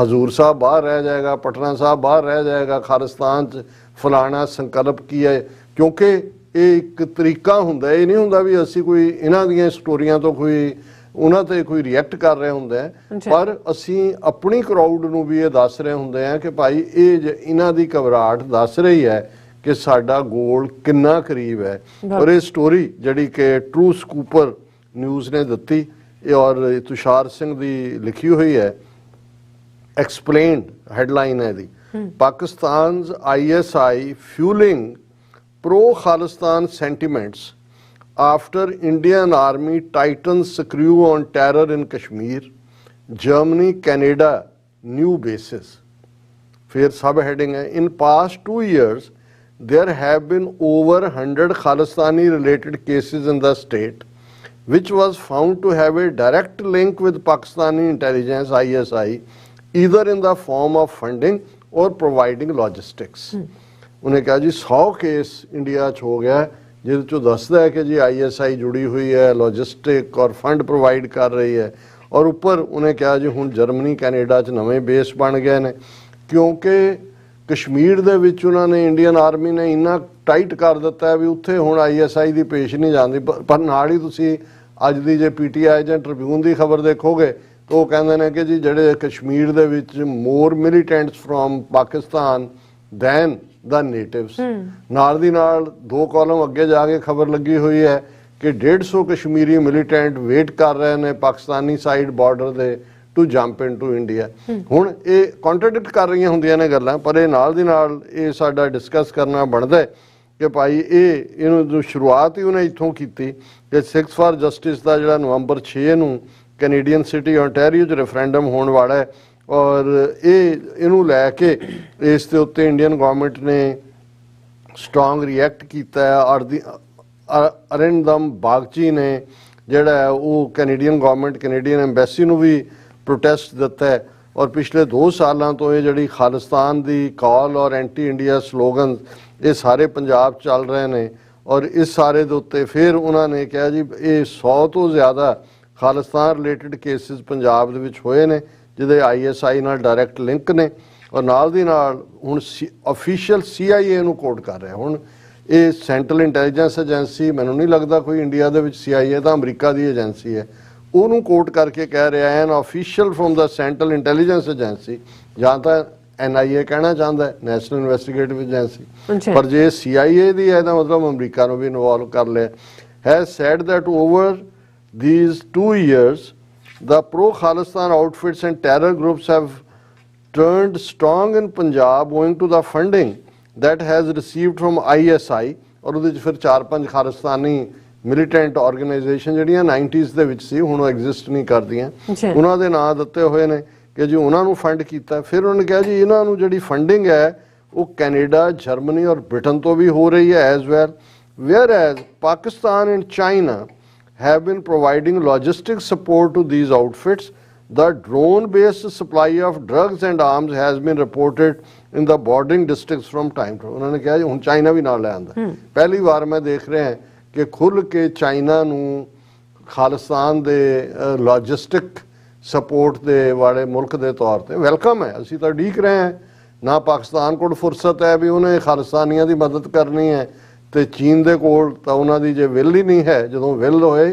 ਹਜ਼ੂਰ ਸਾਹਿਬ ਬਾਹਰ ਰਹਿ ਜਾਏਗਾ, ਪਟਨਾ ਸਾਹਿਬ ਬਾਹਰ ਰਹਿ ਜਾਏਗਾ, ਖਾਲਿਸਤਾਨ 'ਚ ਫਲਾਣਾ ਸੰਕਲਪ ਕੀ ਹੈ, ਕਿਉਂਕਿ ਇਹ ਇੱਕ ਤਰੀਕਾ ਹੁੰਦਾ, ਇਹ ਨਹੀਂ ਹੁੰਦਾ ਵੀ ਅਸੀਂ ਕੋਈ ਇਹਨਾਂ ਦੀਆਂ ਸਟੋਰੀਆਂ ਤੋਂ ਕੋਈ ਉਹਨਾਂ ਤੇ ਕੋਈ ਰਿਐਕਟ ਕਰ ਰਹੇ ਹੁੰਦੇ ਆ, ਪਰ ਅਸੀਂ ਆਪਣੀ ਕਰਾਊਡ ਨੂੰ ਵੀ ਇਹ ਦੱਸ ਰਹੇ ਹੁੰਦੇ ਆ ਕਿ ਭਾਈ ਇਹ ਇਹਨਾਂ ਦੀ ਘਬਰਾਹਟ ਦੱਸ ਰਹੀ ਹੈ ਕਿ ਸਾਡਾ ਗੋਲ ਕਿੰਨਾ ਕਰੀਬ ਹੈ। ਔਰ ਇਹ ਸਟੋਰੀ ਜਿਹੜੀ ਕਿ ਟਰੂ ਸਕੂਪਰ ਨਿਊਜ਼ ਨੇ ਦਿੱਤੀ, ਇਹ ਔਰ ਤੁਸ਼ਾਰ ਸਿੰਘ ਦੀ ਲਿਖੀ ਹੋਈ ਹੈ, ਐਕਸਪਲੇਨਡ ਹੈਡਲਾਈਨ ਹੈ ਇਹਦੀ, ਪਾਕਿਸਤਾਨ's ISI fueling pro-Khalistan sentiments after Indian army tightens screw on terror in Kashmir, Germany, Canada, new bases. फिर सब हेडिंग है, in past 2 years there have been over 100 Khalistani related cases in the state which was found to have a direct link with Pakistani intelligence ISI either in the form of funding or providing logistics. उन्हें कहा जी 100 केस इंडिया च हो गया जिहदे चों दसदा है कि जी ISI जुड़ी हुई है, लॉजिस्टिक और फंड प्रोवाइड कर रही है, और उपर उन्हें कहा जी हुण जर्मनी कैनेडा च नवें बेस बन गए ने क्योंकि कश्मीर दे विच उन्हां ने इंडियन आर्मी ने इन्ना टाइट कर दिता है भी उत्थे हुण ISI दी पेश नहीं जाती। पर नाल ही तुसीं अज दी जे PTI जां ट्रिब्यून दी खबर देखोगे तो वो कहंदे ने कि जी जिहड़े कश्मीर दे विच more militants from Pakistan than the natives. नाल दी नाल 2 कॉलम अगे जाके खबर लगी हुई है कि 150 कश्मीरी मिलीटेंट वेट कर रहे हैं पाकिस्तानी साइड बॉर्डर दे टू जंप इनटू इंडिया। हुण ये कॉन्ट्राडिक्ट कर रही होंदियां ने गल्लां, पर ये नाल दी नाल ये साडा डिस्कस करना बनदा है कि भाई ये शुरुआत ही उन्हें इत्थों कीती कि 6 फॉर जस्टिस का जिहड़ा नवंबर 6 नूं कैनेडियन सिटी ओंटारियो च रेफरेंडम होने वाला है और इनू लैके इस दे उत्ते इंडियन गवर्नमेंट ने स्ट्रॉन्ग रिएक्ट किया है और अरिंदम बागची ने जिहड़ा है वो कैनेडियन गवर्नमेंट कैनेडियन एम्बेसी नूं भी प्रोटेस्ट दिता है और पिछले 2 सालों तो ये जिहड़ी खालिस्तान दी कॉल और एंटी इंडिया स्लोगन ये सारे पंजाब चल रहे हैं और इस सारे दे उत्ते फिर उन्होंने कहा जी ये 100 तो ज़्यादा खालिस्तान रिलेटेड केसिस पंजाब दे विच होए ने जिहदे ISI नाल डायरैक्ट लिंक ने और नाल दी नाल हुण ऑफिशियल CIA नूं कोट कर रहा। हुण ये सेंट्रल इंटैलीजेंस एजेंसी मैनूं नहीं लगता कोई इंडिया दे विच CIA तां अमरीका दी एजेंसी है, उन्होंने कोट करके कह रहा है an official from the central intelligence agency, जहाँ तक NIA कहना चाहता है नैशनल इन्वेस्टिगेटिव एजेंसी, पर जे CIA दी है तो मतलब अमरीका नूं भी इन्वॉल्व कर लिया, has said that over these 2 years the pro-Khalistan outfits and terror groups have turned strong in Punjab owing to the funding that has received from ISI और ਉਹਦੇ 'ਚ ਫਿਰ 4-5 ਖਾਲਿਸਤਾਨੀ ਮਿਲੀਟੈਂਟ ਆਰਗੇਨਾਈਜੇਸ਼ਨ ਜਿਹੜੀਆਂ 90s ਦੇ ਵਿੱਚ ਸੀ ਹੁਣ ਉਹ ਐਗਜ਼ਿਸਟ ਨਹੀਂ ਕਰਦੀਆਂ, ਉਹਨਾਂ ਦੇ ਨਾਂ ਦਿੱਤੇ ਹੋਏ ਨੇ ਕਿ ਜੀ ਉਹਨਾਂ ਨੂੰ ਫੰਡ ਕੀਤਾ। ਫਿਰ ਉਹਨਾਂ ਨੇ ਕਿਹਾ ਜੀ ਇਹਨਾਂ ਨੂੰ ਜਿਹੜੀ ਫੰਡਿੰਗ ਹੈ ਉਹ ਕੈਨੇਡਾ, ਜਰਮਨੀ ਔਰ ਬ੍ਰਿਟਨ ਤੋਂ ਵੀ ਹੋ ਰਹੀ ਹੈ as well, whereas Pakistan and China have been providing logistic support to these outfits. The drone-based supply of drugs and arms has been reported in the bordering districts from time to time. उन्होंने कहा जी हुण चाइना भी नाल लै आंदा। पहली बार मैं देख रहा हैं कि खुल के चाइना नूं खालिस्तान दे लॉजिस्टिक सपोर्ट दे वाले मुल्क दे तौर ते वेलकम है। असीं तां उडीक रहे हैं, ना पाकिस्तान कोल फुरसत है भी उन्हें खालिस्तानियां दी मदद करनी है तो चीन दे कोल तां उन्हां दी जे विल ही नहीं है, जदों विल होए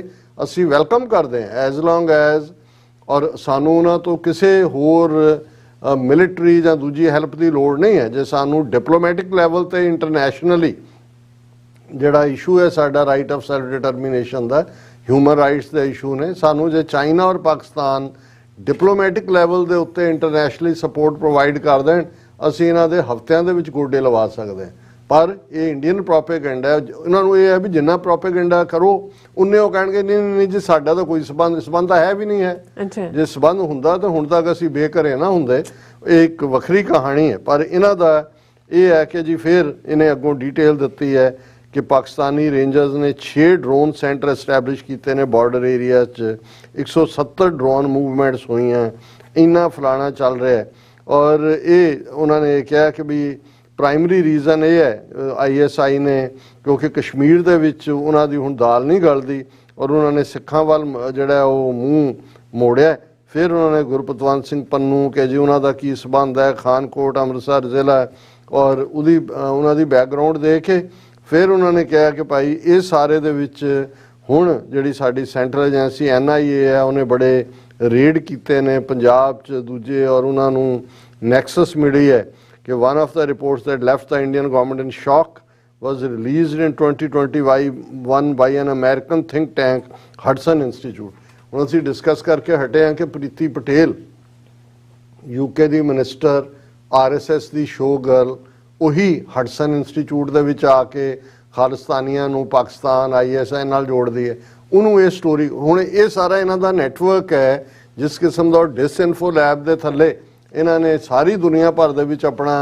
असी वेलकम करते हैं एज लॉन्ग एज और सानू उन्हां तो किसी होर मिलिटरी जां दूजी हैल्प की लोड़ नहीं है। जे सानू डिप्लोमैटिक लैवल ते इंटरनैशनली जिहड़ा इशू है साडा राइट ऑफ सैल्फ डिटरमिनेशन का, ह्यूमन राइट्स के इशू ने, सानू जे चाइना और पाकिस्तान डिप्लोमैटिक लैवल के उत्ते इंटरनैशनली सपोर्ट प्रोवाइड कर दें असी इन्हां दे हफ्तियां दे विच गोडे लवा सकते हैं। पर ये इंडियन प्रोपेगेंडा है, इन्होंने ये है भी जिन्ना प्रोपेगेंडा करो उन्ने वो कहेंगे नहीं नहीं जी साडा तो कोई संबंध है भी नहीं है। जे संबंध हुंदा तो हुण तक असीं बेघरे ना हुंदे, एक वखरी कहानी है। पर इन्हां दा ये है कि जी फिर इन्हें अगों डिटेल दित्ती है कि पाकिस्तानी रेंजर्स ने 6 ड्रोन सेंटर एस्टैबलिश किए ने बॉर्डर एरिया 170 ड्रोन मूवमेंट्स हुई हैं, इन्ना फलाना चल रहा है। और ये उन्होंने कहा कि भी प्राइमरी रीजन ये है ISI ने क्योंकि कश्मीर दे विच उन्हां दी हुण दाल नहीं गलदी और उन्होंने सिखां वाल जिहड़ा वो मूँह मोड़िया। फिर उन्होंने गुरपतवंत सिंह पन्नू के जी उन्हां दा की संबंध है खानकोट अमृतसर जिला और उदी उन्हां दी बैकग्राउंड दे के फिर उन्होंने कहा कि भाई ये सारे दे विच हुण जिहड़ी साडी सेंट्रल एजेंसी NIA है उन्हें बड़े रेड कीते ने पंजाब च दूजे और उन्हां नूं नैक्सस मिली है कि one of the reports that left the Indian government in shock was released in 2021 by an American think tank Hudson Institute. ਹੁਣ ਅਸੀਂ डिस्कस करके हटे हैं कि प्रीति पटेल UK ਦੀ मिनिस्टर RSS ਦੀ शो गर्ल ਉਹੀ हडसन इंस्टीट्यूट ਦੇ ਵਿੱਚ ਆ ਕੇ ਖਾਲਿਸਤਾਨੀਆਂ ਨੂੰ ਪਾਕਿਸਤਾਨ ISI ਨਾਲ ਜੋੜਦੀ ਹੈ, ਉਹਨੂੰ ਇਹ ਸਟੋਰੀ ਹੁਣ ਇਹ ਸਾਰਾ ਇਹਨਾਂ ਦਾ ਨੈਟਵਰਕ ਹੈ। ਜਿਸ ਕਿਸਮ ਦਾ ਡਿਸਇਨਫੋ ਲੈਬ ਦੇ ਥੱਲੇ ਇਹਨਾਂ ਨੇ ਸਾਰੀ ਦੁਨੀਆ ਭਰ ਦੇ ਵਿੱਚ ਆਪਣਾ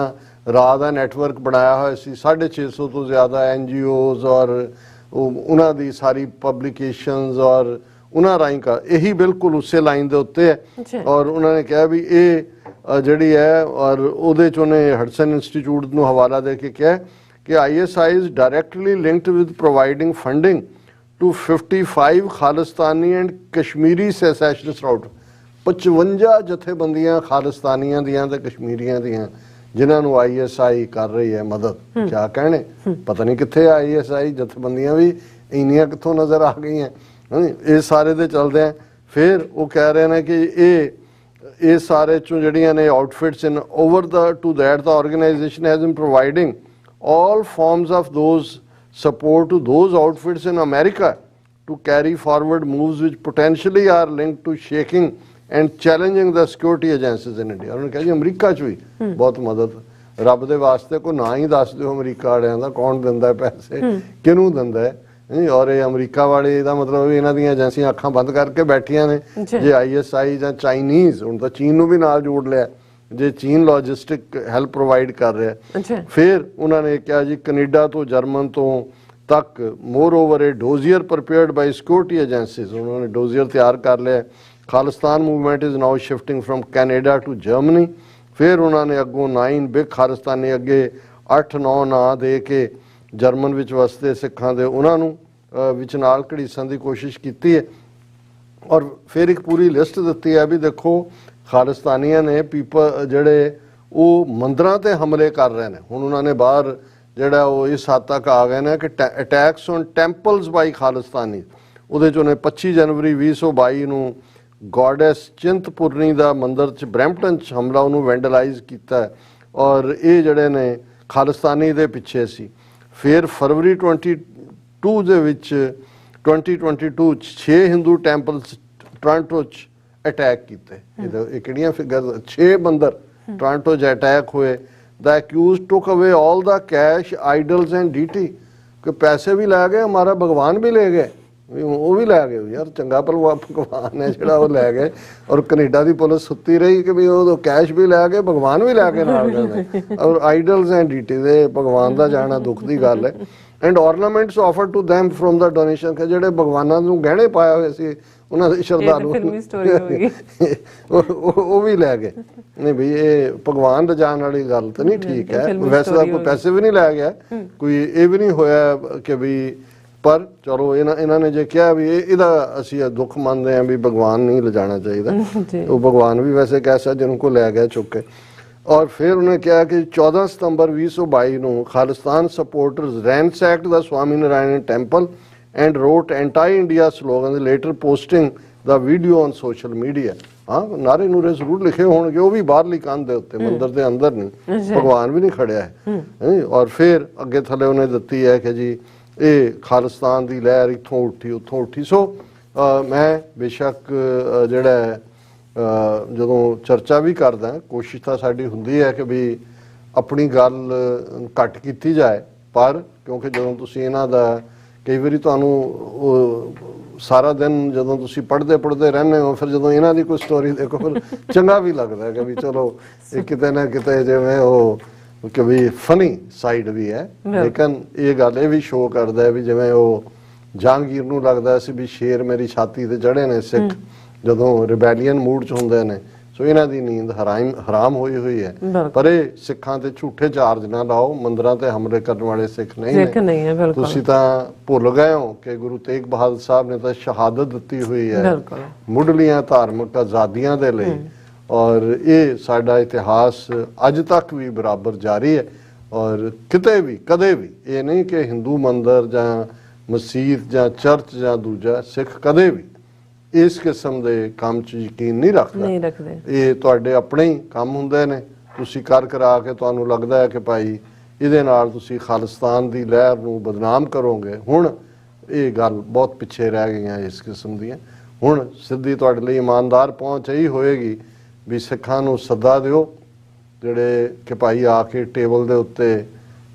ਰਾਹ ਦਾ ਨੈਟਵਰਕ ਬਣਾਇਆ ਹੋਇਆ ਸੀ। 650 ਤੋਂ ਜ਼ਿਆਦਾ NGOs ਔਰ ਉਹਨਾਂ ਦੀ ਸਾਰੀ ਪਬਲੀਕੇਸ਼ਨਸ ਔਰ ਉਹਨਾਂ ਰਾਹੀਂ का यही बिल्कुल ਉਸੇ ਲਾਈਨ ਦੇ ਉੱਤੇ ਹੈ। ਔਰ ਉਹਨਾਂ ਨੇ ਕਿਹਾ ਵੀ ਇਹ ਜਿਹੜੀ ਹੈ ਔਰ ਉਹਦੇ 'ਚ ਉਹਨੇ ਹਡਸਨ ਇੰਸਟੀਚਿਊਟ ਨੂੰ ਹਵਾਲਾ ਦੇ ਕੇ ਕਿਹਾ ਕਿ ISI is directly linked with providing funding to 55 Khalistani and Kashmiri secessionist route. 55 ਜਥੇਬੰਦੀਆਂ ਖਾਲਿਸਤਾਨੀਆਂ ਦੀਆਂ ਤੇ ਕਸ਼ਮੀਰੀਆਂ ਦੀਆਂ ਜਿਨ੍ਹਾਂ ਨੂੰ ISI ਕਰ ਰਹੀ ਹੈ ਮਦਦ। ਕਿਆ ਕਹਿਣੇ, ਪਤਾ ਨਹੀਂ ਕਿੱਥੇ ISI ਜਥੇਬੰਦੀਆਂ ਵੀ ਇੰਨੀਆਂ ਕਿੱਥੋਂ ਨਜ਼ਰ ਆ ਗਈਆਂ। ਇਹ ਸਾਰੇ ਦੇ ਚੱਲਦੇ ਆ। ਫਿਰ ਉਹ ਕਹਿ ਰਹੇ ਨੇ ਕਿ ਇਹ ਸਾਰੇ ਚੋਂ ਜਿਹੜੀਆਂ ਨੇ ਆਊਟਫਿਟਸ ਇਨ ਓਵਰ ਦਾ ਟੂ ਦੈਟ ਦਾ organization has been providing all forms of those support to those outfits in America to carry forward moves which potentially are linked to shaking and challenging the security agencies in India। उन्होंने कहा जी अमरीका च भी बहुत मदद, रब दे वास्ते कोई ना ही दस दो अमरीका वालियां दा कौन दिंदा है पैसे, किनू दिंदा है। और ये अमरीका वाले दा मतलब इन्हां दी एजेंसियां अखां बंद करके बैठियां ने। जे ISI जां चाइनीज़ हुण तां चीन नूं भी नाल जोड़ लिया, जे चीन लॉजिस्टिक हैल्प प्रोवाइड कर रहा है। फिर उन्होंने कहा जी कनेडा तो जर्मन तो तक moreover a dossier prepared by security agencies, उन्होंने डोजियर तैयार कर लिया। Khalistan movement is now shifting from Canada to Germany. फिर उन्होंने अगों 9 बिग खालिस्तानी अगे 8-9 ना दे के जर्मन विच वसते सिखां दे उन्होंने विच नाल घड़ीसन की कोशिश की है। और फिर एक पूरी लिस्ट दी है भी देखो खालिस्तानियां ने पीपल ਜਿਹੜੇ ਉਹ ਮੰਦਰਾਂ ਤੇ ਹਮਲੇ ਕਰ ਰਹੇ ਨੇ। ਹੁਣ ਉਹਨਾਂ ਨੇ ਬਾਹਰ ਜਿਹੜਾ ਉਹ ਇਸ ਹੱਦ ਤੱਕ ਆ ਗਏ ਨੇ ਕਿ ਅਟੈਕਸ ਔਨ ਟੈਂਪਲਸ ਬਾਈ ਖਾਲਿਸਤਾਨੀ। ਉਹਦੇ 'ਚ ਉਹਨੇ 25 ਜਨਵਰੀ 2022 ਨੂੰ ਗੋਡੈਸ ਚਿੰਤਪੁਰਨੀ ਦਾ ਮੰਦਿਰ 'ਚ ਬਰੈਂਪਟਨ 'ਚ ਹਮਲਾ ਉਹਨੂੰ ਵੈਂਡਲਾਈਜ਼ ਕੀਤਾ ਔਰ ਇਹ ਜਿਹੜੇ ਨੇ ਖਾਲਿਸਤਾਨੀ ਦੇ ਪਿੱਛੇ ਸੀ। ਫਿਰ ਫਰਵਰੀ 22 ਦੇ ਵਿੱਚ 2022 'ਚ 6 ਹਿੰਦੂ ਟੈਂਪਲਸ ਟੋਰਾਂਟੋ 'ਚ ਅਟੈਕ ਕੀਤੇ। ਇਹ ਕਿਹੜੀਆਂ ਫਿਗਰ 6 ਮੰਦਰ ਟੋਰਾਂਟੋ 'ਚ ਅਟੈਕ ਹੋਏ। ਦ ਅਕਿਊਜ਼ ਟੁਕ ਅਵੇ ਆਲ ਦਾ ਕੈਸ਼ ਆਈਡਲਸ ਐਂਡ ਡੀਟੀ ਕਿ ਪੈਸੇ ਵੀ ਲੈ ਗਏ, ਹਮਾਰਾ ਭਗਵਾਨ ਵੀ ਲੈ ਗਏ। ਉਹ ਵੀ ਲੈ ਗਏ ਯਾਰ, ਚੰਗਾ ਭਗਵਾਨ ਹੈ ਜਿਹੜਾ ਉਹ ਲੈ ਗਏ। ਔਰ ਕੈਨੇਡਾ ਦੀ ਪੁਲਿਸ ਸੁੱਤੀ ਰਹੀ ਕਿ ਵੀ ਉਹ ਕੈਸ਼ ਵੀ ਲੈ ਗਏ, ਭਗਵਾਨ ਵੀ ਲੈ ਕੇ ਨਾਲ ਗਏ। ਔਰ ਆਈਡਲਸ ਐਂਡ ਡੀਟੀ ਦੇ ਭਗਵਾਨ ਦਾ ਜਾਣਾ ਦੁੱਖ ਦੀ ਗੱਲ ਹੈ। And ornaments offered to them from the donation ਕਿ ਜਿਹੜੇ ਭਗਵਾਨਾਂ ਨੂੰ ਗਹਿਣੇ ਪਾਏ ਹੋਏ ਸੀ ਉਹਨਾਂ ਦੇ ਸ਼ਰਧਾਲੂ ਉਹ ਵੀ ਲੈ ਗਏ। ਨਹੀਂ ਬਈ ਇਹ ਭਗਵਾਨ ਰਜਾਣ ਵਾਲੀ ਗੱਲ ਤਾਂ ਨਹੀਂ ਠੀਕ ਹੈ। ਵੈਸੇ ਤਾਂ ਕੋਈ ਪੈਸੇ ਵੀ ਨਹੀਂ ਲੈ ਗਿਆ, ਕੋਈ ਇਹ ਵੀ ਨਹੀਂ ਹੋਇਆ ਕਿ ਵੀ, ਪਰ ਚਲੋ ਇਹਨਾਂ ਨੇ ਜੇ ਕਿਹਾ ਵੀ ਇਹਦਾ ਅਸੀਂ ਦੁੱਖ ਮੰਨਦੇ ਹਾਂ ਵੀ ਭਗਵਾਨ ਨਹੀਂ ਲਿਜਾਣਾ ਚਾਹੀਦਾ। ਉਹ ਭਗਵਾਨ ਵੀ ਵੈਸੇ ਕੈਸਾ ਜਿਹਨੂੰ ਕੋ ਲੈ ਗਿਆ ਚੁੱਕ ਕੇ। और फिर उन्होंने कहा कि 14 सितंबर 2022 ਨੂੰ Khalistan supporters ransacked the Swaminarayan temple and wrote anti-India slogans, later posting the video on social media। हाँ नारे नूरे जरूर लिखे होंगे, वो भी बाहरली कंध दे उत्ते, मंदिर दे अंदर नहीं, भगवान भी नहीं खड़िया है। और फिर अगे थले उन्हें दिती है कि जी ये खालिस्तान की लहर इत्थों उठी उत्थों उठी। सो मैं बेशक जिहड़ा ਜਦੋਂ ਚਰਚਾ ਵੀ ਕਰਦਾ ਕੋਸ਼ਿਸ਼ ਤਾਂ ਸਾਡੀ ਹੁੰਦੀ ਹੈ ਕਿ ਵੀ ਆਪਣੀ ਗੱਲ ਘੱਟ ਕੀਤੀ ਜਾਏ, ਪਰ ਕਿਉਂਕਿ ਜਦੋਂ ਤੁਸੀਂ ਇਹਨਾਂ ਦਾ ਕਈ ਵਾਰੀ ਤੁਹਾਨੂੰ ਸਾਰਾ ਦਿਨ ਜਦੋਂ ਤੁਸੀਂ ਪੜ੍ਹਦੇ ਰਹਿੰਦੇ ਹੋ, ਫਿਰ ਜਦੋਂ ਇਹਨਾਂ ਦੀ ਕੋਈ ਸਟੋਰੀ ਦੇਖੋ ਫਿਰ ਚੰਗਾ ਵੀ ਲੱਗਦਾ ਕਿ ਵੀ ਚਲੋ ਇਹ ਕਿਤੇ ਨਾ ਕਿਤੇ ਜਿਵੇਂ ਉਹ ਕਿ ਵੀ ਫਨੀ ਸਾਈਡ ਵੀ ਹੈ। ਲੇਕਿਨ ਇਹ ਗੱਲ ਇਹ ਵੀ ਸ਼ੋਅ ਕਰਦਾ ਹੈ ਵੀ ਜਿਵੇਂ ਉਹ ਜਹਾਂਗੀਰ ਨੂੰ ਲੱਗਦਾ ਸੀ ਵੀ ਸ਼ੇਰ ਮੇਰੀ ਛਾਤੀ ਤੇ ਚੜ੍ਹੇ ਨੇ ਸਿੱਖ ਜਦੋਂ ਰਿਬੈਲੀਅਨ ਮੂਡ 'ਚ ਹੁੰਦੇ ਨੇ। ਸੋ ਇਹਨਾਂ ਦੀ ਨੀਂਦ ਹਰਾਮ ਹੋਈ ਹੈ। ਪਰ ਇਹ ਸਿੱਖਾਂ ਤੇ ਝੂਠੇ ਚਾਰਜ ਨਾ ਲਾਓ, ਮੰਦਰਾਂ ਤੇ ਹਮਲੇ ਕਰਨ ਵਾਲੇ ਸਿੱਖ ਨਹੀਂ ਨੇ। ਤੁਸੀਂ ਤਾਂ ਭੁੱਲ ਗਏ ਹੋ ਕਿ ਗੁਰੂ ਤੇਗ ਬਹਾਦਰ ਸਾਹਿਬ ਨੇ ਤਾਂ ਸ਼ਹਾਦਤ ਦਿੱਤੀ ਹੋਈ ਹੈ ਮੁੱਢਲੀਆਂ ਧਾਰਮਿਕ ਆਜ਼ਾਦੀਆਂ ਦੇ ਲਈ। ਔਰ ਇਹ ਸਾਡਾ ਇਤਿਹਾਸ ਅੱਜ ਤੱਕ ਵੀ ਬਰਾਬਰ ਜਾਰੀ ਹੈ। ਔਰ ਕਿਤੇ ਵੀ ਕਦੇ ਵੀ ਇਹ ਨਹੀਂ ਕਿ ਹਿੰਦੂ ਮੰਦਰ ਜਾਂ ਮਸਜਿਦ ਜਾਂ ਚਰਚ ਜਾਂ ਦੂਜਾ ਸਿੱਖ ਕਦੇ ਵੀ ਇਸ ਕਿਸਮ ਦੇ ਕੰਮ 'ਚ ਯਕੀਨ ਨਹੀਂ ਰੱਖਦੇ। ਇਹ ਤੁਹਾਡੇ ਆਪਣੇ ਹੀ ਕੰਮ ਹੁੰਦੇ ਨੇ, ਤੁਸੀਂ ਕਰਾ ਕੇ ਤੁਹਾਨੂੰ ਲੱਗਦਾ ਹੈ ਕਿ ਭਾਈ ਇਹਦੇ ਨਾਲ ਤੁਸੀਂ ਖਾਲਿਸਤਾਨ ਦੀ ਲਹਿਰ ਨੂੰ ਬਦਨਾਮ ਕਰੋਗੇ। ਹੁਣ ਇਹ ਗੱਲ ਬਹੁਤ ਪਿੱਛੇ ਰਹਿ ਗਈਆਂ ਇਸ ਕਿਸਮ ਦੀਆਂ। ਹੁਣ ਸਿੱਧੀ ਤੁਹਾਡੇ ਲਈ ਇਮਾਨਦਾਰ ਪਹੁੰਚ ਇਹੀ ਹੋਏਗੀ ਵੀ ਸਿੱਖਾਂ ਨੂੰ ਸੱਦਾ ਦਿਓ ਜਿਹੜੇ ਕਿ ਭਾਈ ਆ ਕੇ ਟੇਬਲ ਦੇ ਉੱਤੇ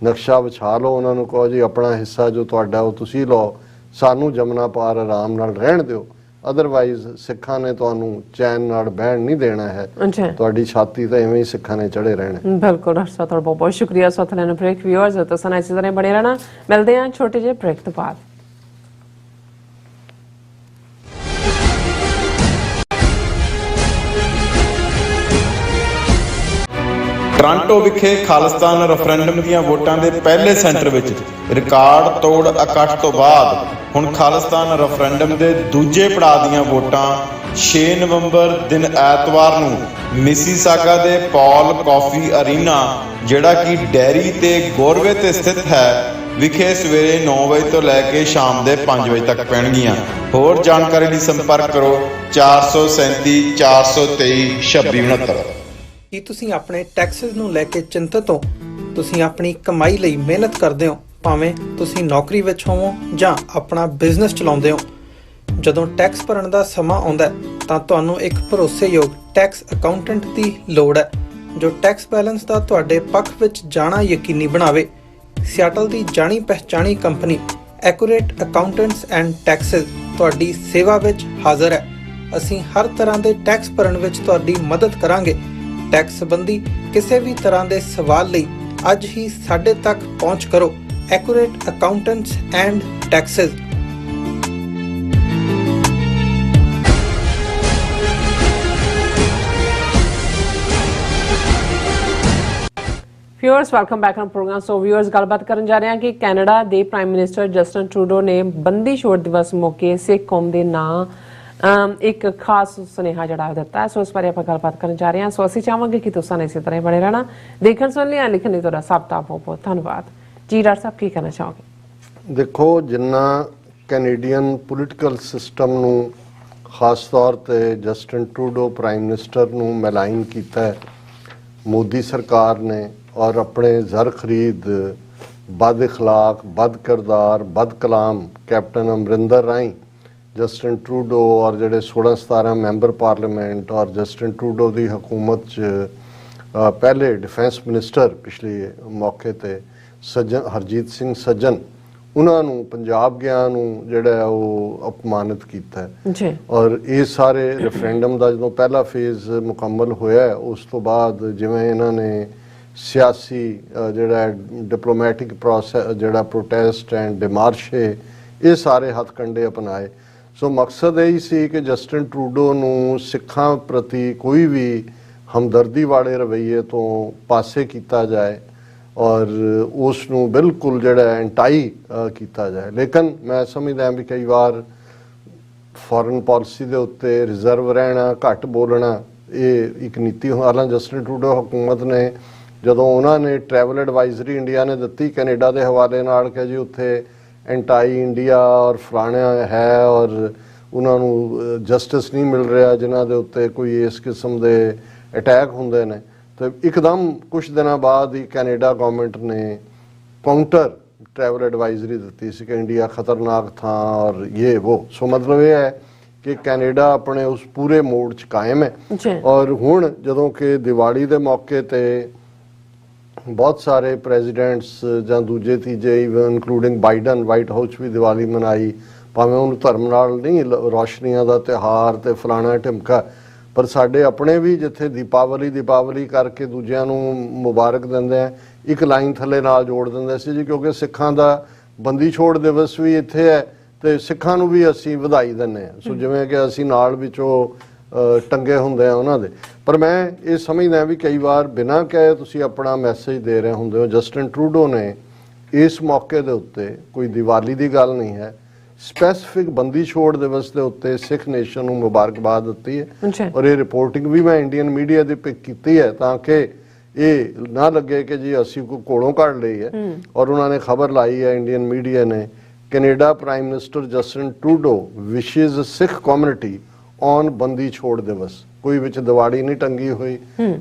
ਨਕਸ਼ਾ ਵਿਛਾ ਲਓ, ਉਹਨਾਂ ਨੂੰ ਕਹੋ ਜੀ ਆਪਣਾ ਹਿੱਸਾ ਜੋ ਤੁਹਾਡਾ ਉਹ ਤੁਸੀਂ ਲਓ, ਸਾਨੂੰ ਜਮਨਾ ਪਾਰ ਆਰਾਮ ਨਾਲ ਰਹਿਣ ਦਿਓ, ਅਦਰਵਾਈਜ਼ ਸਿੱਖਾਂ ਨੇ ਤੁਹਾਨੂੰ ਚੈਨ ਨਾਲ ਬਹਿਣ ਨਹੀਂ ਦੇਣਾ ਹੈ, ਜੀ ਤੁਹਾਡੀ ਛਾਤੀ ਤਾਂ ਐਵੇਂ ਹੀ ਸਿੱਖਾਂ ਨੇ ਚੜੇ ਰਹਿਣਾ। ਬਿਲਕੁਲ ਡਾਕਟਰ ਸਾਹਿਬ, ਤੁਹਾਡਾ ਬਹੁਤ ਬਹੁਤ ਸ਼ੁਕਰੀਆ। ਸਾਥ ਲੈਣ ਬ੍ਰੇਕ ਵਿਊਅਰਸ ਤਾਂ ਸਾਨੂੰ ਇਸੇ ਤਰ੍ਹਾਂ ਬਣੇ ਰਹਿਣਾ। ਮਿਲਦੇ ਹਾਂ ਛੋਟੇ ਜਿਹੇ ਬ੍ਰੇਕ ਤੋਂ ਬਾਅਦ। ਟੋਰਾਂਟੋ ਵਿਖੇ ਖਾਲਿਸਤਾਨ ਰੈਫਰੈਂਡਮ ਦੀਆਂ ਵੋਟਾਂ ਦੇ ਪਹਿਲੇ ਸੈਂਟਰ ਵਿੱਚ ਰਿਕਾਰਡ ਤੋੜ ਇਕੱਠ ਤੋਂ ਬਾਅਦ ਹੁਣ ਖਾਲਿਸਤਾਨ ਰੈਫਰੈਂਡਮ ਦੇ ਦੂਜੇ ਪੜਾਅ ਦੀਆਂ ਵੋਟਾਂ 6 ਨਵੰਬਰ ਦਿਨ ਐਤਵਾਰ ਨੂੰ ਮਿਸੀਸਾਗਾ ਦੇ ਪੌਲ ਕਾਫੀ ਅਰੀਨਾ, ਜਿਹੜਾ ਕਿ ਡੈਰੀ ਤੇ ਗੋਰਵੇ ਤੇ ਸਥਿਤ ਹੈ, ਵਿਖੇ ਸਵੇਰੇ 9 ਵਜੇ ਤੋਂ ਲੈ ਕੇ ਸ਼ਾਮ ਦੇ 5 ਵਜੇ ਤੱਕ ਪੈਣਗੀਆਂ। ਹੋਰ ਜਾਣਕਾਰੀ ਲਈ ਸੰਪਰਕ ਕਰੋ 437 423 2669। ਕੀ ਤੁਸੀਂ ਆਪਣੇ ਟੈਕਸਸ ਨੂੰ ਲੈ ਕੇ ਚਿੰਤਤ ਹੋ? ਤੁਸੀਂ ਆਪਣੀ ਕਮਾਈ ਲਈ ਮਿਹਨਤ ਕਰਦੇ ਹੋ, ਭਾਵੇਂ ਤੁਸੀਂ ਨੌਕਰੀ ਵਿੱਚ ਹੋਵੋ ਜਾਂ ਆਪਣਾ ਬਿਜ਼ਨਸ ਚਲਾਉਂਦੇ ਹੋ। ਜਦੋਂ ਟੈਕਸ ਭਰਨ ਦਾ ਸਮਾਂ ਆਉਂਦਾ ਹੈ ਤਾਂ ਤੁਹਾਨੂੰ ਇੱਕ ਭਰੋਸੇਯੋਗ ਟੈਕਸ ਅਕਾਊਂਟੈਂਟ ਦੀ ਲੋੜ ਹੈ, ਜੋ ਟੈਕਸ ਬੈਲੈਂਸ ਦਾ ਤੁਹਾਡੇ ਪੱਖ ਵਿੱਚ ਜਾਣਾ ਯਕੀਨੀ ਬਣਾਵੇ। ਸਿਆਟਲ ਦੀ ਜਾਣੀ ਪਛਾਣੀ company Accurate accountants and Taxes ਤੁਹਾਡੀ ਸੇਵਾ ਵਿੱਚ ਹਾਜ਼ਰ ਹੈ। ਅਸੀਂ ਹਰ ਤਰ੍ਹਾਂ ਦੇ ਟੈਕਸ ਭਰਨ ਵਿੱਚ ਤੁਹਾਡੀ ਮਦਦ ਕਰਾਂਗੇ। ਟੈਕਸ ਸੰਬੰਧੀ ਕਿਸੇ ਵੀ ਤਰ੍ਹਾਂ ਦੇ ਸਵਾਲ ਲਈ ਅੱਜ ਹੀ ਸਾਡੇ ਤੱਕ ਪਹੁੰਚ ਕਰੋ। Accurate accountants and taxes. Viewers welcome back on program. So viewers, ਗੱਲਬਾਤ ਕਰਨ ਜਾ ਰਹੇ ਹਾਂ ਕਿ ਕੈਨੇਡਾ ਦੇ ਪ੍ਰਾਈਮ ਮਿਨਿਸਟਰ ਜਸਟਿਨ ਟਰੂਡੋ ਨੇ ਬੰਦੀ ਛੋੜ ਦਿਵਸ ਮੌਕੇ ਸਿੱਖ ਕੌਮ ਦੇ ਨਾਂ ਇੱਕ ਖਾਸ ਸੁਨੇਹਾ ਜਿਹੜਾ ਦਿੱਤਾ। ਸੋ ਇਸ ਬਾਰੇ ਆਪਾਂ ਗੱਲਬਾਤ ਕਰਨ ਜਾ ਰਹੇ ਹਾਂ। ਸੋ ਅਸੀਂ ਚਾਹਾਂਗੇ ਕਿ ਤੁਸੀਂ ਇਸੇ ਤਰ੍ਹਾਂ ਬਣੇ ਰਹਿਣਾ। ਦੇਖਣ ਸੁਣ ਲਿਆ, ਲਿਖਣ ਲਈ ਤੁਹਾਡਾ ਸਭ ਦਾ ਬਹੁਤ ਬਹੁਤ ਧੰਨਵਾਦ ਜੀ। ਡਾਕਟਰ ਸਾਹਿਬ ਕੀ ਕਹਿਣਾ ਚਾਹੋਗੇ? ਦੇਖੋ, ਜਿੰਨਾ ਕੈਨੇਡੀਅਨ ਪੋਲੀਟੀਕਲ ਸਿਸਟਮ ਨੂੰ ਖਾਸ ਤੌਰ ਤੇ ਜਸਟਿਨ ਟਰੂਡੋ ਪ੍ਰਾਈਮ ਮਿਨਿਸਟਰ ਨੂੰ ਮੈਲਾਈਨ ਕੀਤਾ ਹੈ ਮੋਦੀ ਸਰਕਾਰ ਨੇ, ਔਰ ਆਪਣੇ ਜ਼ਰ ਖਰੀਦ ਬਦ ਇਖਲਾਕ, ਬਦ ਕਿਰਦਾਰ, ਬਦ ਕਲਾਮ ਕੈਪਟਨ ਅਮਰਿੰਦਰ ਰਾਹੀਂ ਜਸਟਿਨ ਟਰੂਡੋ ਔਰ ਜਿਹੜੇ 16-17 ਮੈਂਬਰ ਪਾਰਲੀਮੈਂਟ ਔਰ ਜਸਟਿਨ ਟਰੂਡੋ ਦੀ ਹਕੂਮਤ 'ਚ ਪਹਿਲੇ ਡਿਫੈਂਸ ਮਿਨਿਸਟਰ ਪਿਛਲੇ ਮੌਕੇ ਤੇ ਸੱਜਣ ਹਰਜੀਤ ਸਿੰਘ ਸੱਜਣ, ਉਹਨਾਂ ਨੂੰ ਪੰਜਾਬ ਗਿਆ ਨੂੰ ਜਿਹੜਾ ਉਹ ਅਪਮਾਨਿਤ ਕੀਤਾ ਜੀ। ਔਰ ਇਹ ਸਾਰੇ ਰੈਫਰੈਂਡਮ ਦਾ ਜਦੋਂ ਪਹਿਲਾ ਫੇਜ਼ ਮੁਕੰਮਲ ਹੋਇਆ, ਉਸ ਤੋਂ ਬਾਅਦ ਜਿਵੇਂ ਇਹਨਾਂ ਨੇ ਸਿਆਸੀ ਜਿਹੜਾ ਡਿਪਲੋਮੈਟਿਕ ਪ੍ਰੋਸੈਸ, ਜਿਹੜਾ ਪ੍ਰੋਟੈਸਟ ਐਂਡ ਡਿਮਾਰਸ਼ੇ, ਇਹ ਸਾਰੇ ਹੱਥਕੰਡੇ ਅਪਣਾਏ। ਸੋ ਮਕਸਦ ਇਹ ਸੀ ਕਿ ਜਸਟਿਨ ਟਰੂਡੋ ਨੂੰ ਸਿੱਖਾਂ ਪ੍ਰਤੀ ਕੋਈ ਵੀ ਹਮਦਰਦੀ ਵਾਲੇ ਰਵੱਈਏ ਤੋਂ ਪਾਸੇ ਕੀਤਾ ਜਾਏ ਔਰ ਉਸ ਨੂੰ ਬਿਲਕੁਲ ਜਿਹੜਾ ਐਂਟਾਈ ਕੀਤਾ ਜਾਏ। ਲੇਕਿਨ ਮੈਂ ਸਮਝਦਾ ਵੀ ਕਈ ਵਾਰ ਫੋਰਨ ਪਾਲਿਸੀ ਦੇ ਉੱਤੇ ਰਿਜ਼ਰਵ ਰਹਿਣਾ, ਘੱਟ ਬੋਲਣਾ, ਇਹ ਇੱਕ ਨੀਤੀ। ਹਾਲਾਂਕਿ ਜਸਟਿਨ ਟਰੂਡੋ ਹਕੂਮਤ ਨੇ ਜਦੋਂ ਉਹਨਾਂ ਨੇ ਟਰੈਵਲ ਐਡਵਾਈਜ਼ਰੀ ਇੰਡੀਆ ਨੇ ਦਿੱਤੀ ਕੈਨੇਡਾ ਦੇ ਹਵਾਲੇ ਨਾਲ ਕਿ ਜੀ ਉੱਥੇ ਐਂਟਾਈ ਇੰਡੀਆ ਔਰ ਫਲਾਣਾ ਹੈ ਔਰ ਉਹਨਾਂ ਨੂੰ ਜਸਟਿਸ ਨਹੀਂ ਮਿਲ ਰਿਹਾ ਜਿਨ੍ਹਾਂ ਦੇ ਉੱਤੇ ਕੋਈ ਇਸ ਕਿਸਮ ਦੇ ਅਟੈਕ ਹੁੰਦੇ ਨੇ, ਤੇ ਇੱਕਦਮ ਕੁਝ ਦਿਨਾਂ ਬਾਅਦ ਹੀ ਕੈਨੇਡਾ ਗਵਰਨਮੈਂਟ ਨੇ ਕਾਊਂਟਰ ਟਰੈਵਲ ਐਡਵਾਈਜ਼ਰੀ ਦਿੱਤੀ ਸੀ ਕਿ ਇੰਡੀਆ ਖਤਰਨਾਕ ਥਾਂ ਔਰ ਇਹ ਉਹ। ਸੋ ਮਤਲਬ ਇਹ ਹੈ ਕਿ ਕੈਨੇਡਾ ਆਪਣੇ ਉਸ ਪੂਰੇ ਮੋਡ 'ਚ ਕਾਇਮ ਹੈ। ਔਰ ਹੁਣ ਜਦੋਂ ਕਿ ਦੀਵਾਲੀ ਦੇ ਮੌਕੇ ਤੇ ਬਹੁਤ ਸਾਰੇ ਪ੍ਰੈਜ਼ੀਡੈਂਟਸ ਜਾਂ ਦੂਜੇ ਤੀਜੇ even including Biden White House ਵੀ ਦੀਵਾਲੀ ਮਨਾਈ, ਭਾਵੇਂ ਉਹਨੂੰ ਧਰਮ ਨਾਲ ਨਹੀਂ, ਰੌਸ਼ਨੀਆਂ ਦਾ ਤਿਉਹਾਰ ਤੇ ਫਲਾਣਾ ਢਿਮਕਾ, ਪਰ ਸਾਡੇ ਆਪਣੇ ਵੀ ਜਿੱਥੇ ਦੀਪਾਵਲੀ ਕਰਕੇ ਦੂਜਿਆਂ ਨੂੰ ਮੁਬਾਰਕ ਦਿੰਦੇ ਆ, ਇੱਕ ਲਾਈਨ ਥੱਲੇ ਨਾਲ ਜੋੜ ਦਿੰਦੇ ਸੀ ਜੀ, ਕਿਉਂਕਿ ਸਿੱਖਾਂ ਦਾ ਬੰਦੀ ਛੋੜ ਦਿਵਸ ਵੀ ਇੱਥੇ ਹੈ ਤੇ ਸਿੱਖਾਂ ਨੂੰ ਵੀ ਅਸੀਂ ਵਧਾਈ ਦਿੰਦੇ ਹਾਂ। ਸੋ ਜਿਵੇਂ ਕਿ ਅਸੀਂ ਨਾਲ ਵਿੱਚੋਂ ਟੰਗੇ ਹੁੰਦੇ ਆ ਉਹਨਾਂ ਦੇ। ਪਰ ਮੈਂ ਇਹ ਸਮਝਦਾ ਵੀ ਕਈ ਵਾਰ ਬਿਨਾਂ ਕਹੇ ਤੁਸੀਂ ਆਪਣਾ ਮੈਸੇਜ ਦੇ ਰਹੇ ਹੁੰਦੇ ਹੋ। ਜਸਟਿਨ ਟਰੂਡੋ ਨੇ ਇਸ ਮੌਕੇ ਦੇ ਉੱਤੇ, ਕੋਈ ਦੀਵਾਲੀ ਦੀ ਗੱਲ ਨਹੀਂ ਹੈ, ਸਪੈਸੀਫਿਕ ਬੰਦੀ ਛੋੜ ਦਿਵਸ ਦੇ ਉੱਤੇ ਸਿੱਖ ਨੇਸ਼ਨ ਨੂੰ ਮੁਬਾਰਕਬਾਦ ਦਿੱਤੀ ਹੈ। ਔਰ ਇਹ ਰਿਪੋਰਟਿੰਗ ਵੀ ਮੈਂ ਇੰਡੀਅਨ ਮੀਡੀਆ ਦੀ ਪਿਕ ਕੀਤੀ ਹੈ ਤਾਂ ਕਿ ਇਹ ਨਾ ਲੱਗੇ ਕਿ ਜੀ ਅਸੀਂ ਕੋਈ ਕੋਲੋਂ ਕੱਢ ਲਈ ਹੈ। ਔਰ ਉਹਨਾਂ ਨੇ ਖਬਰ ਲਾਈ ਹੈ ਇੰਡੀਅਨ ਮੀਡੀਆ ਨੇ, Canada prime minister Justin Trudeau wishes Sikh community on Bandi Chhor ਦਿਵਸ। ਕੋਈ ਵਿੱਚ ਦਿਵਾਲੀ ਨਹੀਂ ਟੰਗੀ ਹੋਈ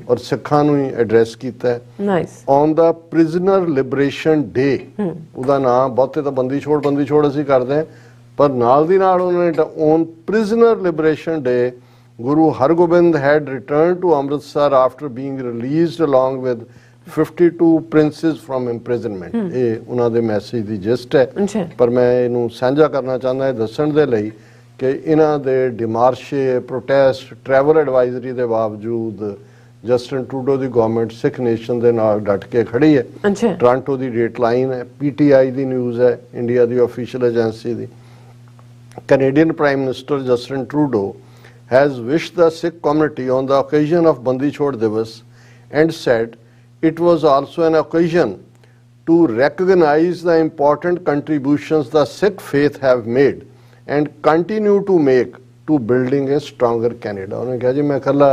ਔਰ ਸਿੱਖਾਂ ਨੂੰ ਹੀ ਐਡਰੈਸ ਕੀਤਾ ਹੈ ਔਨ ਦਾ ਪ੍ਰਿਜ਼ਨਰ ਲਿਬਰੇਸ਼ਨ ਡੇ। ਉਹਦਾ ਨਾਮ ਬਹੁਤੇ ਤਾਂ ਬੰਦੀ ਛੋੜ ਅਸੀਂ ਕਰਦੇ ਹਾਂ, ਪਰ ਨਾਲ ਦੀ ਨਾਲ ਉਹਨਾਂ ਨੇ on prisoner liberation day Guru Hargobind had returned to Amritsar after being released along with 52 princes firm imprisonment, ਇਹ ਉਹਨਾਂ ਦੇ ਮੈਸੇਜ ਦੀ ਜਿਸਟ ਹੈ। ਅੱਛਾ। ਪਰ ਮੈਂ ਇਹਨੂੰ ਸਾਂਝਾ ਕਰਨਾ ਚਾਹੁੰਦਾ ਇਹ ਦੱਸਣ ਦੇ ਲਈ ਕਿ ਇਹਨਾਂ ਦੇ ਡਿਮਾਰਸ਼ੇ, ਪ੍ਰੋਟੈਸਟ, ਟਰੈਵਲ ਐਡਵਾਈਜ਼ਰੀ ਦੇ ਬਾਵਜੂਦ ਜਸਟਿਨ ਟਰੂਡੋ ਦੀ ਗਵਰਨਮੈਂਟ ਸਿੱਖ ਨੇਸ਼ਨ ਦੇ ਨਾਲ ਡਟ ਕੇ ਖੜੀ ਹੈ। ਅੱਛਾ। ਟੋਰਾਂਟੋ ਦੀ ਡੇਟਲਾਈਨ ਹੈ, PTI ਦੀ ਨਿਊਜ਼ ਹੈ, India the official agency the. Canadian Prime Minister Justin Trudeau has wished the Sikh community on the occasion of Bandi Chhod Divas and said it was also an occasion to recognize the important contributions the Sikh faith have made and continue to make to building a stronger Canada। ਉਹਨੇ ਕਿਹਾ ਜੀ ਮੈਂ ਇਕੱਲਾ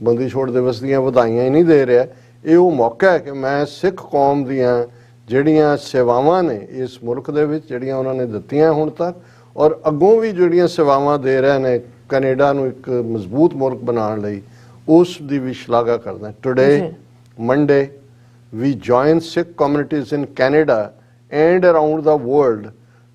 ਬੰਦੀ ਛੋੜ ਦਿਵਸ ਦੀਆਂ ਵਧਾਈਆਂ ਹੀ ਨਹੀਂ ਦੇ ਰਿਹਾ, ਇਹ ਉਹ ਮੌਕਾ ਹੈ ਕਿ ਮੈਂ ਸਿੱਖ ਕੌਮ ਦੀਆਂ ਜਿਹੜੀਆਂ ਸੇਵਾਵਾਂ ਨੇ ਇਸ ਮੁਲਕ ਦੇ ਵਿੱਚ ਜਿਹੜੀਆਂ ਉਹਨਾਂ ਨੇ ਦਿੱਤੀਆਂ ਹੁਣ ਤੱਕ, ਔਰ ਅੱਗੋਂ ਵੀ ਜਿਹੜੀਆਂ ਸੇਵਾਵਾਂ ਦੇ ਰਹੇ ਨੇ ਕੈਨੇਡਾ ਨੂੰ ਇੱਕ ਮਜ਼ਬੂਤ ਮੁਲਕ ਬਣਾਉਣ ਲਈ, ਉਸ ਦੀ ਵੀ ਸ਼ਲਾਘਾ ਕਰਦਾ। Today Monday, we join Sikh communities in Canada and around the world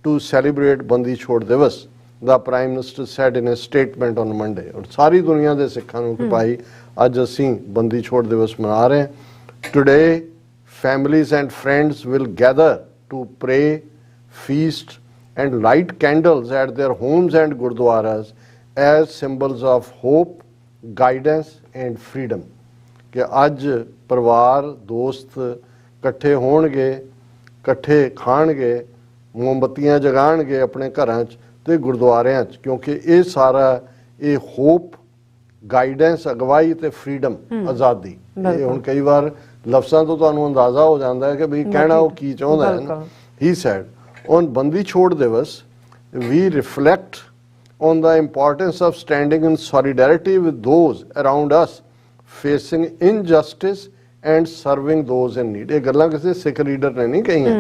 to celebrate Bandi Chhod Divas, the Prime Minister said in a statement on Monday। और सारी दुनिया के सिखों को भाई आज असी बंदी छोड़ दिवस मना रहे हैं। Today, families and friends will gather to pray, feast and light candles at their homes and gurdwaras as symbols of hope, guidance and freedom। कि ਅੱਜ ਪਰਿਵਾਰ ਦੋਸਤ ਇਕੱਠੇ ਹੋਣਗੇ, ਇਕੱਠੇ ਖਾਣਗੇ, ਮੋਮਬੱਤੀਆਂ ਜਗਾਉਣਗੇ ਆਪਣੇ ਘਰਾਂ 'ਚ ਤੇ ਗੁਰਦੁਆਰਿਆਂ 'ਚ, ਕਿਉਂਕਿ ਇਹ ਸਾਰਾ ਇਹ ਹੋਪ, ਗਾਈਡੈਂਸ, ਅਗਵਾਈ ਤੇ ਫਰੀडम, ਆਜ਼ਾਦੀ। ਇਹ ਹੁਣ ਕਈ ਵਾਰ ਲਫ਼ਜ਼ਾਂ ਤੋਂ ਤੁਹਾਨੂੰ ਅੰਦਾਜ਼ਾ ਹੋ ਜਾਂਦਾ ਹੈ ਕਿ ਵੀ ਕਹਿਣਾ ਉਹ ਕੀ ਚਾਹੁੰਦਾ ਹੈ। ਹੀ ਸੈਡ ਔਨ ਬੰਦੀ ਛੋੜ ਦਿਵਸ we reflect on the importance of standing in solidarity with those around us facing injustice and serving those in need। ਇਹ ਗੱਲਾਂ ਕਿਸੇ ਸਿੱਖ ਲੀਡਰ ਨੇ ਨਹੀਂ ਕਹੀਆਂ,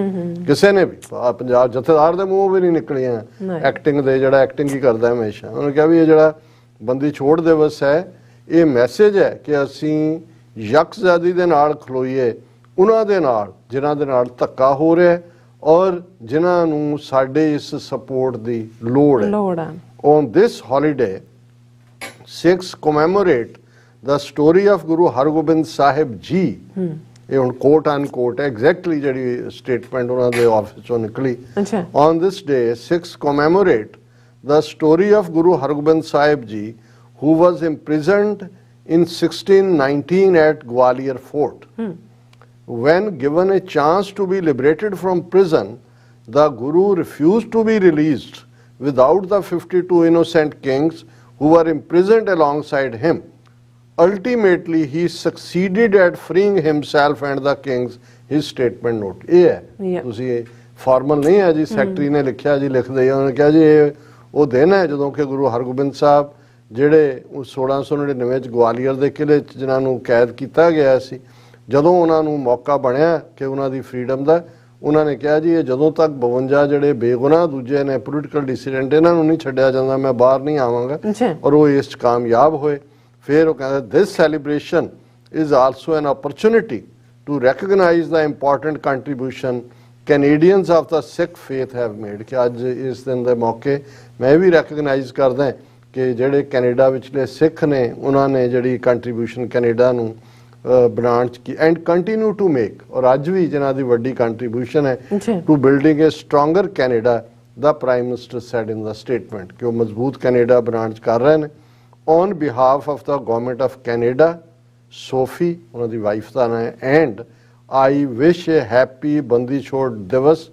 ਕਿਸੇ ਨੇ ਵੀ, ਪੰਜਾਬ ਜਥੇਦਾਰ ਦੇ ਮੂੰਹੋਂ ਵੀ ਨਹੀਂ ਨਿਕਲੀਆਂ। ਐਕਟਿੰਗ ਦੇ ਜਿਹੜਾ ਐਕਟਿੰਗ ਹੀ ਕਰਦਾ ਹਮੇਸ਼ਾ, ਉਹਨੇ ਕਿਹਾ ਵੀ ਇਹ ਜਿਹੜਾ ਬੰਦੀ ਛੋੜ ਦਿਵਸ ਹੈ ਇਹ ਮੈਸੇਜ ਹੈ ਕਿ ਅਸੀਂ ਯਕਜ਼ਾਦੀ ਦੇ ਨਾਲ ਖਲੋਈਏ ਉਹਨਾਂ ਦੇ ਨਾਲ ਜਿਨ੍ਹਾਂ ਦੇ ਨਾਲ ਧੱਕਾ ਹੋ ਰਿਹਾ ਔਰ ਜਿਨ੍ਹਾਂ ਨੂੰ ਸਾਡੇ ਇਸ ਸਪੋਰਟ ਦੀ ਲੋੜ ਹੈ। On this holiday, Sikhs commemorate the story of Guru Hargobind Sahib Ji। ਇਹ ਹੁਣ ਕੋਟ ਅਨਕੋਟ ਹੈ, ਐਗਜ਼ੈਕਟਲੀ ਜਿਹੜੀ ਸਟੇਟਮੈਂਟ ਉਹਨਾਂ ਦੇ ਆਫਿਸ ਚੋਂ ਨਿਕਲੀ। On this day, Sikhs commemorate the story of Guru Hargobind Sahib Ji, who was imprisoned in 1619 at Gwalior Fort। When given a chance to be liberated from prison, the Guru refused to be released without the 52 innocent kings who were imprisoned alongside him। Ultimately, he succeeded at freeing himself and the kings, his statement note। ਇਹ ਹੈ, ਤੁਸੀਂ ਫਾਰਮਲ ਨਹੀਂ ਹੈ ਜੀ, ਸੈਕਟਰੀ ਨੇ ਲਿਖਿਆ ਜੀ, ਲਿਖਦੇ ਉਹਨੇ ਕਿਹਾ ਜੀ ਇਹ ਉਹ ਦਿਨ ਹੈ ਜਦੋਂ ਕਿ ਗੁਰੂ ਹਰਗੋਬਿੰਦ ਸਾਹਿਬ ਜਿਹੜੇ 1699 'ਚ ਗਵਾਲੀਅਰ ਦੇ ਕਿਲ੍ਹੇ 'ਚ ਜਿਨ੍ਹਾਂ ਨੂੰ ਕੈਦ ਕੀਤਾ ਗਿਆ ਸੀ, ਜਦੋਂ ਉਹਨਾਂ ਨੂੰ ਮੌਕਾ ਬਣਿਆ ਕਿ ਉਹਨਾਂ ਦੀ ਫਰੀडम ਦਾ, ਉਹਨਾਂ ਨੇ ਕਿਹਾ ਜੀ ਇਹ ਜਦੋਂ ਤੱਕ 52 ਜਿਹੜੇ ਬੇਗੁਨਾਹ ਦੂਜੇ ਨੇ ਪੋਲੀਟੀਕਲ ਡਿਸੀਡੈਂਟ ਇਹਨਾਂ ਨੂੰ ਨਹੀਂ ਛੱਡਿਆ ਜਾਂਦਾ ਮੈਂ ਬਾਹਰ ਨਹੀਂ ਆਵਾਂਗਾ। ਔਰ ਉਹ ਇਸ 'ਚ ਕਾਮਯਾਬ ਹੋਏ। ਫਿਰ ਉਹ ਕਹਿੰਦਾ this celebration is also an opportunity to recognise the important contribution Canadians of the Sikh faith have made. ਕਿ ਅੱਜ ਇਸ ਦਿਨ ਦੇ ਮੌਕੇ ਮੈਂ ਵੀ ਰੈਕਗਨਾਈਜ਼ ਕਰਦਾ ਕਿ ਜਿਹੜੇ ਕੈਨੇਡਾ ਵਿਚਲੇ ਸਿੱਖ ਨੇ ਉਹਨਾਂ ਨੇ ਜਿਹੜੀ ਕੰਟਰੀਬਿਊਸ਼ਨ ਕੈਨੇਡਾ ਨੂੰ ਬਣਾਉਣ 'ਚ ਕੀ ਐਂਡ ਕੰਟੀਨਿਊ ਟੂ ਮੇਕ, ਔਰ ਅੱਜ ਵੀ ਜਿਨ੍ਹਾਂ ਦੀ ਵੱਡੀ ਕੰਟਰੀਬਿਊਸ਼ਨ ਹੈ to building a stronger Canada, the prime minister said in the statement ਕਿ ਉਹ ਮਜ਼ਬੂਤ ਕੈਨੇਡਾ ਬਣਾਉਣ 'ਚ ਕਰ ਰਹੇ ਨੇ। On behalf of the government of Canada, Sophie ਉਹਨਾਂ ਦੀ ਵਾਈਫ ਦਾ ਨਾਂ ਹੈ, and I wish A happy Bandi Chhor Divas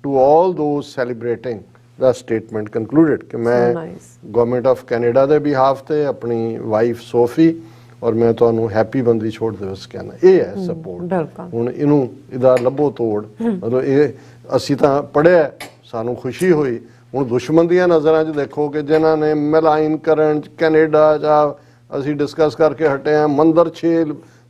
to all those celebrating, the statement concluded ਕਿ ਮੈਂ ਗਵਰਨਮੈਂਟ ਆਫ ਕੈਨੇਡਾ ਦੇ ਬਿਹਾਫ ਤੇ ਆਪਣੀ ਵਾਈਫ ਸੋਫੀ ਔਰ ਮੈਂ ਤੁਹਾਨੂੰ ਹੈਪੀ ਬੰਦੀ ਛੋੜ ਦਿਵਸ ਕਹਿਣਾ। ਇਹ ਹੈ ਸਪੋਰਟ। ਹੁਣ ਇਹਨੂੰ ਇਹਦਾ ਲੱਭੋ ਤੋੜ, ਮਤਲਬ ਇਹ ਅਸੀਂ ਤਾਂ ਪੜ੍ਹਿਆ, ਸਾਨੂੰ ਖੁਸ਼ੀ ਹੋਈ। ਹੁਣ ਦੁਸ਼ਮਣ ਦੀਆਂ ਨਜ਼ਰਾਂ 'ਚ ਦੇਖੋ ਕਿ ਜਿਨ੍ਹਾਂ ਨੇ ਮਿਲਾਈਨ ਕਰਨ 'ਚ ਕੈਨੇਡਾ ਜਾਂ ਅਸੀਂ ਡਿਸਕਸ ਕਰਕੇ ਹਟੇ ਹਾਂ, ਮੰਦਰ 6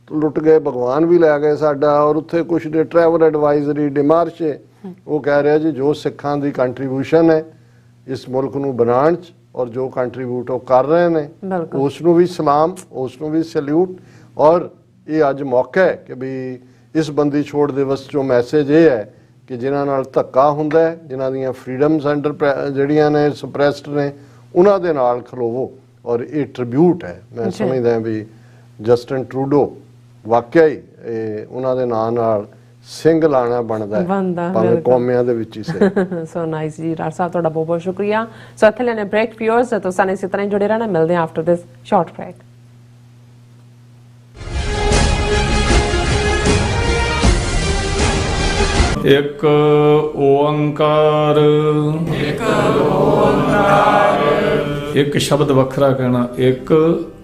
ਲੁੱਟ ਗਏ, ਭਗਵਾਨ ਵੀ ਲੈ ਗਏ ਸਾਡਾ, ਔਰ ਉੱਥੇ ਕੁਛ ਦੇ ਟਰੈਵਲ ਐਡਵਾਈਜ਼ਰੀ ਡਿਮਾਰਸ਼ੇ, ਉਹ ਕਹਿ ਰਿਹਾ ਜੀ ਜੋ ਸਿੱਖਾਂ ਦੀ ਕੰਟਰੀਬਿਊਸ਼ਨ ਹੈ ਇਸ ਮੁਲਕ ਨੂੰ ਬਣਾਉਣ 'ਚ ਔਰ ਜੋ ਕੰਟਰੀਬਿਊਟ ਉਹ ਕਰ ਰਹੇ ਨੇ ਉਸ ਨੂੰ ਵੀ ਸਲਾਮ, ਉਸ ਨੂੰ ਵੀ ਸੈਲਿਊਟ। ਔਰ ਇਹ ਅੱਜ ਮੌਕਾ ਹੈ ਕਿ ਵੀ ਇਸ ਬੰਦੀ ਛੋੜ ਦਿਵਸ 'ਚੋਂ ਮੈਸੇਜ ਇਹ ਹੈ ਕਿ ਜਿਨ੍ਹਾਂ ਨਾਲ ਧੱਕਾ ਹੁੰਦਾ ਹੈ, ਜਿਨ੍ਹਾਂ ਦੀਆਂ ਫਰੀडम्स ਅੰਡਰ ਜਿਹੜੀਆਂ ਨੇ ਸਪਰੈਸਡ ਨੇ, ਉਹਨਾਂ ਦੇ ਨਾਲ ਖਲੋਵੋ। ਔਰ ਇਹ ਟ੍ਰਿਬਿਊਟ ਹੈ, ਮੈਂ ਸਮਝਦਾ ਵੀ ਜਸਟਿਨ ਟਰੂਡੋ ਵਾਕਿਆ ਹੀ ਇਹ ਉਹਨਾਂ ਦੇ ਨਾਂ ਨਾਲ ਸਿੰਘ ਲਾਣਾ ਬਣਦਾ ਹੈ, ਭਾਵੇਂ ਕੌਮਿਆਂ ਦੇ ਵਿੱਚ ਹੀ ਸਹੀ। ਸੋ ਨਾਈਸ ਜੀ ਡਾਕਟਰ ਸਾਹਿਬ, ਤੁਹਾਡਾ ਬਹੁਤ ਬਹੁਤ ਸ਼ੁਕਰੀਆ। ਸੋ ਇੱਥੇ ਲੈਣੇ ਬ੍ਰੇਕ। ਵਿਊਅਰਸ ਤੋਂ ਸਾਨੂੰ ਇਸੇ ਤਰ੍ਹਾਂ ਹੀ ਜੁੜੇ ਰਹਿਣਾ। ਮਿਲਦੇ ਹਾਂ ਆਫਟਰ ਦਿਸ ਸ਼ਾਰਟ ਬ੍ਰੇਕ। ਇੱਕ ਓੰਕਾਰ, ਇੱਕ ਸ਼ਬਦ ਵੱਖਰਾ ਕਹਿਣਾ, ਇੱਕ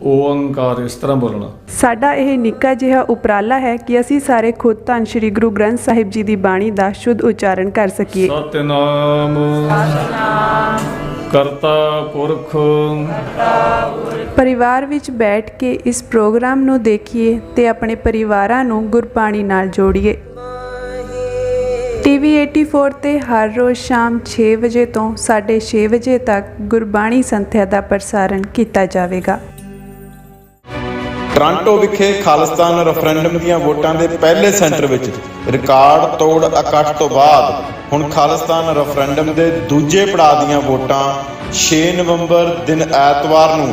ਓੰਕਾਰ, ਇਸ ਤਰ੍ਹਾਂ ਬੋਲਣਾ। ਸਾਡਾ ਇਹ ਨਿੱਕਾ ਜਿਹਾ ਉਪਰਾਲਾ ਹੈ ਕਿ ਅਸੀਂ ਸਾਰੇ ਖੁਦ ਧੰਨ ਸ਼੍ਰੀ ਗੁਰੂ ਗ੍ਰੰਥ ਸਾਹਿਬ ਜੀ ਦੀ ਬਾਣੀ ਦਾ ਸ਼ੁੱਧ ਉਚਾਰਨ ਕਰ ਸਕੀਏ। ਸਤਿਨਾਮ ਕਰਤਾ ਪੁਰਖ। ਪਰਿਵਾਰ ਵਿੱਚ ਬੈਠ ਕੇ ਇਸ ਪ੍ਰੋਗਰਾਮ ਨੂੰ ਦੇਖੀਏ ਤੇ ਆਪਣੇ ਪਰਿਵਾਰਾਂ ਨੂੰ ਗੁਰਬਾਣੀ ਨਾਲ ਜੋੜੀਏ। TV 84 ਤੇ ਹਰ ਰੋਜ਼ ਸ਼ਾਮ 6 ਵਜੇ ਤੋਂ 6:30 ਵਜੇ ਤੱਕ ਗੁਰਬਾਣੀ ਸੰਥਿਆ ਦਾ ਪ੍ਰਸਾਰਣ ਕੀਤਾ ਜਾਵੇਗਾ। ਟੋਰਾਂਟੋ ਵਿਖੇ ਖਾਲਿਸਤਾਨ ਰੈਫਰੈਂਡਮ ਦੀਆਂ ਵੋਟਾਂ ਦੇ ਪਹਿਲੇ ਸੈਂਟਰ ਵਿੱਚ ਰਿਕਾਰਡ ਤੋੜ ਇਕੱਠ ਤੋਂ ਬਾਅਦ ਹੁਣ ਖਾਲਿਸਤਾਨ ਰੈਫਰੈਂਡਮ ਦੇ ਦੂਜੇ ਪੜਾਅ ਦੀਆਂ ਵੋਟਾਂ 6 ਨਵੰਬਰ ਦਿਨ ਐਤਵਾਰ ਨੂੰ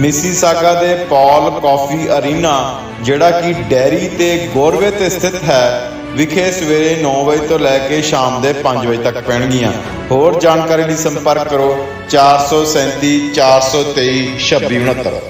ਮਿਸੀਸਾਗਾ ਦੇ ਪੌਲ ਕਾਫੀ ਅਰੀਨਾ, ਜਿਹੜਾ ਕਿ ਡੈਰੀ ਤੇ ਗੋਰਵੇ ਤੇ ਸਥਿਤ ਹੈ, ਵਿਖੇ ਸਵੇਰੇ 9 ਵਜੇ ਤੋਂ ਲੈ ਕੇ ਸ਼ਾਮ ਦੇ 5 ਵਜੇ ਤੱਕ ਪੈਣਗੀਆਂ। ਹੋਰ ਜਾਣਕਾਰੀ ਲਈ ਸੰਪਰਕ ਕਰੋ 437 423 2669।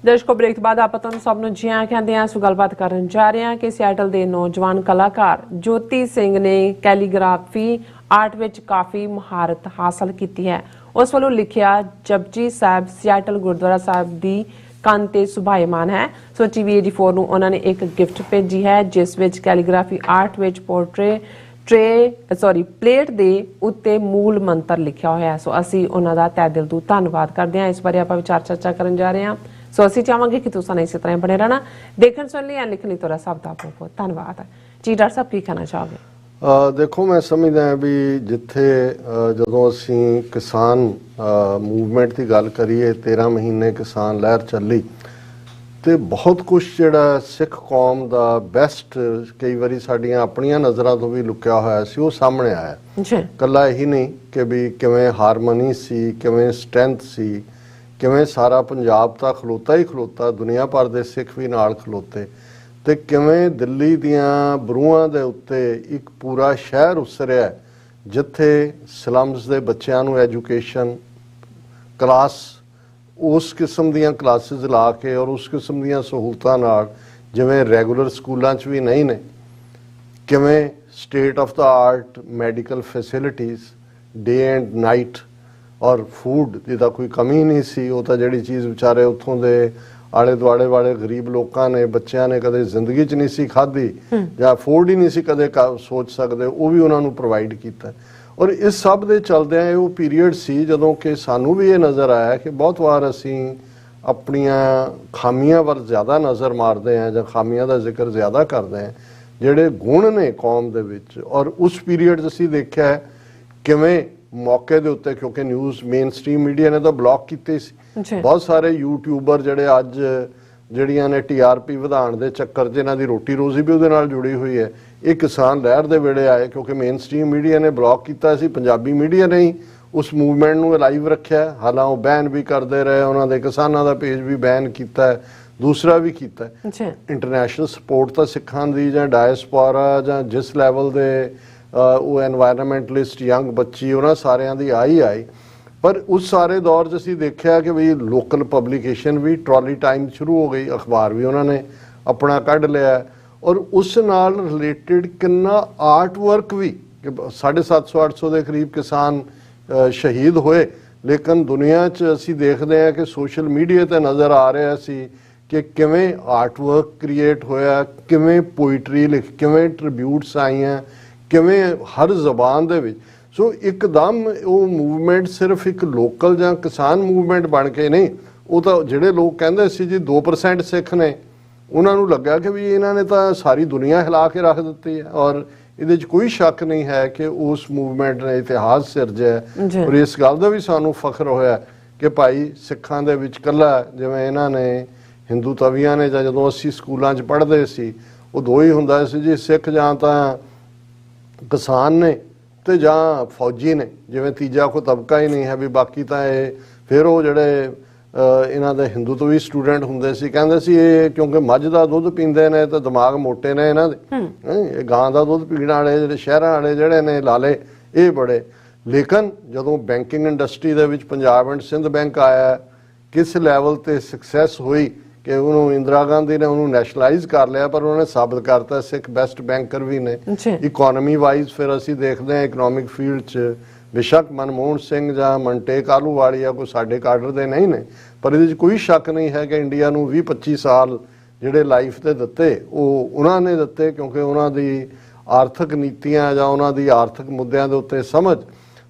ਦਰਸ਼ਕੋ, ਬ੍ਰੇਕ ਤੋਂ ਬਾਅਦ ਆਪਾਂ ਤੁਹਾਨੂੰ ਸਭ ਨੂੰ ਜੀ ਆਇਆਂ ਕਹਿੰਦੇ ਹਾਂ। ਸੋ ਗੱਲਬਾਤ ਕਰਨ ਜਾ ਰਹੇ ਹਾਂ ਕਿ ਸਿਆਟਲ ਦੇ ਨੌਜਵਾਨ ਕਲਾਕਾਰ ਜੋਤੀ ਸਿੰਘ ਨੇ ਕੈਲੀਗ੍ਰਾਫੀ ਆਰਟ ਵਿੱਚ ਕਾਫੀ ਮਹਾਰਤ ਹਾਸਲ ਕੀਤੀ ਹੈ। ਉਸ ਵੱਲੋਂ ਲਿਖਿਆ ਜਪਜੀ ਸਾਹਿਬ ਸਿਆਟਲ ਗੁਰਦੁਆਰਾ ਸਾਹਿਬ ਦੀ ਕੰਧ ਤੇ ਸੁਭਾਇਮਾਨ ਹੈ। ਸੋ TV 84 ਨੂੰ ਉਹਨਾਂ ਨੇ ਇੱਕ ਗਿਫਟ ਭੇਜੀ ਹੈ, ਜਿਸ ਵਿੱਚ ਕੈਲੀਗ੍ਰਾਫੀ ਆਰਟ ਵਿੱਚ ਪਲੇਟ ਦੇ ਉੱਤੇ ਮੂਲ ਮੰਤਰ ਲਿਖਿਆ ਹੋਇਆ ਹੈ। ਸੋ ਅਸੀਂ ਉਹਨਾਂ ਦਾ ਤਹਿ ਦਿਲ ਤੋਂ ਧੰਨਵਾਦ ਕਰਦੇ ਹਾਂ। ਇਸ ਬਾਰੇ ਆਪਾਂ ਵਿਚਾਰ ਚਰਚਾ ਕਰਨ ਜਾ ਰਹੇ ਹਾਂ। ਸੋ ਅਸੀਂ ਚਾਹਾਂਗੇ ਕਿ ਤੁਸੀਂ ਇਸੇ ਤਰ੍ਹਾਂ ਬਣੇ ਰਹਿਣਾ। ਦੇਖਣ ਸੁਣਨ ਲਈ ਲਿਖਣ ਲਈ ਤੁਹਾਡਾ ਸਭ ਦਾ ਬਹੁਤ ਬਹੁਤ ਧੰਨਵਾਦ। ਜੀ ਡਾਕਟਰ ਸਾਹਿਬ, ਕੀ ਕਹਿਣਾ ਚਾਹੋਗੇ? ਦੇਖੋ, ਮੈਂ ਸਮਝਦਾ ਹਾਂ ਵੀ ਜਿੱਥੇ ਜਦੋਂ ਅਸੀਂ ਕਿਸਾਨ ਮੂਵਮੈਂਟ ਦੀ ਗੱਲ ਕਰੀਏ, 13 ਮਹੀਨੇ ਕਿਸਾਨ ਲਹਿਰ ਚੱਲੀ, ਤੇ ਬਹੁਤ ਕੁਝ ਜਿਹੜਾ ਸਿੱਖ ਕੌਮ ਦਾ ਬੈਸਟ ਕਈ ਵਾਰੀ ਸਾਡੀਆਂ ਆਪਣੀਆਂ ਨਜ਼ਰਾਂ ਤੋਂ ਵੀ ਲੁਕਿਆ ਹੋਇਆ ਸੀ, ਉਹ ਸਾਹਮਣੇ ਆਇਆ। ਇਕੱਲਾ ਇਹੀ ਨਹੀਂ ਕਿ ਵੀ ਕਿਵੇਂ ਹਾਰਮਨੀ ਸੀ, ਕਿਵੇਂ ਸਟਰੈਂਥ ਸੀ, ਕਿਵੇਂ ਸਾਰਾ ਪੰਜਾਬ ਤਾਂ ਖਲੋਤਾ ਹੀ ਖਲੋਤਾ, ਦੁਨੀਆ ਭਰ ਦੇ ਸਿੱਖ ਵੀ ਨਾਲ ਖਲੋਤੇ, ਤੇ ਕਿਵੇਂ ਦਿੱਲੀ ਦੀਆਂ ਬਰੂਹਾਂ ਦੇ ਉੱਤੇ ਇੱਕ ਪੂਰਾ ਸ਼ਹਿਰ ਉਸਰਿਆ ਜਿੱਥੇ ਸਲਮਸ ਦੇ ਬੱਚਿਆਂ ਨੂੰ ਐਜੂਕੇਸ਼ਨ ਕਲਾਸ ਉਸ ਕਿਸਮ ਦੀਆਂ ਕਲਾਸਿਸ ਲਾ ਕੇ ਔਰ ਉਸ ਕਿਸਮ ਦੀਆਂ ਸਹੂਲਤਾਂ ਨਾਲ ਜਿਵੇਂ ਰੈਗੂਲਰ ਸਕੂਲਾਂ 'ਚ ਵੀ ਨਹੀਂ ਨੇ, ਕਿਵੇਂ state of the art medical facilities day and night ਔਰ ਫੂਡ ਦੀ ਤਾਂ ਕੋਈ ਕਮੀ ਨਹੀਂ ਸੀ। ਉਹ ਤਾਂ ਜਿਹੜੀ ਚੀਜ਼ ਵਿਚਾਰੇ ਉੱਥੋਂ ਦੇ ਆਲੇ ਦੁਆਲੇ ਵਾਲੇ ਗਰੀਬ ਲੋਕਾਂ ਨੇ, ਬੱਚਿਆਂ ਨੇ ਕਦੇ ਜ਼ਿੰਦਗੀ 'ਚ ਨਹੀਂ ਸੀ ਖਾਧੀ ਜਾਂ ਅਫੋਰਡ ਹੀ ਨਹੀਂ ਸੀ ਕਦੇ ਸੋਚ ਸਕਦੇ, ਉਹ ਵੀ ਉਹਨਾਂ ਨੂੰ ਪ੍ਰੋਵਾਈਡ ਕੀਤਾ। ਔਰ ਇਸ ਸਭ ਦੇ ਚਲਦਿਆਂ ਇਹ ਉਹ ਪੀਰੀਅਡ ਸੀ ਜਦੋਂ ਕਿ ਸਾਨੂੰ ਵੀ ਇਹ ਨਜ਼ਰ ਆਇਆ ਕਿ ਬਹੁਤ ਵਾਰ ਅਸੀਂ ਆਪਣੀਆਂ ਖਾਮੀਆਂ ਵੱਲ ਜ਼ਿਆਦਾ ਨਜ਼ਰ ਮਾਰਦੇ ਹਾਂ ਜਾਂ ਖਾਮੀਆਂ ਦਾ ਜ਼ਿਕਰ ਜ਼ਿਆਦਾ ਕਰਦੇ ਹਾਂ, ਜਿਹੜੇ ਗੁਣ ਨੇ ਕੌਮ ਦੇ ਵਿੱਚ। ਔਰ ਉਸ ਪੀਰੀਅਡ 'ਚ ਅਸੀਂ ਦੇਖਿਆ ਕਿਵੇਂ ਮੌਕੇ ਦੇ ਉੱਤੇ, ਕਿਉਂਕਿ ਨਿਊਜ਼ ਮੇਨ ਸਟ੍ਰੀਮ ਮੀਡੀਆ ਨੇ ਤਾਂ ਬਲੌਕ ਕੀਤੇ ਸੀ, ਬਹੁਤ ਸਾਰੇ ਯੂਟਿਊਬਰ ਜਿਹੜੇ ਅੱਜ ਜਿਹੜੀਆਂ ਨੇ TRP ਵਧਾਉਣ ਦੇ ਚੱਕਰ 'ਚ ਇਹਨਾਂ ਦੀ ਰੋਟੀ ਰੋਜ਼ੀ ਵੀ ਉਹਦੇ ਨਾਲ ਜੁੜੀ ਹੋਈ ਹੈ, ਇਹ ਕਿਸਾਨ ਲਹਿਰ ਦੇ ਵੇਲੇ ਆਏ ਕਿਉਂਕਿ ਮੇਨ ਸਟ੍ਰੀਮ ਮੀਡੀਆ ਨੇ ਬਲੌਕ ਕੀਤਾ ਸੀ। ਪੰਜਾਬੀ ਮੀਡੀਆ ਨੇ ਹੀ ਉਸ ਮੂਵਮੈਂਟ ਨੂੰ ਲਾਈਵ ਰੱਖਿਆ, ਹਾਲਾਂਕਿ ਉਹ ਬੈਨ ਵੀ ਕਰਦੇ ਰਹੇ, ਉਹਨਾਂ ਦੇ ਕਿਸਾਨਾਂ ਦਾ ਪੇਜ ਵੀ ਬੈਨ ਕੀਤਾ, ਦੂਸਰਾ ਵੀ ਕੀਤਾ। ਇੰਟਰਨੈਸ਼ਨਲ ਸਪੋਰਟ ਤਾਂ ਸਿੱਖਾਂ ਦੀ ਜਾਂ ਡਾਇਸਪੋਰਾ ਜਾਂ ਜਿਸ ਲੈਵਲ ਦੇ ਉਹ ਐਨਵਾਇਰਨਮੈਂਟਲਿਸਟ ਯੰਗ ਬੱਚੀ, ਉਹਨਾਂ ਸਾਰਿਆਂ ਦੀ ਆਈ। ਪਰ ਉਸ ਸਾਰੇ ਦੌਰ 'ਚ ਅਸੀਂ ਦੇਖਿਆ ਕਿ ਵੀ ਲੋਕਲ ਪਬਲੀਕੇਸ਼ਨ ਵੀ, ਟਰਾਲੀ ਟਾਈਮ ਸ਼ੁਰੂ ਹੋ ਗਈ, ਅਖਬਾਰ ਵੀ ਉਹਨਾਂ ਨੇ ਆਪਣਾ ਕੱਢ ਲਿਆ, ਔਰ ਉਸ ਨਾਲ ਰਿਲੇਟਡ ਕਿੰਨਾ ਆਰਟ ਵਰਕ ਵੀ, ਕਿ 750-800 ਦੇ ਕਰੀਬ ਕਿਸਾਨ ਸ਼ਹੀਦ ਹੋਏ। ਲੇਕਿਨ ਦੁਨੀਆ 'ਚ ਅਸੀਂ ਦੇਖਦੇ ਹਾਂ ਕਿ ਸੋਸ਼ਲ ਮੀਡੀਆ 'ਤੇ ਨਜ਼ਰ ਆ ਰਿਹਾ ਸੀ ਕਿ ਕਿਵੇਂ ਆਰਟ ਵਰਕ ਕ੍ਰੀਏਟ ਹੋਇਆ, ਕਿਵੇਂ ਪੋਇਟਰੀ ਕਿਵੇਂ ਟ੍ਰਿਬਿਊਟਸ ਆਈਆਂ, ਕਿਵੇਂ ਹਰ ਜ਼ਬਾਨ ਦੇ ਵਿੱਚ। ਸੋ ਇੱਕਦਮ ਉਹ ਮੂਵਮੈਂਟ ਸਿਰਫ ਇੱਕ ਲੋਕਲ ਜਾਂ ਕਿਸਾਨ ਮੂਵਮੈਂਟ ਬਣ ਕੇ ਨਹੀਂ, ਉਹ ਤਾਂ ਜਿਹੜੇ ਲੋਕ ਕਹਿੰਦੇ ਸੀ ਜੀ 2% ਸਿੱਖ ਨੇ, ਉਹਨਾਂ ਨੂੰ ਲੱਗਾ ਕਿ ਵੀ ਇਹਨਾਂ ਨੇ ਤਾਂ ਸਾਰੀ ਦੁਨੀਆ ਹਿਲਾ ਕੇ ਰੱਖ ਦਿੱਤੀ ਹੈ। ਔਰ ਇਹਦੇ 'ਚ ਕੋਈ ਸ਼ੱਕ ਨਹੀਂ ਹੈ ਕਿ ਉਸ ਮੂਵਮੈਂਟ ਨੇ ਇਤਿਹਾਸ ਸਿਰਜਿਆ। ਔਰ ਇਸ ਗੱਲ ਦਾ ਵੀ ਸਾਨੂੰ ਫਖਰ ਹੋਇਆ ਕਿ ਭਾਈ ਸਿੱਖਾਂ ਦੇ ਵਿੱਚ ਇਕੱਲਾ ਜਿਵੇਂ ਇਹਨਾਂ ਨੇ ਹਿੰਦੂ ਤਵੀਆਂ ਨੇ, ਜਾਂ ਜਦੋਂ ਅਸੀਂ ਸਕੂਲਾਂ 'ਚ ਪੜ੍ਹਦੇ ਸੀ ਉਹ ਦੋ ਹੀ ਹੁੰਦਾ ਸੀ ਜੀ, ਸਿੱਖ ਜਾਂ ਤਾਂ ਕਿਸਾਨ ਨੇ ਤੇ ਜਾਂ ਫੌਜੀ ਨੇ, ਜਿਵੇਂ ਤੀਜਾ ਕੋਈ ਤਬਕਾ ਹੀ ਨਹੀਂ ਹੈ ਵੀ ਬਾਕੀ ਤਾਂ ਇਹ। ਫਿਰ ਉਹ ਜਿਹੜੇ ਇਹਨਾਂ ਦੇ ਹਿੰਦੂ ਤੋਂ ਵੀ ਸਟੂਡੈਂਟ ਹੁੰਦੇ ਸੀ, ਕਹਿੰਦੇ ਸੀ ਇਹ ਕਿਉਂਕਿ ਮੱਝ ਦਾ ਦੁੱਧ ਪੀਂਦੇ ਨੇ ਤੇ ਦਿਮਾਗ ਮੋਟੇ ਨੇ ਇਹਨਾਂ ਦੇ, ਇਹ ਗਾਂ ਦਾ ਦੁੱਧ ਪੀਣ ਵਾਲੇ ਜਿਹੜੇ ਸ਼ਹਿਰਾਂ ਵਾਲੇ ਜਿਹੜੇ ਨੇ ਲਾਲੇ ਇਹ ਬੜੇ। ਲੇਕਿਨ ਜਦੋਂ ਬੈਂਕਿੰਗ ਇੰਡਸਟਰੀ ਦੇ ਵਿੱਚ ਪੰਜਾਬ ਐਂਡ ਸਿੰਧ ਬੈਂਕ ਆਇਆ, ਕਿਸ ਲੈਵਲ ਤੇ ਸਕਸੈਸ ਹੋਈ ਕਿ ਉਹਨੂੰ ਇੰਦਰਾ ਗਾਂਧੀ ਨੇ ਉਹਨੂੰ ਨੈਸ਼ਨਲਾਈਜ਼ ਕਰ ਲਿਆ, ਪਰ ਉਹਨੇ ਸਾਬਤ ਕਰਤਾ ਸਿੱਖ ਬੈਸਟ ਬੈਂਕਰ ਵੀ ਨੇ। ਇਕਨੋਮੀ ਵਾਈਜ਼ ਫਿਰ ਅਸੀਂ ਦੇਖਦੇ ਹਾਂ ਇਕਨੋਮਿਕ ਫੀਲਡ 'ਚ ਬੇਸ਼ੱਕ ਮਨਮੋਹਨ ਸਿੰਘ ਜਾਂ ਮਨਟੇਕ ਆਹਲੂਵਾਲੀਆ ਕੋਈ ਸਾਡੇ ਕਾਡਰ ਦੇ ਨਹੀਂ ਨੇ, ਪਰ ਇਹਦੇ 'ਚ ਕੋਈ ਸ਼ੱਕ ਨਹੀਂ ਹੈ ਕਿ ਇੰਡੀਆ ਨੂੰ 20-25 ਸਾਲ ਜਿਹੜੇ ਲਾਈਫ ਤੇ ਦਿੱਤੇ ਉਹ ਉਹਨਾਂ ਨੇ ਦਿੱਤੇ, ਕਿਉਂਕਿ ਉਹਨਾਂ ਦੀ ਆਰਥਿਕ ਨੀਤੀਆਂ ਜਾਂ ਉਹਨਾਂ ਦੀ ਆਰਥਿਕ ਮੁੱਦਿਆਂ ਦੇ ਉੱਤੇ ਸਮਝ।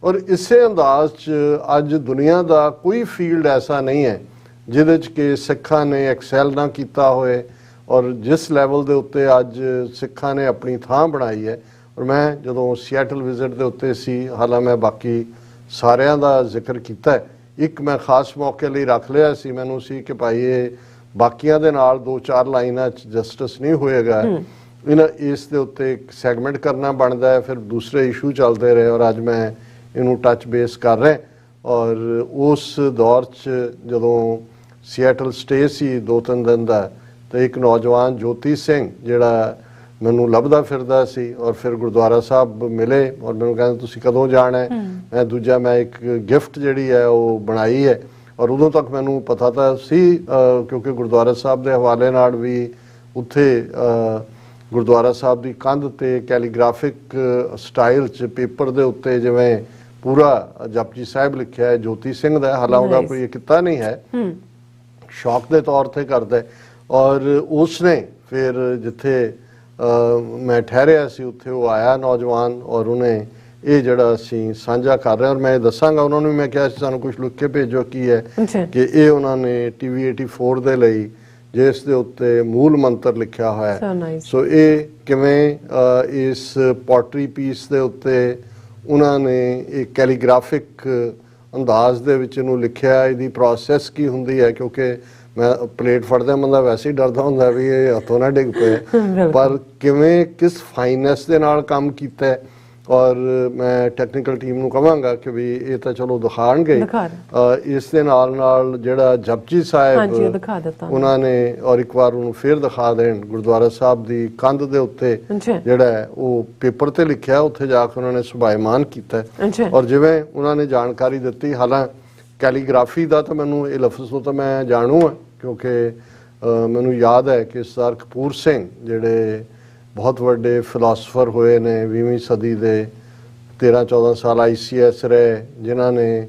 ਔਰ ਇਸੇ ਅੰਦਾਜ਼ 'ਚ ਅੱਜ ਦੁਨੀਆ ਦਾ ਕੋਈ ਫੀਲਡ ਐਸਾ ਨਹੀਂ ਹੈ ਜਿਹਦੇ 'ਚ ਕਿ ਸਿੱਖਾਂ ਨੇ ਐਕਸੈਲ ਨਾ ਕੀਤਾ ਹੋਏ, ਔਰ ਜਿਸ ਲੈਵਲ ਦੇ ਉੱਤੇ ਅੱਜ ਸਿੱਖਾਂ ਨੇ ਆਪਣੀ ਥਾਂ ਬਣਾਈ ਹੈ। ਔਰ ਮੈਂ ਜਦੋਂ ਸੀਐਟਲ ਵਿਜ਼ਿਟ ਦੇ ਉੱਤੇ ਸੀ, ਹਾਲਾਂ ਮੈਂ ਬਾਕੀ ਸਾਰਿਆਂ ਦਾ ਜ਼ਿਕਰ ਕੀਤਾ ਹੈ, ਇੱਕ ਮੈਂ ਖਾਸ ਮੌਕੇ ਲਈ ਰੱਖ ਲਿਆ ਸੀ, ਮੈਨੂੰ ਸੀ ਕਿ ਭਾਈ ਇਹ ਬਾਕੀਆਂ ਦੇ ਨਾਲ 2-4 ਲਾਈਨਾਂ 'ਚ ਜਸਟਿਸ ਨਹੀਂ ਹੋਏਗਾ, ਇਹਨਾਂ ਇਸ ਦੇ ਉੱਤੇ ਇੱਕ ਸੈਗਮੈਂਟ ਕਰਨਾ ਬਣਦਾ ਹੈ, ਫਿਰ ਦੂਸਰੇ ਇਸ਼ੂ ਚੱਲਦੇ ਰਹੇ ਔਰ ਅੱਜ ਮੈਂ ਇਹਨੂੰ ਟੱਚ ਬੇਸ ਕਰ ਰਿਹਾ। ਔਰ ਉਸ ਦੌਰ 'ਚ ਜਦੋਂ ਸੀਐਟਲ ਸਟੇ ਸੀ 2-3 ਦਿਨ ਦਾ, ਤੇ ਇੱਕ ਨੌਜਵਾਨ ਜੋਤੀ ਸਿੰਘ ਜਿਹੜਾ ਮੈਨੂੰ ਲੱਭਦਾ ਫਿਰਦਾ ਸੀ, ਔਰ ਫਿਰ ਗੁਰਦੁਆਰਾ ਸਾਹਿਬ ਮਿਲੇ ਔਰ ਮੈਨੂੰ ਕਹਿੰਦੇ ਤੁਸੀਂ ਕਦੋਂ ਜਾਣਾ ਹੈ। ਮੈਂ ਇੱਕ ਗਿਫਟ ਜਿਹੜੀ ਹੈ ਉਹ ਬਣਾਈ ਹੈ, ਔਰ ਉਦੋਂ ਤੱਕ ਮੈਨੂੰ ਪਤਾ ਤਾਂ ਸੀ ਕਿਉਂਕਿ ਗੁਰਦੁਆਰਾ ਸਾਹਿਬ ਦੇ ਹਵਾਲੇ ਨਾਲ ਵੀ ਉੱਥੇ ਗੁਰਦੁਆਰਾ ਸਾਹਿਬ ਦੀ ਕੰਧ ਤੇ ਕੈਲੀਗ੍ਰਾਫਿਕ ਸਟਾਈਲ 'ਚ ਪੇਪਰ ਦੇ ਉੱਤੇ ਜਿਵੇਂ ਪੂਰਾ ਜਪਜੀ ਸਾਹਿਬ ਲਿਖਿਆ ਹੈ ਜੋਤੀ ਸਿੰਘ ਦਾ, ਹਾਲਾਂਕਿ ਉਹਦਾ ਕੋਈ ਕਿੱਤਾ ਨਹੀਂ ਹੈ, ਸ਼ੌਕ ਦੇ ਤੌਰ ਤੇ ਕਰਦਾ। ਔਰ ਉਸਨੇ ਫਿਰ ਜਿੱਥੇ ਮੈਂ ਠਹਿਰਿਆ ਸੀ ਉੱਥੇ ਉਹ ਆਇਆ ਨੌਜਵਾਨ, ਔਰ ਉਹਨੇ ਇਹ ਜਿਹੜਾ ਅਸੀਂ ਸਾਂਝਾ ਕਰ ਰਹੇ, ਔਰ ਮੈਂ ਦੱਸਾਂਗਾ ਉਹਨਾਂ ਨੂੰ, ਮੈਂ ਕਿਹਾ ਸੀ ਸਾਨੂੰ ਕੁਝ ਲਿਖ ਕੇ ਭੇਜੋ ਕੀ ਹੈ, ਕਿ ਇਹ ਉਹਨਾਂ ਨੇ TV 84 ਦੇ ਲਈ ਜਿਸ ਦੇ ਉੱਤੇ ਮੂਲ ਮੰਤਰ ਲਿਖਿਆ ਹੋਇਆ ਹੈ। ਸੋ ਇਹ ਕਿਵੇਂ ਇਸ ਪੋਟਰੀ ਪੀਸ ਦੇ ਉੱਤੇ ਉਹਨਾਂ ਨੇ ਇਹ ਕੈਲੀਗ੍ਰਾਫਿਕ ਅੰਦਾਜ਼ ਦੇ ਵਿੱਚ ਇਹਨੂੰ ਲਿਖਿਆ, ਇਹਦੀ ਪ੍ਰੋਸੈਸ ਕੀ ਹੁੰਦੀ ਹੈ, ਕਿਉਂਕਿ ਮੈਂ ਪਲੇਟ ਫੜਦਿਆਂ ਬੰਦਾ ਵੈਸੇ ਹੀ ਡਰਦਾ ਹੁੰਦਾ ਵੀ ਇਹ ਹੱਥੋਂ ਨਾ ਡਿੱਗ ਪਏ, ਪਰ ਕਿਵੇਂ ਕਿਸ ਫਾਈਨੈਸ ਦੇ ਨਾਲ ਕੰਮ ਕੀਤਾ। ਔਰ ਮੈਂ ਟੈਕਨੀਕਲ ਟੀਮ ਨੂੰ ਕਹਾਂਗਾ ਕਿ ਵੀ ਇਹ ਤਾਂ ਚਲੋ ਦਿਖਾਣਗੇ, ਇਸ ਦੇ ਨਾਲ ਨਾਲ ਜਿਹੜਾ ਜਪਜੀ ਸਾਹਿਬ ਉਹਨਾਂ ਨੇ, ਔਰ ਇੱਕ ਵਾਰ ਉਹਨੂੰ ਫਿਰ ਦਿਖਾ ਦੇਣ ਗੁਰਦੁਆਰਾ ਸਾਹਿਬ ਦੀ ਕੰਧ ਦੇ ਉੱਤੇ ਜਿਹੜਾ ਉਹ ਪੇਪਰ ਤੇ ਲਿਖਿਆ, ਉੱਥੇ ਜਾ ਕੇ ਉਹਨਾਂ ਨੇ ਸੁਭਾਇਮਾਨ ਕੀਤਾ। ਔਰ ਜਿਵੇਂ ਉਹਨਾਂ ਨੇ ਜਾਣਕਾਰੀ ਦਿੱਤੀ, ਹਾਲਾਂਕਿ ਕੈਲੀਗ੍ਰਾਫੀ ਦਾ ਤਾਂ ਮੈਨੂੰ ਇਹ ਲਫ਼ਜ਼ ਤੋਂ ਤਾਂ ਮੈਂ ਜਾਣੂ ਹਾਂ, ਕਿਉਂਕਿ ਮੈਨੂੰ ਯਾਦ ਹੈ ਕਿ ਸਰਦਾਰ ਕਪੂਰ ਸਿੰਘ ਜਿਹੜੇ ਬਹੁਤ ਵੱਡੇ ਫਿਲਾਸਫਰ ਹੋਏ ਨੇ 20ਵੀਂ ਸਦੀ ਦੇ, 13-14 ਸਾਲ ICS ਰਹੇ, ਜਿਨ੍ਹਾਂ ਨੇ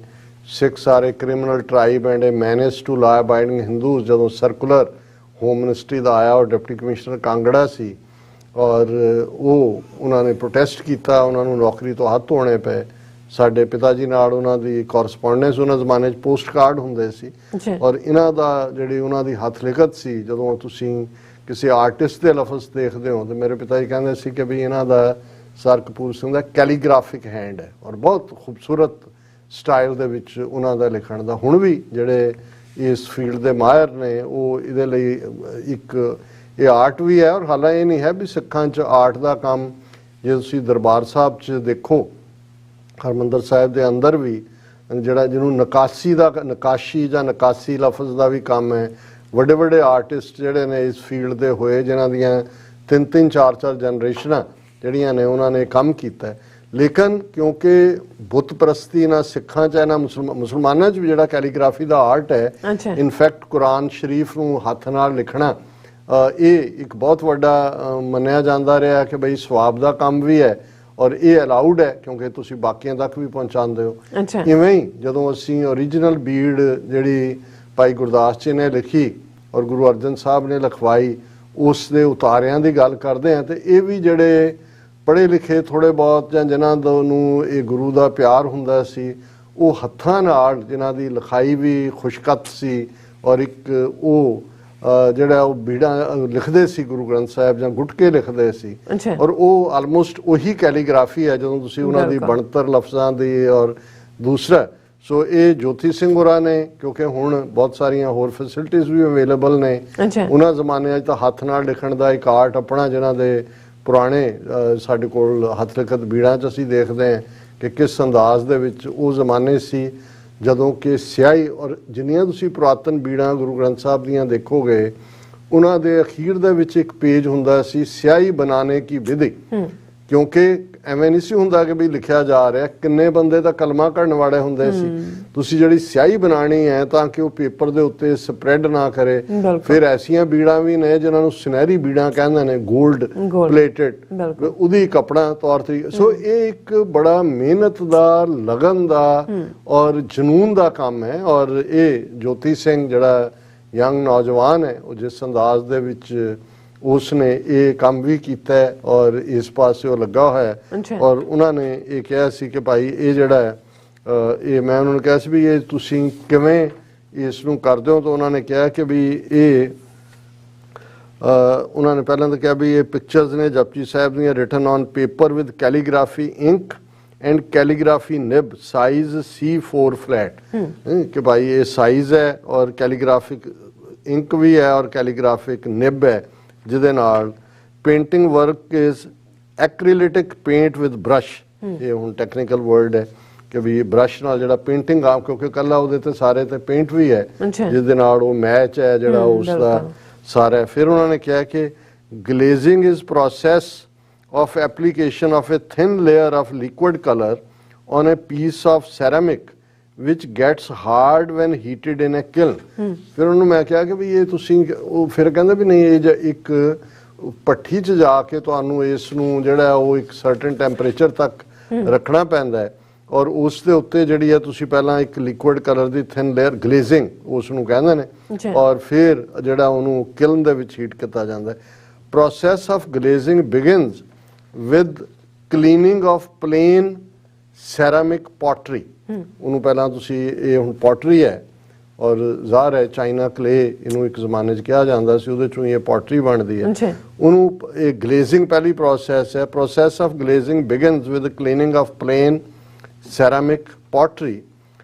ਸਿੱਖ ਸਾਰੇ criminal tribe and a manage to law abiding Hindus ਜਦੋਂ ਸਰਕੂਲਰ ਹੋਮ ਮਿਨਿਸਟਰੀ ਦਾ ਆਇਆ, ਔਰ ਡਿਪਟੀ ਕਮਿਸ਼ਨਰ ਕਾਂਗੜਾ ਸੀ, ਔਰ ਉਹਨਾਂ ਨੇ ਪ੍ਰੋਟੈਸਟ ਕੀਤਾ, ਉਹਨਾਂ ਨੂੰ ਨੌਕਰੀ ਤੋਂ ਹੱਥ ਧੋਣੇ ਪਏ। ਸਾਡੇ ਪਿਤਾ ਜੀ ਨਾਲ ਉਹਨਾਂ ਦੀ ਕੋਰਸਪੋਂਡੈਂਸ ਉਹਨਾਂ ਜ਼ਮਾਨੇ 'ਚ ਪੋਸਟ ਕਾਰਡ ਹੁੰਦੇ ਸੀ, ਔਰ ਇਹਨਾਂ ਦਾ ਜਿਹੜੀ ਉਹਨਾਂ ਦੀ ਹੱਥ ਲਿਖਤ ਸੀ, ਜਦੋਂ ਤੁਸੀਂ ਕਿਸੇ ਆਰਟਿਸਟ ਦੇ ਲਫ਼ਜ਼ ਦੇਖਦੇ ਹੋ ਤੇ ਮੇਰੇ ਪਿਤਾ ਜੀ ਕਹਿੰਦੇ ਸੀ ਕਿ ਵੀ ਇਹਨਾਂ ਦਾ ਸਰ ਕਪੂਰ ਸਿੰਘ ਦਾ ਕੈਲੀਗ੍ਰਾਫਿਕ ਹੈਂਡ ਹੈ, ਔਰ ਬਹੁਤ ਖੂਬਸੂਰਤ ਸਟਾਈਲ ਦੇ ਵਿੱਚ ਉਹਨਾਂ ਦਾ ਲਿਖਣ ਦਾ। ਹੁਣ ਵੀ ਜਿਹੜੇ ਇਸ ਫੀਲਡ ਦੇ ਮਾਹਿਰ ਨੇ ਉਹ ਇਹਦੇ ਲਈ ਇੱਕ ਇਹ ਆਰਟ ਵੀ ਹੈ, ਔਰ ਹਾਲਾਂਕਿ ਇਹ ਨਹੀਂ ਹੈ ਵੀ ਸਿੱਖਾਂ 'ਚ ਆਰਟ ਦਾ ਕੰਮ, ਜੇ ਤੁਸੀਂ ਦਰਬਾਰ ਸਾਹਿਬ 'ਚ ਦੇਖੋ ਹਰਿਮੰਦਰ ਸਾਹਿਬ ਦੇ ਅੰਦਰ ਵੀ ਜਿਹੜਾ ਜਿਹਨੂੰ ਨਕਾਸ਼ੀ ਜਾਂ ਨਕਾਸੀ ਲਫ਼ਜ਼ ਦਾ ਵੀ ਕੰਮ ਹੈ, ਵੱਡੇ ਵੱਡੇ ਆਰਟਿਸਟ ਜਿਹੜੇ ਨੇ ਇਸ ਫੀਲਡ ਦੇ ਹੋਏ, ਜਿਨ੍ਹਾਂ ਦੀਆਂ 3-3 4-4 ਜਨਰੇਸ਼ਨਾਂ ਜਿਹੜੀਆਂ ਨੇ ਉਹਨਾਂ ਨੇ ਕੰਮ ਕੀਤਾ। ਲੇਕਿਨ ਕਿਉਂਕਿ ਬੁੱਤ ਪ੍ਰਸਤੀ ਨਾ ਸਿੱਖਾਂ 'ਚ ਹੈ ਨਾ ਮੁਸਲਮਾਨਾਂ 'ਚ ਵੀ ਜਿਹੜਾ ਕੈਲੀਗ੍ਰਾਫੀ ਦਾ ਆਰਟ ਹੈ, ਇਨਫੈਕਟ ਕੁਰਾਨ ਸ਼ਰੀਫ ਨੂੰ ਹੱਥ ਨਾਲ ਲਿਖਣਾ ਇਹ ਇੱਕ ਬਹੁਤ ਵੱਡਾ ਮੰਨਿਆ ਜਾਂਦਾ ਰਿਹਾ ਕਿ ਬਈ ਸਵਾਬ ਦਾ ਕੰਮ ਵੀ ਹੈ, ਔਰ ਇਹ ਅਲਾਉਡ ਹੈ ਕਿਉਂਕਿ ਤੁਸੀਂ ਬਾਕੀਆਂ ਤੱਕ ਵੀ ਪਹੁੰਚਾਉਂਦੇ ਹੋ। ਇਵੇਂ ਹੀ ਜਦੋਂ ਅਸੀਂ ਓਰੀਜਨਲ ਬੀੜ ਜਿਹੜੀ ਭਾਈ ਗੁਰਦਾਸ ਜੀ ਨੇ ਲਿਖੀ ਔਰ ਗੁਰੂ ਅਰਜਨ ਸਾਹਿਬ ਨੇ ਲਿਖਵਾਈ, ਉਸ ਦੇ ਉਤਾਰਿਆਂ ਦੀ ਗੱਲ ਕਰਦੇ ਹਾਂ, ਤੇ ਇਹ ਵੀ ਜਿਹੜੇ ਪੜ੍ਹੇ ਲਿਖੇ ਥੋੜ੍ਹੇ ਬਹੁਤ ਜਾਂ ਜਿਨ੍ਹਾਂ ਨੂੰ ਇਹ ਗੁਰੂ ਦਾ ਪਿਆਰ ਹੁੰਦਾ ਸੀ, ਉਹ ਹੱਥਾਂ ਨਾਲ ਜਿਨ੍ਹਾਂ ਦੀ ਲਿਖਾਈ ਵੀ ਖੁਸ਼ਕਤ ਸੀ, ਔਰ ਇੱਕ ਉਹ ਜਿਹੜਾ ਉਹ ਬੀੜਾ ਲਿਖਦੇ ਸੀ ਗੁਰੂ ਗ੍ਰੰਥ ਸਾਹਿਬ ਜਾਂ ਗੁਟਕੇ ਲਿਖਦੇ ਸੀ, ਔਰ ਉਹ ਆਲਮੋਸਟ ਉਹੀ ਕੈਲੀਗ੍ਰਾਫੀ ਹੈ ਜਦੋਂ ਤੁਸੀਂ ਉਹਨਾਂ ਦੀ ਬਣਤਰ ਲਫ਼ਜ਼ਾਂ ਦੀ। ਔਰ ਦੂਸਰਾ ਸੋ ਇਹ ਜੋਤੀ ਸਿੰਘ ਹੋਰਾਂ ਨੇ, ਕਿਉਂਕਿ ਹੁਣ ਬਹੁਤ ਸਾਰੀਆਂ ਹੋਰ ਫੈਸਿਲਿਟੀਜ਼ ਵੀ ਅਵੇਲੇਬਲ ਨੇ, ਉਹਨਾਂ ਜ਼ਮਾਨਿਆਂ 'ਚ ਤਾਂ ਹੱਥ ਨਾਲ ਲਿਖਣ ਦਾ ਇੱਕ ਆਰਟ ਆਪਣਾ, ਜਿਨ੍ਹਾਂ ਦੇ ਪੁਰਾਣੇ ਸਾਡੇ ਕੋਲ ਹੱਥ ਲਿਖਤ ਬੀੜਾਂ 'ਚ ਅਸੀਂ ਦੇਖਦੇ ਹਾਂ ਕਿ ਕਿਸ ਅੰਦਾਜ਼ ਦੇ ਵਿੱਚ ਉਹ ਜ਼ਮਾਨੇ ਸੀ ਜਦੋਂ ਕਿ ਸਿਆਹੀ, ਔਰ ਜਿੰਨੀਆਂ ਤੁਸੀਂ ਪੁਰਾਤਨ ਬੀੜਾਂ ਗੁਰੂ ਗ੍ਰੰਥ ਸਾਹਿਬ ਦੀਆਂ ਦੇਖੋਗੇ ਉਹਨਾਂ ਦੇ ਅਖੀਰ ਦੇ ਵਿੱਚ ਇੱਕ ਪੇਜ ਹੁੰਦਾ ਸੀ ਸਿਆਹੀ ਬਣਾਣੇ ਕੀ ਵਿਧੀ, ਕਿਉਂਕਿ ਐਵੇਂ ਨਹੀਂ ਸੀ ਹੁੰਦਾ ਕਿ ਵੀ ਲਿਖਿਆ ਜਾ ਰਿਹਾ, ਕਿੰਨੇ ਬੰਦੇ ਤਾਂ ਕਲਮਾ ਕਰਨ ਵਾਲੇ ਹੁੰਦੇ ਸੀ। ਤੁਸੀਂ ਜਿਹੜੀ ਸਿਆਹੀ ਬਣਾਣੀ ਹੈ ਤਾਂ ਕਿ ਉਹ ਪੇਪਰ ਦੇ ਉੱਤੇ ਸਪਰੈਡ ਨਾ ਕਰੇ। ਫਿਰ ਐਸੀਆਂ ਬੀੜਾਂ ਵੀ ਨੇ ਜਿਨ੍ਹਾਂ ਨੂੰ ਸੁਨਹਿਰੀ ਬੀੜਾਂ ਕਹਿੰਦੇ ਨੇ, 골ਡ ਪਲੇਟਡ, ਉਹਦੀ ਕਪੜਾ ਤੌਰ ਤੇ। ਸੋ ਇਹ ਇੱਕ ਬੜਾ ਮਿਹਨਤ ਦਾ, ਲਗਨ ਦਾ ਔਰ ਜਨੂਨ ਦਾ ਕੰਮ ਹੈ। ਔਰ ਇਹ ਜੋਤੀ ਸਿੰਘ ਜਿਹੜਾ ਯੰਗ ਨੌਜਵਾਨ ਹੈ, ਉਹ ਜਿਸ ਅੰਦਾਜ਼ ਦੇ ਵਿੱਚ ਉਸਨੇ ਇਹ ਕੰਮ ਵੀ ਕੀਤਾ ਹੈ ਔਰ ਇਸ ਪਾਸੇ ਉਹ ਲੱਗਾ ਹੋਇਆ ਹੈ। ਔਰ ਉਹਨਾਂ ਨੇ ਇਹ ਕਿਹਾ ਸੀ ਕਿ ਭਾਈ ਇਹ ਜਿਹੜਾ ਹੈ, ਇਹ ਮੈਂ ਉਹਨਾਂ ਨੂੰ ਕਿਹਾ ਸੀ ਵੀ ਇਹ ਤੁਸੀਂ ਕਿਵੇਂ ਇਸ ਨੂੰ ਕਰਦੇ ਹੋ, ਤਾਂ ਉਹਨਾਂ ਨੇ ਕਿਹਾ ਕਿ ਵੀ ਇਹ ਉਹਨਾਂ ਨੇ ਪਹਿਲਾਂ ਤਾਂ ਕਿਹਾ ਵੀ ਇਹ ਪਿਕਚਰਸ ਨੇ ਜਪਜੀ ਸਾਹਿਬ ਦੀਆਂ written on paper with calligraphy ink and calligraphy nib size C4 flat, ਕਿ ਭਾਈ ਇਹ ਸਾਈਜ਼ ਹੈ ਔਰ ਕੈਲੀਗ੍ਰਾਫਿਕ ਇੰਕ ਵੀ ਹੈ ਔਰ ਕੈਲੀਗ੍ਰਾਫਿਕ ਨਿਬ ਹੈ, ਜਿਹਦੇ ਨਾਲ painting work is acrylic paint with brush. ਇਹ ਹੁਣ ਟੈਕਨੀਕਲ ਵਰਡ ਹੈ ਕਿ ਵੀ ਬ੍ਰਸ਼ ਨਾਲ ਜਿਹੜਾ ਪੇਂਟਿੰਗ ਆ, ਕਿਉਂਕਿ ਕੱਲਾ ਉਹਦੇ ਤੇ ਸਾਰੇ ਤੇ ਪੇਂਟ ਵੀ ਹੈ ਜਿਸ ਦੇ ਨਾਲ ਉਹ ਮੈਚ ਹੈ ਜਿਹੜਾ ਉਸ ਦਾ ਸਾਰਾ। ਫਿਰ ਉਹਨਾਂ ਨੇ ਕਿਹਾ ਕਿ glazing is process of application of a thin layer of liquid color on a piece of ceramic which gets hard when heated in a kiln। ਫਿਰ ਉਹਨੂੰ ਮੈਂ ਕਿਹਾ ਕਿ ਵੀ ਇਹ ਤੁਸੀਂ, ਉਹ ਫਿਰ ਕਹਿੰਦੇ ਵੀ ਨਹੀਂ, ਇਹ ਇੱਕ ਭੱਠੀ 'ਚ ਜਾ ਕੇ ਤੁਹਾਨੂੰ ਇਸ ਨੂੰ ਜਿਹੜਾ ਉਹ ਇੱਕ ਸਰਟਨ ਟੈਂਪਰੇਚਰ ਤੱਕ ਰੱਖਣਾ ਪੈਂਦਾ ਹੈ ਔਰ ਉਸ ਦੇ ਉੱਤੇ ਜਿਹੜੀ ਹੈ ਤੁਸੀਂ ਪਹਿਲਾਂ ਇੱਕ ਲਿਕੁਇਡ ਕਲਰ ਦੀ ਥਿਨ ਲੇਅਰ ਗਲੇਜ਼ਿੰਗ ਉਸ ਨੂੰ ਕਹਿੰਦੇ ਨੇ ਔਰ ਫਿਰ ਜਿਹੜਾ ਉਹਨੂੰ ਕਿਲਨ ਦੇ ਵਿੱਚ ਹੀਟ ਕੀਤਾ ਜਾਂਦਾ ਹੈ। Process of glazing begins with cleaning of plain ceramic pottery। ਉਹਨੂੰ ਪਹਿਲਾਂ ਤੁਸੀਂ, ਇਹ ਹੁਣ ਪੋਟਰੀ ਹੈ ਔਰ ਜ਼ਾਹਰ ਹੈ ਚਾਈਨਾ ਕਲੇ ਇਹਨੂੰ ਇੱਕ ਜ਼ਮਾਨੇ 'ਚ ਕਿਹਾ ਜਾਂਦਾ ਸੀ, ਉਹਦੇ 'ਚੋਂ ਇਹ ਪੋਟਰੀ ਬਣਦੀ ਹੈ। ਉਹਨੂੰ ਇਹ ਗਲੇਜ਼ਿੰਗ ਪਹਿਲੀ ਪ੍ਰੋਸੈਸ ਹੈ। Process of glazing begins with cleaning of plain ceramic pottery।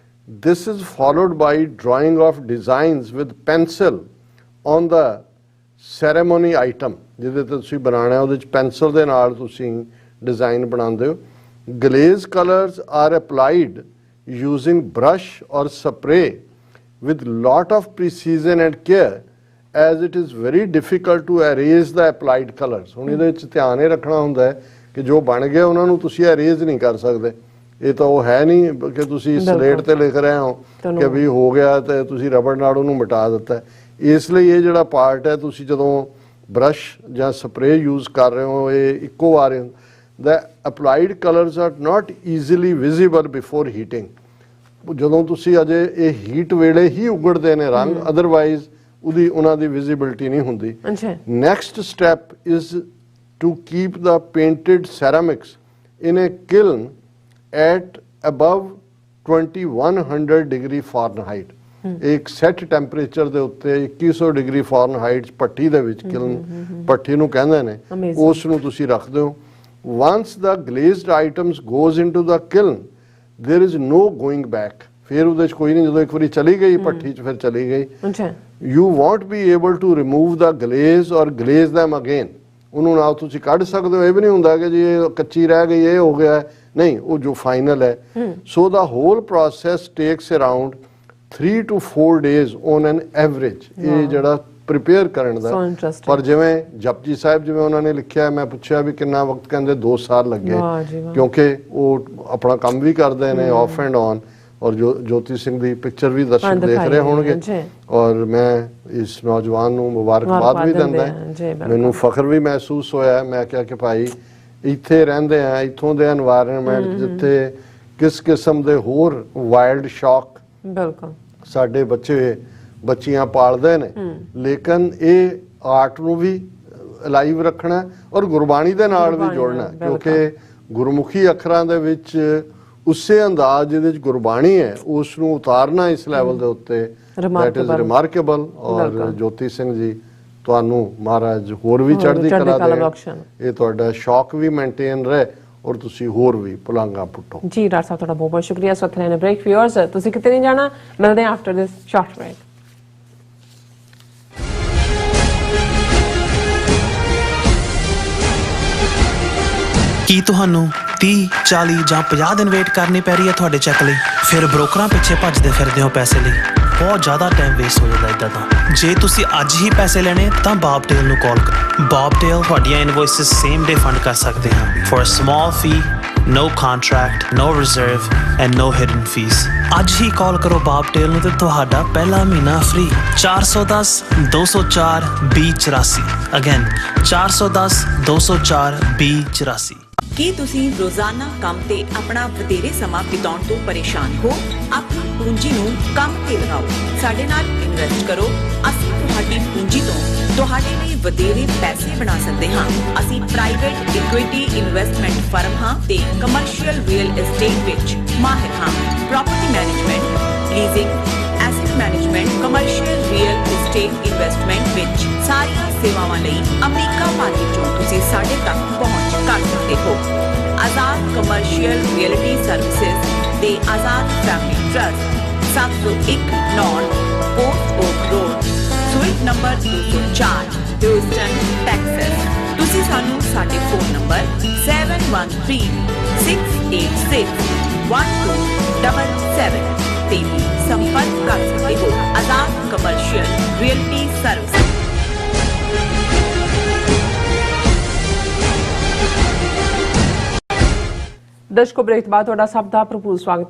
This is followed by drawing of designs with pencil on the ceremony item, ਜਿਹਦੇ ਤੇ ਤੁਸੀਂ ਬਣਾਉਣਾ ਉਹਦੇ 'ਚ ਪੈਨਸਲ ਦੇ ਨਾਲ ਤੁਸੀਂ ਡਿਜ਼ਾਈਨ ਬਣਾਉਂਦੇ ਹੋ। Glaze colours are applied using brush or spray with lot of precision and care as it is very difficult to erase the applied colors। ਹੁਣ ਇਹਦੇ ਵਿੱਚ ਧਿਆਨ ਇਹ ਰੱਖਣਾ ਹੁੰਦਾ ਹੈ ਕਿ ਜੋ ਬਣ ਗਿਆ ਉਹਨਾਂ ਨੂੰ ਤੁਸੀਂ erase ਨਹੀਂ ਕਰ ਸਕਦੇ। ਇਹ ਤਾਂ ਉਹ ਹੈ ਨਹੀਂ ਕਿ ਤੁਸੀਂ ਸਲੇਟ ਤੇ ਲਿਖ ਰਹੇ ਹੋ ਕਿ ਵੀ ਹੋ ਗਿਆ ਤੇ ਤੁਸੀਂ ਰਬੜ ਨਾਲ ਉਹਨੂੰ ਮਿਟਾ ਦਿੱਤਾ। ਇਸ ਲਈ ਇਹ ਜਿਹੜਾ ਪਾਰਟ ਹੈ, ਤੁਸੀਂ ਜਦੋਂ ਬ੍ਰਸ਼ ਜਾਂ ਸਪਰੇ ਯੂਜ਼ ਕਰ ਰਹੇ ਹੋ, ਇਹ ਇੱਕੋ ਵਾਰ the applied colors are not easily visible before heating। ਜਦੋਂ ਤੁਸੀਂ ਅਜੇ ਇਹ ਹੀਟ ਵੇਲੇ ਹੀ ਉਗੜਦੇ ਨੇ ਰੰਗ, ਅਦਰਵਾਈਜ਼ ਉਹਦੀ ਉਹਨਾਂ ਦੀ ਵਿਜ਼ਿਬਿਲਿਟੀ ਨਹੀਂ ਹੁੰਦੀ। Next step is to keep the painted ceramics in a kiln at above 2100 degree Fahrenheit. ਇੱਕ ਸੈਟ ਟੈਂਪਰੇਚਰ ਦੇ ਉੱਤੇ 2100 ਡਿਗਰੀ ਫਾਰਨਹਾਈਟ ਭੱਠੀ ਦੇ ਵਿੱਚ, ਕਿਲਨ ਭੱਠੀ ਨੂੰ ਕਹਿੰਦੇ ਨੇ, ਉਸ ਨੂੰ ਤੁਸੀਂ ਰੱਖਦੇ ਹੋ। once the glazed items goes into the kiln there is no going back। ਫਿਰ ਉਹਦੇ 'ਚ ਕੋਈ ਨਹੀਂ, ਜਦੋਂ ਇੱਕ ਵਾਰੀ ਚਲੀ ਗਈ ਭੱਠੀ 'ਚ ਫਿਰ ਚਲੀ ਗਈ। you won't be able to remove the glaze or glaze them again। ਉਹਨੂੰ ਨਾਲ ਤੁਸੀਂ ਕੱਢ ਸਕਦੇ ਹੋ, ਇਹ ਵੀ ਨਹੀਂ ਹੁੰਦਾ ਕਿ ਜੀ ਇਹ ਕੱਚੀ ਰਹਿ ਗਈ, ਇਹ ਹੋ ਗਿਆ, ਨਹੀਂ, ਉਹ ਜੋ ਫਾਈਨਲ ਹੈ। so the whole process takes around 3 to 4 days on an average। ਇਹ ਜਿਹੜਾ ਪ੍ਰਿਪੇਅਰ ਕਰਨ ਦਾ। ਪਰ ਜਿਵੇਂ ਜਪਜੀ ਸਾਹਿਬ, ਜਿਵੇਂ ਉਹਨਾਂ ਨੇ ਲਿਖਿਆ, ਮੈਂ ਪੁੱਛਿਆ ਵੀ ਕਿੰਨਾ ਵਕਤ, ਕਹਿੰਦੇ 2 ਸਾਲ ਲੱਗੇ, ਕਿਉਂਕਿ ਉਹ ਆਪਣਾ ਕੰਮ ਵੀ ਕਰਦੇ ਨੇ ਆਫ ਐਂਡ ਔਨ। ਔਰ ਜੋਤੀ ਸਿੰਘ ਦੀ ਪਿਕਚਰ ਵੀ ਦਰਸ਼ਕ ਦੇਖ ਰਹੇ ਹੋਣਗੇ ਔਰ ਮੈਂ ਇਸ ਨੌਜਵਾਨ ਨੂੰ ਮੁਬਾਰਕਬਾਦ ਵੀ ਦਿੰਦਾ। ਮੈਨੂੰ ਫਖਰ ਵੀ ਮਹਿਸੂਸ ਹੋਇਆ। ਮੈਂ ਕਿਹਾ ਕਿ ਭਾਈ ਇੱਥੇ ਰਹਿੰਦੇ ਆ, ਇੱਥੋਂ ਦੇ এনवायरमेंट ਜਿੱਥੇ ਕਿਸ ਕਿਸਮ ਦੇ ਹੋਰ ਵਾਈਲਡ ਸ਼ੌਕ ਸਾਡੇ ਬੱਚੀਆਂ ਪਾਲਦੇ ਨੇ, ਲੇਕਿਨ ਇਹ ਆਰਟ ਨੂੰ ਵੀ ਲਾਈਵ ਰੱਖਣਾ ਔਰ ਗੁਰਬਾਣੀ ਦੇ ਨਾਲ ਵੀ ਜੋੜਨਾ, ਕਿਉਂਕਿ ਗੁਰਮੁਖੀ ਅੱਖਰਾਂ ਦੇ ਵਿੱਚ ਉਸੇ ਅੰਦਾਜ਼ ਜਿਹਦੇ ਵਿੱਚ ਗੁਰਬਾਣੀ ਹੈ ਉਸ ਨੂੰ ਉਤਾਰਨਾ ਇਸ ਲੈਵਲ ਦੇ ਉੱਤੇ, ਦੈਟ ਇਜ਼ ਰਿਮਾਰਕੇਬਲ। ਔਰ ਜੋਤੀ ਸਿੰਘ ਜੀ, ਤੁਹਾਨੂੰ ਮਹਾਰਾਜ ਹੋਰ ਵੀ ਚੜ੍ਹਦੀ ਕਲਾ ਦੇ, ਇਹ ਤੁਹਾਡਾ ਸ਼ੌਕ ਵੀ ਮੇਨਟੇਨ ਰਹੇ ਔਰ ਤੁਸੀਂ ਹੋਰ ਵੀ ਪੁਲਾਂਗਾ ਪੁੱਟੋ। ਜੀ ਡਾਕਟਰ ਸਾਹਿਬ, ਤੁਹਾਡਾ ਬਹੁਤ ਬਹੁਤ ਸ਼ੁਕਰੀਆ। ਇਸ ਵਕਤ ਲੈਣੇ ਬ੍ਰੇਕ। ਵਿਊਅਰਸ, ਤੁਸੀਂ ਕਿਤੇ ਨਹੀਂ ਜਾਣਾ, ਮਿਲਦੇ ਹਾਂ ਆਫਟਰ ਦਿਸ ਸ਼ਾਰਟ ਬ੍ਰੇਕ। ਕੀ ਤੁਹਾਨੂੰ 30, 40 ਜਾਂ 50 ਦਿਨ ਵੇਟ ਕਰਨੀ ਪੈ ਰਹੀ ਹੈ ਤੁਹਾਡੇ ਚੈੱਕ ਲਈ? ਫਿਰ ਬ੍ਰੋਕਰਾਂ ਪਿੱਛੇ ਭੱਜਦੇ ਫਿਰਦੇ ਹੋ ਪੈਸੇ ਲਈ। ਬਹੁਤ ਜ਼ਿਆਦਾ ਟਾਈਮ ਵੇਸਟ ਹੋ ਜਾਂਦਾ ਇੱਦਾਂ ਤਾਂ। ਜੇ ਤੁਸੀਂ ਅੱਜ ਹੀ ਪੈਸੇ ਲੈਣੇ ਤਾਂ ਬੌਬਟੇਲ ਨੂੰ ਕਾਲ ਕਰੋ। ਬੌਬਟੇਲ ਤੁਹਾਡੀਆਂ ਇਨਵੋਇਸਿਸ ਸੇਮ ਡੇ ਫੰਡ ਕਰ ਸਕਦੇ ਹਾਂ for a small fee, no contract, no reserve and no hidden fees। ਅੱਜ ਹੀ ਕਾਲ ਕਰੋ ਬੌਬਟੇਲ ਨੂੰ ਤੇ ਤੁਹਾਡਾ ਪਹਿਲਾ ਮਹੀਨਾ ਫ੍ਰੀ। 410 204 2084 ਅਗੇਨ 410 204 2084। ਕੀ ਤੁਸੀਂ ਰੋਜ਼ਾਨਾ ਕੰਮ ਤੇ ਆਪਣਾ ਵਧੇਰੇ ਸਮਾਂ ਬਿਤਾਉਣ ਤੋਂ ਪਰੇਸ਼ਾਨ ਹੋ? ਆਪਣੀ ਪੂੰਜੀ ਨੂੰ ਕੰਮ ਤੇ ਲਗਾਓ, ਸਾਡੇ ਨਾਲ ਇਨਵੈਸਟ ਕਰੋ। ਅਸੀਂ ਤੁਹਾਡੀ ਪੂੰਜੀ ਤੋਂ ਤੁਹਾਡੇ ਲਈ ਵਧੇਰੇ ਪੈਸੇ ਬਣਾ ਸਕਦੇ ਹਾਂ। ਅਸੀਂ ਪ੍ਰਾਈਵੇਟ ਇਕੁਇਟੀ ਇਨਵੈਸਟਮੈਂਟ ਫਰਮ ਹਾਂ ਤੇ ਕਮਰਸ਼ੀਅਲ ਰੀਅਲ ਏਸਟੇਟ ਵਿੱਚ ਮਾਹਿਰ ਹਾਂ। Property management, leasing, asset management, commercial real estate investment ਵਿੱਚ ਸਾਰੀਆਂ ਸੇਵਾਵਾਂ ਲਈ ਅਮਰੀਕਾ ਭਰ ਵਿੱਚੋਂ ਤੁਸੀਂ ਸਾਡੇ ਤੱਕ ਪਹੁੰਚ ਕਰ ਸਕਦੇ ਹੋ। ਆਜ਼ਾਦ ਕਮਰਸ਼ੀਅਲ ਰੀਅਲਟੀ ਸਰਵਿਸਿਜ਼ ਦੇ Azad family trust 701 North Port Oak Road, suite number 204, Houston, Texas. ਤੁਸੀਂ ਸਾਨੂੰ ਸਾਡੇ ਫੋਨ ਨੰਬਰ 713 686 1277 ਤੇ ਵੀ ਸੰਪਰਕ ਕਰ ਸਕਦੇ ਹੋ। Azad commercial realty service. ਦਰਸ਼ਕੋ, break ਤੋਂ ਬਾਅਦ ਤੁਹਾਡਾ ਸਭ ਦਾ ਭਰਪੂਰ ਸਵਾਗਤ।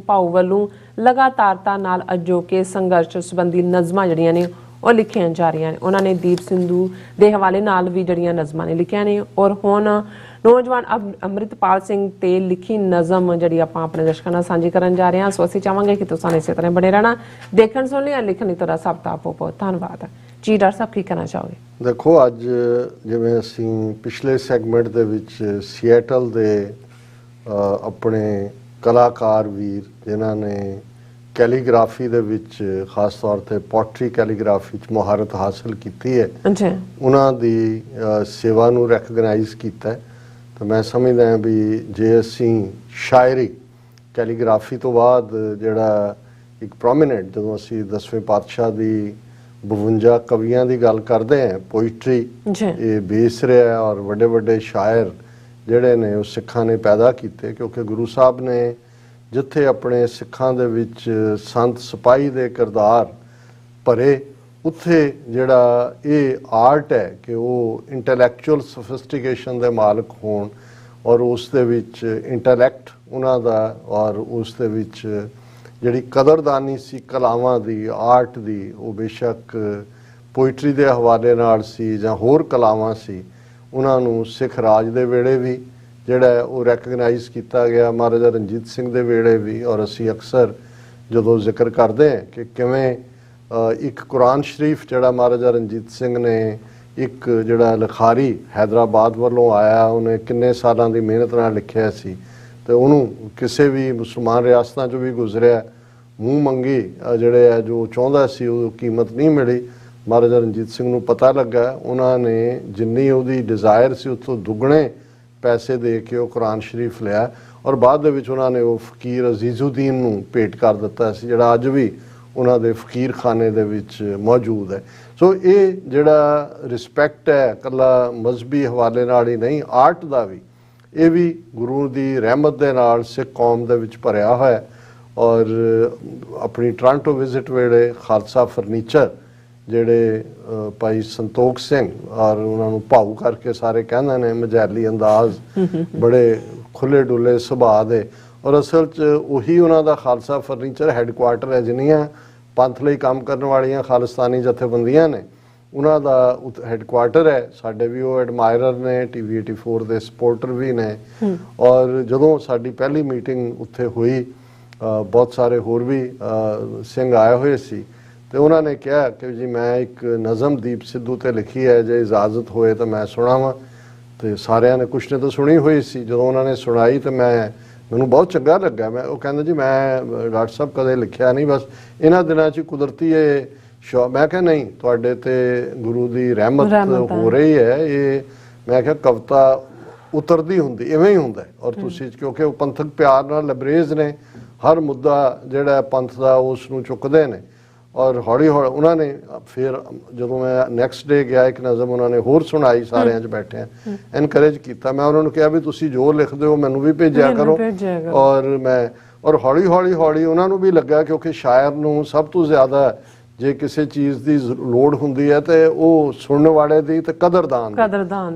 ਭਾਊ ਵੱਲੋਂ ਲਗਾਤਾਰਤਾ ਨਾਲ ਅਜੋਕੇ ਸੰਘਰਸ਼ ਸੰਬੰਧੀ ਨਜ਼ਮਾਂ ਜਿਹੜੀਆਂ ਨੇ ਉਹ ਲਿਖੀਆਂ ਜਾ ਰਹੀਆਂ ਨੇ। ਉਹਨਾਂ ਨੇ ਦੀਪ ਸਿੰਧੂ ਦੇ ਹਵਾਲੇ ਨਾਲ ਵੀ ਜਿਹੜੀਆਂ ਨਜ਼ਮਾਂ ਨੇ ਲਿਖੀਆਂ ਨੇ ਔਰ ਹੁਣ ਨੌਜਵਾਨ ਅੰਮ੍ਰਿਤਪਾਲ ਸਿੰਘ ਤੇ ਲਿਖੀ ਨਜ਼ਮ ਜਿਹੜੀ ਆਪਾਂ ਆਪਣੇ ਦਰਸ਼ਕਾਂ ਨਾਲ ਸਾਂਝੀ ਕਰਨ ਜਾ ਰਹੇ ਹਾਂ। ਸੋ ਅਸੀਂ ਚਾਹਾਂਗੇ ਕਿ ਤੁਸੀਂ ਇਸੇ ਤਰ੍ਹਾਂ ਬਣੇ ਰਹਿਣਾ। ਦੇਖਣ ਸੁਣ ਲਈ ਲਿਖਣ ਲਈ ਤੁਹਾਡਾ ਸਭ ਦਾ ਬਹੁਤ ਬਹੁਤ ਧੰਨਵਾਦ। ਜੀ ਡਾਕਟਰ ਸਾਹਿਬ, ਕੀ ਕਹਿਣਾ ਚਾਹੋਗੇ? ਦੇਖੋ, ਅੱਜ ਜਿਵੇਂ ਅਸੀਂ ਪਿਛਲੇ ਸੈਗਮੈਂਟ ਦੇ ਵਿੱਚ ਸੀਐਟਲ ਦੇ ਆਪਣੇ ਕਲਾਕਾਰ ਵੀਰ ਜਿਨ੍ਹਾਂ ਨੇ ਕੈਲੀਗ੍ਰਾਫੀ ਦੇ ਵਿੱਚ ਖਾਸ ਤੌਰ ਤੇ ਪੋਟਰੀ ਕੈਲੀਗ੍ਰਾਫੀ 'ਚ ਮੁਹਾਰਤ ਹਾਸਲ ਕੀਤੀ ਹੈ, ਉਹਨਾਂ ਦੀ ਸੇਵਾ ਨੂੰ ਰੈਕਗਨਾਈਜ਼ ਕੀਤਾ। ਤਾਂ ਮੈਂ ਸਮਝਦਾ ਹਾਂ ਵੀ ਜੇ ਅਸੀਂ ਸ਼ਾਇਰੀ ਕੈਲੀਗ੍ਰਾਫੀ ਤੋਂ ਬਾਅਦ ਜਿਹੜਾ ਇੱਕ ਪ੍ਰੋਮੀਨੈਂਟ, ਜਦੋਂ ਅਸੀਂ 10ਵੇਂ ਪਾਤਸ਼ਾਹ ਦੀ 52 ਕਵੀਆਂ ਦੀ ਗੱਲ ਕਰਦੇ ਹਾਂ, ਪੋਇਟਰੀ ਇਹ ਬੇਸ ਰਿਹਾ ਔਰ ਵੱਡੇ ਵੱਡੇ ਸ਼ਾਇਰ ਜਿਹੜੇ ਨੇ ਉਹ ਸਿੱਖਾਂ ਨੇ ਪੈਦਾ ਕੀਤੇ, ਕਿਉਂਕਿ ਗੁਰੂ ਸਾਹਿਬ ਨੇ ਜਿੱਥੇ ਆਪਣੇ ਸਿੱਖਾਂ ਦੇ ਵਿੱਚ ਸੰਤ ਸਿਪਾਹੀ ਦੇ ਕਿਰਦਾਰ ਭਰੇ, ਉੱਥੇ ਜਿਹੜਾ ਇਹ ਆਰਟ ਹੈ ਕਿ ਉਹ ਇੰਟੈਲੈਕਚੁਅਲ ਸੋਫਿਸਟੀਕੇਸ਼ਨ ਦੇ ਮਾਲਕ ਹੋਣ ਔਰ ਉਸ ਦੇ ਵਿੱਚ ਇੰਟੈਲੈਕਟ ਉਹਨਾਂ ਦਾ ਔਰ ਉਸ ਦੇ ਵਿੱਚ ਜਿਹੜੀ ਕਦਰਦਾਨੀ ਸੀ ਕਲਾਵਾਂ ਦੀ, ਆਰਟ ਦੀ, ਉਹ ਬੇਸ਼ੱਕ ਪੋਇਟਰੀ ਦੇ ਹਵਾਲੇ ਨਾਲ ਸੀ ਜਾਂ ਹੋਰ ਕਲਾਵਾਂ ਸੀ, ਉਹਨਾਂ ਨੂੰ ਸਿੱਖ ਰਾਜ ਦੇ ਵੇਲੇ ਵੀ ਜਿਹੜਾ ਉਹ ਰੈਕਗਨਾਈਜ਼ ਕੀਤਾ ਗਿਆ, ਮਹਾਰਾਜਾ ਰਣਜੀਤ ਸਿੰਘ ਦੇ ਵੇਲੇ ਵੀ। ਔਰ ਅਸੀਂ ਅਕਸਰ ਜਦੋਂ ਜ਼ਿਕਰ ਕਰਦੇ ਹਾਂ ਕਿ ਕਿਵੇਂ ਇੱਕ ਕੁਰਾਨ ਸ਼ਰੀਫ ਜਿਹੜਾ ਮਹਾਰਾਜਾ ਰਣਜੀਤ ਸਿੰਘ ਨੇ ਇੱਕ ਜਿਹੜਾ ਲਿਖਾਰੀ ਹੈਦਰਾਬਾਦ ਵੱਲੋਂ ਆਇਆ, ਉਹਨੇ ਕਿੰਨੇ ਸਾਲਾਂ ਦੀ ਮਿਹਨਤ ਨਾਲ ਲਿਖਿਆ ਸੀ ਤੇ ਉਹਨੂੰ ਕਿਸੇ ਵੀ ਮੁਸਲਮਾਨ ਰਿਆਸਤਾਂ 'ਚੋਂ ਵੀ ਗੁਜ਼ਰਿਆ, ਮੂੰਹ ਮੰਗੀ ਜਿਹੜੇ ਹੈ ਜੋ ਚਾਹੁੰਦਾ ਸੀ ਉਹ ਕੀਮਤ ਨਹੀਂ ਮਿਲੀ। ਮਹਾਰਾਜਾ ਰਣਜੀਤ ਸਿੰਘ ਨੂੰ ਪਤਾ ਲੱਗਾ, ਉਹਨਾਂ ਨੇ ਜਿੰਨੀ ਉਹਦੀ ਡਿਜ਼ਾਇਰ ਸੀ ਉੱਥੋਂ ਦੁੱਗਣੇ ਪੈਸੇ ਦੇ ਕੇ ਉਹ ਕੁਰਾਨ ਸ਼ਰੀਫ ਲਿਆ ਔਰ ਬਾਅਦ ਦੇ ਵਿੱਚ ਉਹਨਾਂ ਨੇ ਉਹ ਫਕੀਰ ਅਜ਼ੀਜ਼ੁਦੀਨ ਨੂੰ ਭੇਟ ਕਰ ਦਿੱਤਾ ਸੀ, ਜਿਹੜਾ ਅੱਜ ਵੀ ਉਹਨਾਂ ਦੇ ਫਕੀਰ ਖਾਨੇ ਦੇ ਵਿੱਚ ਮੌਜੂਦ ਹੈ। ਸੋ ਇਹ ਜਿਹੜਾ ਰਿਸਪੈਕਟ ਹੈ ਇਕੱਲਾ ਮਜ਼ਹਬੀ ਹਵਾਲੇ ਨਾਲ ਹੀ ਨਹੀਂ, ਆਰਟ ਦਾ ਵੀ, ਇਹ ਵੀ ਗੁਰੂ ਦੀ ਰਹਿਮਤ ਦੇ ਨਾਲ ਸਿੱਖ ਕੌਮ ਦੇ ਵਿੱਚ ਭਰਿਆ ਹੋਇਆ। ਔਰ ਆਪਣੀ ਟੋਰਾਂਟੋ ਵਿਜ਼ਿਟ ਵੇਲੇ ਖਾਲਸਾ ਫਰਨੀਚਰ ਜਿਹੜੇ ਭਾਈ ਸੰਤੋਖ ਸਿੰਘ ਔਰ ਉਹਨਾਂ ਨੂੰ ਭਾਊ ਕਰਕੇ ਸਾਰੇ ਕਹਿੰਦੇ ਨੇ, ਮਜੈਲੀ ਅੰਦਾਜ਼, ਬੜੇ ਖੁੱਲੇ ਡੁੱਲੇ ਸੁਭਾਅ ਦੇ, ਔਰ ਅਸਲ 'ਚ ਉਹੀ ਉਹਨਾਂ ਦਾ ਖਾਲਸਾ ਫਰਨੀਚਰ ਹੈੱਡਕੁਆਟਰ ਹੈ। ਜਿੰਨੀਆਂ ਪੰਥ ਲਈ ਕੰਮ ਕਰਨ ਵਾਲੀਆਂ ਖਾਲਿਸਤਾਨੀ ਜਥੇਬੰਦੀਆਂ ਨੇ ਉਹਨਾਂ ਦਾ ਹੈੱਡਕੁਆਟਰ ਹੈ। ਸਾਡੇ ਵੀ ਉਹ ਐਡਮਾਇਰਰ ਨੇ, TV 84 ਦੇ ਸਪੋਰਟਰ ਵੀ ਨੇ। ਔਰ ਜਦੋਂ ਸਾਡੀ ਪਹਿਲੀ ਮੀਟਿੰਗ ਉੱਥੇ ਹੋਈ, ਬਹੁਤ ਸਾਰੇ ਹੋਰ ਵੀ ਸਿੰਘ ਆਏ ਹੋਏ ਸੀ ਤੇ ਉਹਨਾਂ ਨੇ ਕਿਹਾ ਕਿ ਜੀ ਮੈਂ ਇੱਕ ਨਜ਼ਮ ਦੀਪ ਸਿੱਧੂ ਤੇ ਲਿਖੀ ਹੈ, ਜੇ ਇਜਾਜ਼ਤ ਹੋਏ ਤਾਂ ਮੈਂ ਸੁਣਾਵਾਂ। ਤੇ ਸਾਰਿਆਂ ਨੇ ਕੁਛ ਨੇ ਤਾਂ ਸੁਣੀ ਹੋਈ ਸੀ। ਜਦੋਂ ਉਹਨਾਂ ਨੇ ਸੁਣਾਈ ਤਾਂ ਮੈਨੂੰ ਬਹੁਤ ਚੰਗਾ ਲੱਗਾ। ਉਹ ਕਹਿੰਦੇ ਜੀ ਮੈਂ ਡਾਕਟਰ ਸਾਹਿਬ ਕਦੇ ਲਿਖਿਆ ਨਹੀਂ, ਬਸ ਇਹਨਾਂ ਦਿਨਾਂ 'ਚ ਕੁਦਰਤੀ ਇਹ ਮੈਂ ਕਿਹਾ ਨਹੀਂ, ਤੁਹਾਡੇ ਤੇ ਗੁਰੂ ਦੀ ਰਹਿਮਤ ਹੋ ਰਹੀ ਹੈ। ਇਹ ਮੈਂ ਕਿਹਾ ਕਵਿਤਾ ਉਤਰਦੀ ਹੁੰਦੀ, ਇਵੇਂ ਹੀ ਹੁੰਦਾ। ਔਰ ਤੁਸੀਂ ਕਿਉਂਕਿ ਉਹ ਪੰਥਕ ਪਿਆਰ ਨਾਲ ਲਬਰੇਜ਼ ਨੇ, ਹਰ ਮੁੱਦਾ ਜਿਹੜਾ ਪੰਥ ਦਾ ਉਸ ਨੂੰ ਚੁੱਕਦੇ ਨੇ ਔਰ ਹੌਲੀ ਹੌਲੀ ਉਹਨਾਂ ਨੇ ਫਿਰ ਜਦੋਂ ਮੈਂ ਨੈਕਸਟ ਡੇ ਗਿਆ ਇੱਕ ਨਜ਼ਮ ਉਹਨਾਂ ਨੇ ਹੋਰ ਸੁਣਾਈ ਸਾਰਿਆਂ 'ਚ ਬੈਠਿਆਂ ਐਨਕਰੇਜ ਕੀਤਾ। ਮੈਂ ਉਹਨਾਂ ਨੂੰ ਕਿਹਾ ਵੀ ਤੁਸੀਂ ਜੋ ਲਿਖਦੇ ਹੋ ਮੈਨੂੰ ਵੀ ਭੇਜਿਆ ਕਰੋ ਔਰ ਹੌਲੀ ਹੌਲੀ ਉਹਨਾਂ ਨੂੰ ਵੀ ਲੱਗਾ ਕਿਉਂਕਿ ਸ਼ਾਇਰ ਨੂੰ ਸਭ ਤੋਂ ਜ਼ਿਆਦਾ ਜੇ ਕਿਸੇ ਚੀਜ਼ ਦੀ ਲੋੜ ਹੁੰਦੀ ਹੈ ਤੇ ਉਹ ਸੁਣਨ ਵਾਲੇ ਦੀ ਤੇ ਕਦਰਦਾਨ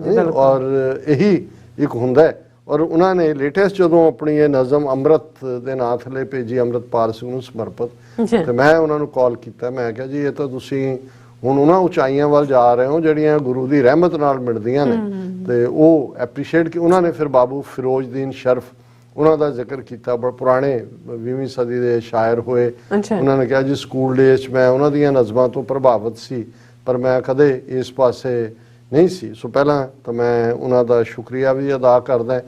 ਦੀ ਔਰ ਇਹੀ ਇੱਕ ਹੁੰਦਾ। ਔਰ ਉਹਨਾਂ ਨੇ ਲੇਟੈਸਟ ਜਦੋਂ ਆਪਣੀ ਇਹ ਨਜ਼ਮ ਅੰਮ੍ਰਿਤ ਦੇ ਨਾਂ ਥੱਲੇ ਭੇਜੀ, ਅੰਮ੍ਰਿਤਪਾਲ ਸਿੰਘ ਨੂੰ ਸਮਰਪਿਤ, ਤੇ ਮੈਂ ਉਹਨਾਂ ਨੂੰ ਕਾਲ ਕੀਤਾ। ਮੈਂ ਕਿਹਾ ਜੀ ਇਹ ਤਾਂ ਤੁਸੀਂ ਹੁਣ ਉਹਨਾਂ ਉਚਾਈਆਂ ਵੱਲ ਜਾ ਰਹੇ ਹੋ ਜਿਹੜੀਆਂ ਗੁਰੂ ਦੀ ਰਹਿਮਤ ਨਾਲ ਮਿਲਦੀਆਂ ਨੇ, ਤੇ ਉਹ ਐਪਰੀਸ਼ੀਏਟ ਕਿ ਉਹਨਾਂ ਨੇ ਫਿਰ ਬਾਬੂ ਫਿਰੋਜ਼ਦੀਨ ਸ਼ਰਫ ਉਹਨਾਂ ਦਾ ਜ਼ਿਕਰ ਕੀਤਾ, ਬੜੇ ਪੁਰਾਣੇ 20ਵੀਂ ਸਦੀ ਦੇ ਸ਼ਾਇਰ ਹੋਏ। ਉਹਨਾਂ ਨੇ ਕਿਹਾ ਜੀ ਸਕੂਲ ਡੇਜ਼ 'ਚ ਮੈਂ ਉਹਨਾਂ ਦੀਆਂ ਨਜ਼ਮਾਂ ਤੋਂ ਪ੍ਰਭਾਵਿਤ ਸੀ ਪਰ ਮੈਂ ਕਦੇ ਇਸ ਪਾਸੇ ਨਹੀਂ ਸੀ। ਸੋ ਪਹਿਲਾਂ ਤਾਂ ਮੈਂ ਉਹਨਾਂ ਦਾ ਸ਼ੁਕਰੀਆ ਵੀ ਅਦਾ ਕਰਦਾ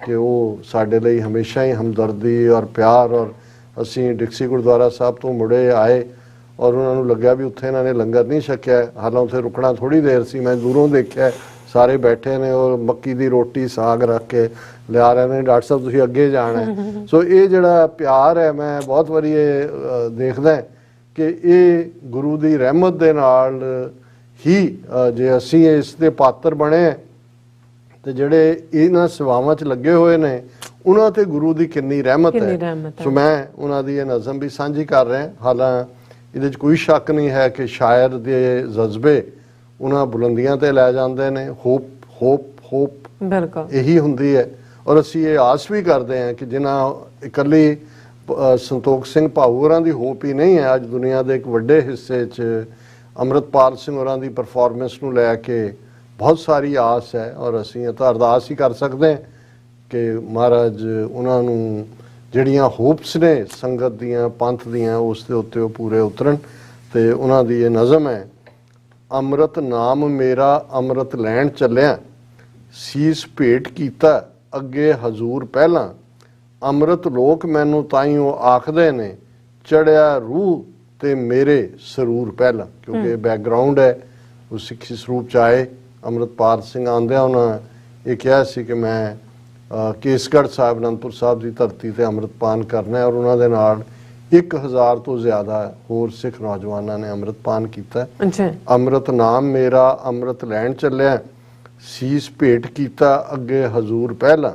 ਕਿ ਉਹ ਸਾਡੇ ਲਈ ਹਮੇਸ਼ਾ ਹੀ ਹਮਦਰਦੀ ਔਰ ਪਿਆਰ, ਔਰ ਅਸੀਂ ਡਿਕਸੀ ਗੁਰਦੁਆਰਾ ਸਾਹਿਬ ਤੋਂ ਮੁੜੇ ਆਏ ਔਰ ਉਹਨਾਂ ਨੂੰ ਲੱਗਿਆ ਵੀ ਉੱਥੇ ਇਹਨਾਂ ਨੇ ਲੰਗਰ ਨਹੀਂ ਛਕਿਆ, ਹਾਲਾਂ ਉੱਥੇ ਰੁਕਣਾ ਥੋੜ੍ਹੀ ਦੇਰ ਸੀ। ਮੈਂ ਦੂਰੋਂ ਦੇਖਿਆ ਸਾਰੇ ਬੈਠੇ ਨੇ ਔਰ ਮੱਕੀ ਦੀ ਰੋਟੀ ਸਾਗ ਰੱਖ ਕੇ ਲਿਆ ਰਹੇ ਨੇ, ਡਾਕਟਰ ਸਾਹਿਬ ਤੁਸੀਂ ਅੱਗੇ ਜਾਣਾ। ਸੋ ਇਹ ਜਿਹੜਾ ਪਿਆਰ ਹੈ ਮੈਂ ਬਹੁਤ ਵਾਰੀ ਇਹ ਦੇਖਦਾ ਕਿ ਇਹ ਗੁਰੂ ਦੀ ਰਹਿਮਤ ਦੇ ਨਾਲ ਹੀ ਜੇ ਅਸੀਂ ਇਸ ਦੇ ਪਾਤਰ ਬਣੇ ਤੇ ਜਿਹੜੇ ਇਹਨਾਂ ਸੇਵਾਵਾਂ 'ਚ ਲੱਗੇ ਹੋਏ ਨੇ ਉਹਨਾਂ ਤੇ ਗੁਰੂ ਦੀ ਕਿੰਨੀ ਰਹਿਮਤ ਹੈ। ਸੋ ਮੈਂ ਉਹਨਾਂ ਦੀ ਇਹ ਨਜ਼ਮ ਵੀ ਸਾਂਝੀ ਕਰ ਰਿਹਾ। ਹਾਲਾਂ ਇਹਦੇ 'ਚ ਕੋਈ ਸ਼ੱਕ ਨਹੀਂ ਹੈ ਕਿ ਸ਼ਾਇਰ ਦੇ ਜਜ਼ਬੇ ਉਹਨਾਂ ਬੁਲੰਦੀਆਂ ਤੇ ਲੈ ਜਾਂਦੇ ਨੇ। ਹੋਪ ਬਿਲਕੁਲ ਇਹੀ ਹੁੰਦੀ ਹੈ ਔਰ ਅਸੀਂ ਇਹ ਆਸ ਵੀ ਕਰਦੇ ਹਾਂ ਕਿ ਜਿਨ੍ਹਾਂ ਇਕੱਲੀ ਸੰਤੋਖ ਸਿੰਘ ਭਾਊ ਹੋਰਾਂ ਦੀ ਹੋਪ ਹੀ ਨਹੀਂ ਹੈ, ਅੱਜ ਦੁਨੀਆ ਦੇ ਇੱਕ ਵੱਡੇ ਹਿੱਸੇ 'ਚ ਅੰਮ੍ਰਿਤਪਾਲ ਸਿੰਘ ਹੋਰਾਂ ਦੀ ਪਰਫਾਰਮੈਂਸ ਨੂੰ ਲੈ ਕੇ ਬਹੁਤ ਸਾਰੀ ਆਸ ਹੈ ਔਰ ਅਸੀਂ ਤਾਂ ਅਰਦਾਸ ਹੀ ਕਰ ਸਕਦੇ ਹਾਂ ਕਿ ਮਹਾਰਾਜ ਉਹਨਾਂ ਨੂੰ ਜਿਹੜੀਆਂ ਹੋਪਸ ਨੇ ਸੰਗਤ ਦੀਆਂ ਪੰਥ ਦੀਆਂ ਉਸ ਦੇ ਉੱਤੇ ਉਹ ਪੂਰੇ ਉਤਰਨ। ਤੇ ਉਹਨਾਂ ਦੀ ਇਹ ਨਜ਼ਮ ਹੈ, ਅੰਮ੍ਰਿਤ ਨਾਮ ਮੇਰਾ ਅੰਮ੍ਰਿਤ ਲੈਣ ਚੱਲਿਆ, ਸੀਸ ਭੇਟ ਕੀਤਾ ਅੱਗੇ ਹਜ਼ੂਰ ਪਹਿਲਾਂ, ਅੰਮ੍ਰਿਤ ਲੋਕ ਮੈਨੂੰ ਤਾਈਓ ਆਖਦੇ ਨੇ, ਚੜਿਆ ਰੂਹ ਤੇ ਮੇਰੇ ਸਰੂਰ ਪਹਿਲਾਂ। ਕਿਉਂਕਿ ਬੈਕਗਰਾਉਂਡ ਹੈ ਉਹ ਸਿੱਖੀ ਸਰੂਪ 'ਚ ਆਏ। ਅੰਮ੍ਰਿਤਪਾਲ ਸਿੰਘ ਆਉਂਦਿਆਂ ਉਹਨਾਂ ਇਹ ਕਿਹਾ ਸੀ ਕਿ ਮੈਂ ਕੇਸਗੜ੍ਹ ਸਾਹਿਬ ਅਨੰਦਪੁਰ ਸਾਹਿਬ ਦੀ ਧਰਤੀ ਤੇ ਅੰਮ੍ਰਿਤਪਾਨ ਕਰਨਾ ਔਰ ਉਹਨਾਂ ਦੇ ਨਾਲ 1000 ਤੋਂ ਜ਼ਿਆਦਾ ਹੋਰ ਸਿੱਖ ਨੌਜਵਾਨਾਂ ਨੇ ਅੰਮ੍ਰਿਤਪਾਨ ਕੀਤਾ। ਅੰਮ੍ਰਿਤ ਨਾਮ ਮੇਰਾ ਅੰਮ੍ਰਿਤ ਲੈਣ ਚੱਲਿਆ, ਸੀਸ ਭੇਟ ਕੀਤਾ ਅੱਗੇ ਹਜ਼ੂਰ ਪਹਿਲਾਂ,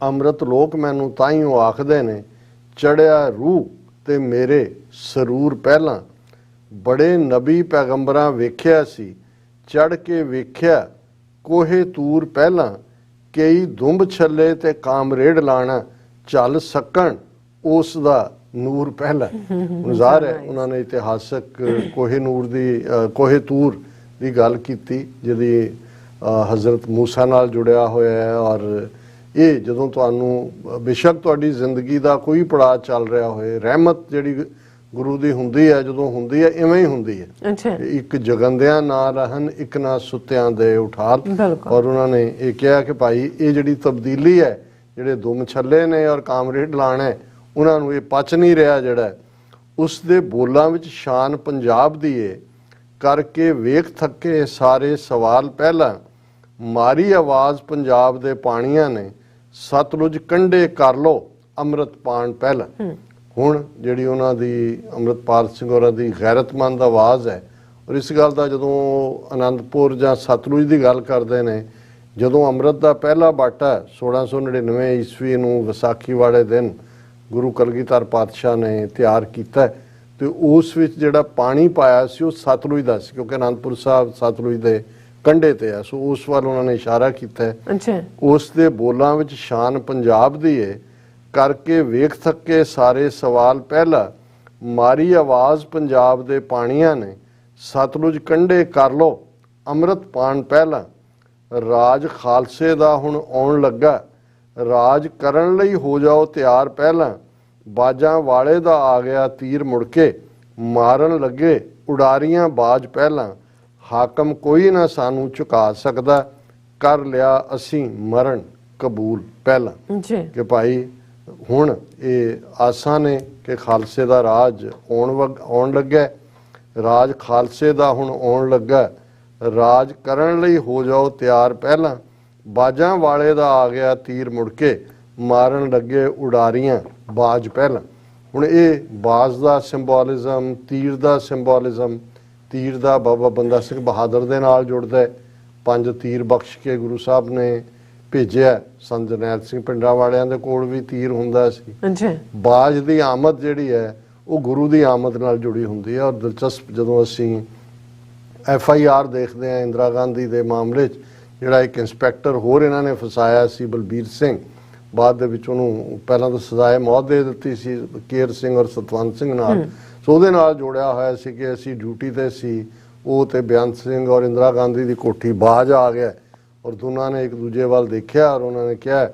ਅੰਮ੍ਰਿਤ ਲੋਕ ਮੈਨੂੰ ਤਾਈਓ ਆਖਦੇ ਨੇ, ਚੜਿਆ ਰੂਹ ਤੇ ਮੇਰੇ ਸਰੂਰ ਪਹਿਲਾਂ, ਬੜੇ ਨਬੀ ਪੈਗੰਬਰਾਂ ਵੇਖਿਆ ਸੀ, ਚੜ ਕੇ ਵੇਖਿਆ ਕੋਹੇ ਤੂਰ ਪਹਿਲਾਂ, ਕਈ ਦੁੰਬ ਛੱਲੇ ਤੇ ਕਾਮਰੇਡ ਲਾਣਾ, ਚੱਲ ਸਕਣ ਉਸ ਦਾ ਨੂਰ ਪਹਿਲਾਂ। ਜ਼ਾਹਰ ਹੈ ਉਹਨਾਂ ਨੇ ਇਤਿਹਾਸਕ ਕੋਹੇ ਤੂਰ ਦੀ ਗੱਲ ਕੀਤੀ ਜਿਹਦੀ ਹਜ਼ਰਤ ਮੂਸਾ ਨਾਲ ਜੁੜਿਆ ਹੋਇਆ ਹੈ। ਔਰ ਇਹ ਜਦੋਂ ਤੁਹਾਨੂੰ ਬੇਸ਼ੱਕ ਤੁਹਾਡੀ ਜ਼ਿੰਦਗੀ ਦਾ ਕੋਈ ਪੜਾਅ ਚੱਲ ਰਿਹਾ ਹੋਏ, ਰਹਿਮਤ ਜਿਹੜੀ ਗੁਰੂ ਦੀ ਹੁੰਦੀ ਹੈ ਜਦੋਂ ਹੁੰਦੀ ਹੈ ਇਵੇਂ ਹੀ ਹੁੰਦੀ ਹੈ। ਇੱਕ ਜਗੰਦਿਆਂ ਨਾ ਰਹਿਣ ਇੱਕ ਨਾ ਸੁੱਤਿਆਂ ਦੇ ਉਠਾਲ। ਔਰ ਉਹਨਾਂ ਨੇ ਇਹ ਕਿਹਾ ਕਿ ਭਾਈ ਇਹ ਜਿਹੜੀ ਤਬਦੀਲੀ ਹੈ, ਜਿਹੜੇ ਦੁਮ ਛੱਲੇ ਨੇ ਔਰ ਕਾਮਰੇਡ ਲਾਣਾ ਉਹਨਾਂ ਨੂੰ ਇਹ ਪਚ ਨਹੀਂ ਰਿਹਾ, ਜਿਹੜਾ ਉਸ ਦੇ ਬੋਲਾਂ ਵਿੱਚ ਸ਼ਾਨ ਪੰਜਾਬ ਦੀ ਏ, ਕਰਕੇ ਵੇਖ ਥੱਕੇ ਸਾਰੇ ਸਵਾਲ ਪਹਿਲਾਂ, ਮਾਰੀ ਆਵਾਜ਼ ਪੰਜਾਬ ਦੇ ਪਾਣੀਆਂ ਨੇ, ਸਤਲੁਜ ਕੰਢੇ ਕਰ ਲੋ ਅੰਮ੍ਰਿਤ ਪਾਣ ਪਹਿਲਾਂ। ਹੁਣ ਜਿਹੜੀ ਉਹਨਾਂ ਦੀ ਅੰਮ੍ਰਿਤਪਾਲ ਸਿੰਘ ਹੋਰਾਂ ਦੀ ਗੈਰਤਮੰਦ ਆਵਾਜ਼ ਹੈ ਔਰ ਇਸ ਗੱਲ ਦਾ ਜਦੋਂ ਆਨੰਦਪੁਰ ਜਾਂ ਸਤਲੁਜ ਦੀ ਗੱਲ ਕਰਦੇ ਨੇ, ਜਦੋਂ ਅੰਮ੍ਰਿਤ ਦਾ ਪਹਿਲਾ ਬਾਟਾ 1699 ਈਸਵੀ ਨੂੰ ਵਿਸਾਖੀ ਵਾਲੇ ਦਿਨ ਗੁਰੂ ਕਲਗੀਧਰ ਪਾਤਸ਼ਾਹ ਨੇ ਤਿਆਰ ਕੀਤਾ ਤੇ ਉਸ ਵਿੱਚ ਜਿਹੜਾ ਪਾਣੀ ਪਾਇਆ ਸੀ ਉਹ ਸਤਲੁਜ ਦਾ ਸੀ, ਕਿਉਂਕਿ ਆਨੰਦਪੁਰ ਸਾਹਿਬ ਸਤਲੁਜ ਦੇ ਕੰਢੇ ਤੇ ਹੈ। ਸੋ ਉਸ ਵੱਲ ਉਹਨਾਂ ਨੇ ਇਸ਼ਾਰਾ ਕੀਤਾ। ਉਸ ਦੇ ਬੋਲਾਂ ਵਿੱਚ ਸ਼ਾਨ ਪੰਜਾਬ ਦੀ ਏ, ਕਰਕੇ ਵੇਖ ਥੱਕੇ ਸਾਰੇ ਸਵਾਲ ਪਹਿਲਾਂ, ਮਾਰੀ ਆਵਾਜ਼ ਪੰਜਾਬ ਦੇ ਪਾਣੀਆਂ ਨੇ, ਸਤਲੁਜ ਕੰਢੇ ਕਰ ਲੋ ਅੰਮ੍ਰਿਤ ਪਾਣ ਪਹਿਲਾਂ, ਰਾਜ ਖਾਲਸੇ ਦਾ ਹੁਣ ਆਉਣ ਲੱਗਾ, ਰਾਜ ਕਰਨ ਲਈ ਹੋ ਜਾਓ ਤਿਆਰ ਪਹਿਲਾਂ, ਬਾਜਾਂ ਵਾਲੇ ਦਾ ਆ ਗਿਆ ਤੀਰ ਮੁੜ ਕੇ, ਮਾਰਨ ਲੱਗੇ ਉਡਾਰੀਆਂ ਬਾਜ ਪਹਿਲਾਂ, ਹਾਕਮ ਕੋਈ ਨਾ ਸਾਨੂੰ ਝੁਕਾ ਸਕਦਾ, ਕਰ ਲਿਆ ਅਸੀਂ ਮਰਨ ਕਬੂਲ ਪਹਿਲਾਂ। ਕਿ ਭਾਈ ਹੁਣ ਇਹ ਆਸਾਂ ਨੇ ਕਿ ਖਾਲਸੇ ਦਾ ਰਾਜ ਆਉਣ ਲੱਗਾ, ਰਾਜ ਖਾਲਸੇ ਦਾ ਹੁਣ ਆਉਣ ਲੱਗਾ, ਰਾਜ ਕਰਨ ਲਈ ਹੋ ਜਾਓ ਤਿਆਰ ਪਹਿਲਾਂ, ਬਾਜਾਂ ਵਾਲੇ ਦਾ ਆ ਗਿਆ ਤੀਰ ਮੁੜ ਕੇ, ਮਾਰਨ ਲੱਗੇ ਉਡਾਰੀਆਂ ਬਾਜ ਪਹਿਲਾਂ। ਹੁਣ ਇਹ ਬਾਜ਼ ਦਾ ਸਿੰਬੋਲਿਜ਼ਮ, ਤੀਰ ਦਾ ਸਿੰਬੋਲਿਜ਼ਮ, ਤੀਰ ਦਾ ਬਾਬਾ ਬੰਦਾ ਸਿੰਘ ਬਹਾਦਰ ਦੇ ਨਾਲ ਜੁੜਦਾ ਹੈ। 5 ਤੀਰ ਬਖਸ਼ ਕੇ ਗੁਰੂ ਸਾਹਿਬ ਨੇ ਭੇਜਿਆ। ਸੰਤ ਜਰਨੈਲ ਸਿੰਘ ਪਿੰਡਾਂ ਵਾਲਿਆਂ ਦੇ ਕੋਲ ਵੀ ਤੀਰ ਹੁੰਦਾ ਸੀ। ਬਾਜ਼ ਦੀ ਆਮਦ ਜਿਹੜੀ ਹੈ ਉਹ ਗੁਰੂ ਦੀ ਆਮਦ ਨਾਲ ਜੁੜੀ ਹੁੰਦੀ ਹੈ। ਔਰ ਦਿਲਚਸਪ ਜਦੋਂ ਅਸੀਂ FIR ਦੇਖਦੇ ਹਾਂ ਇੰਦਰਾ ਗਾਂਧੀ ਦੇ ਮਾਮਲੇ 'ਚ, ਜਿਹੜਾ ਇੱਕ ਇੰਸਪੈਕਟਰ ਹੋਰ ਇਹਨਾਂ ਨੇ ਫਸਾਇਆ ਸੀ ਬਲਬੀਰ ਸਿੰਘ, ਬਾਅਦ ਦੇ ਵਿੱਚ ਉਹਨੂੰ ਪਹਿਲਾਂ ਤਾਂ ਸਜ਼ਾਏ ਮੌਤ ਦੇ ਦਿੱਤੀ ਸੀ ਕੇਰ ਸਿੰਘ ਔਰ ਸਤਵੰਤ ਸਿੰਘ ਨਾਲ। ਸੋ ਉਹਦੇ ਨਾਲ ਜੋੜਿਆ ਹੋਇਆ ਸੀ ਕਿ ਅਸੀਂ ਡਿਊਟੀ ਤੇ ਸੀ, ਉਹ ਤੇ ਬੇਅੰਤ ਸਿੰਘ ਔਰ ਇੰਦਰਾ ਗਾਂਧੀ ਦੀ ਕੋਠੀ ਬਾਜ਼ ਆ ਗਿਆ ਔਰ ਦੋਨਾਂ ਨੇ ਇੱਕ ਦੂਜੇ ਵੱਲ ਦੇਖਿਆ ਔਰ ਉਹਨਾਂ ਨੇ ਕਿਹਾ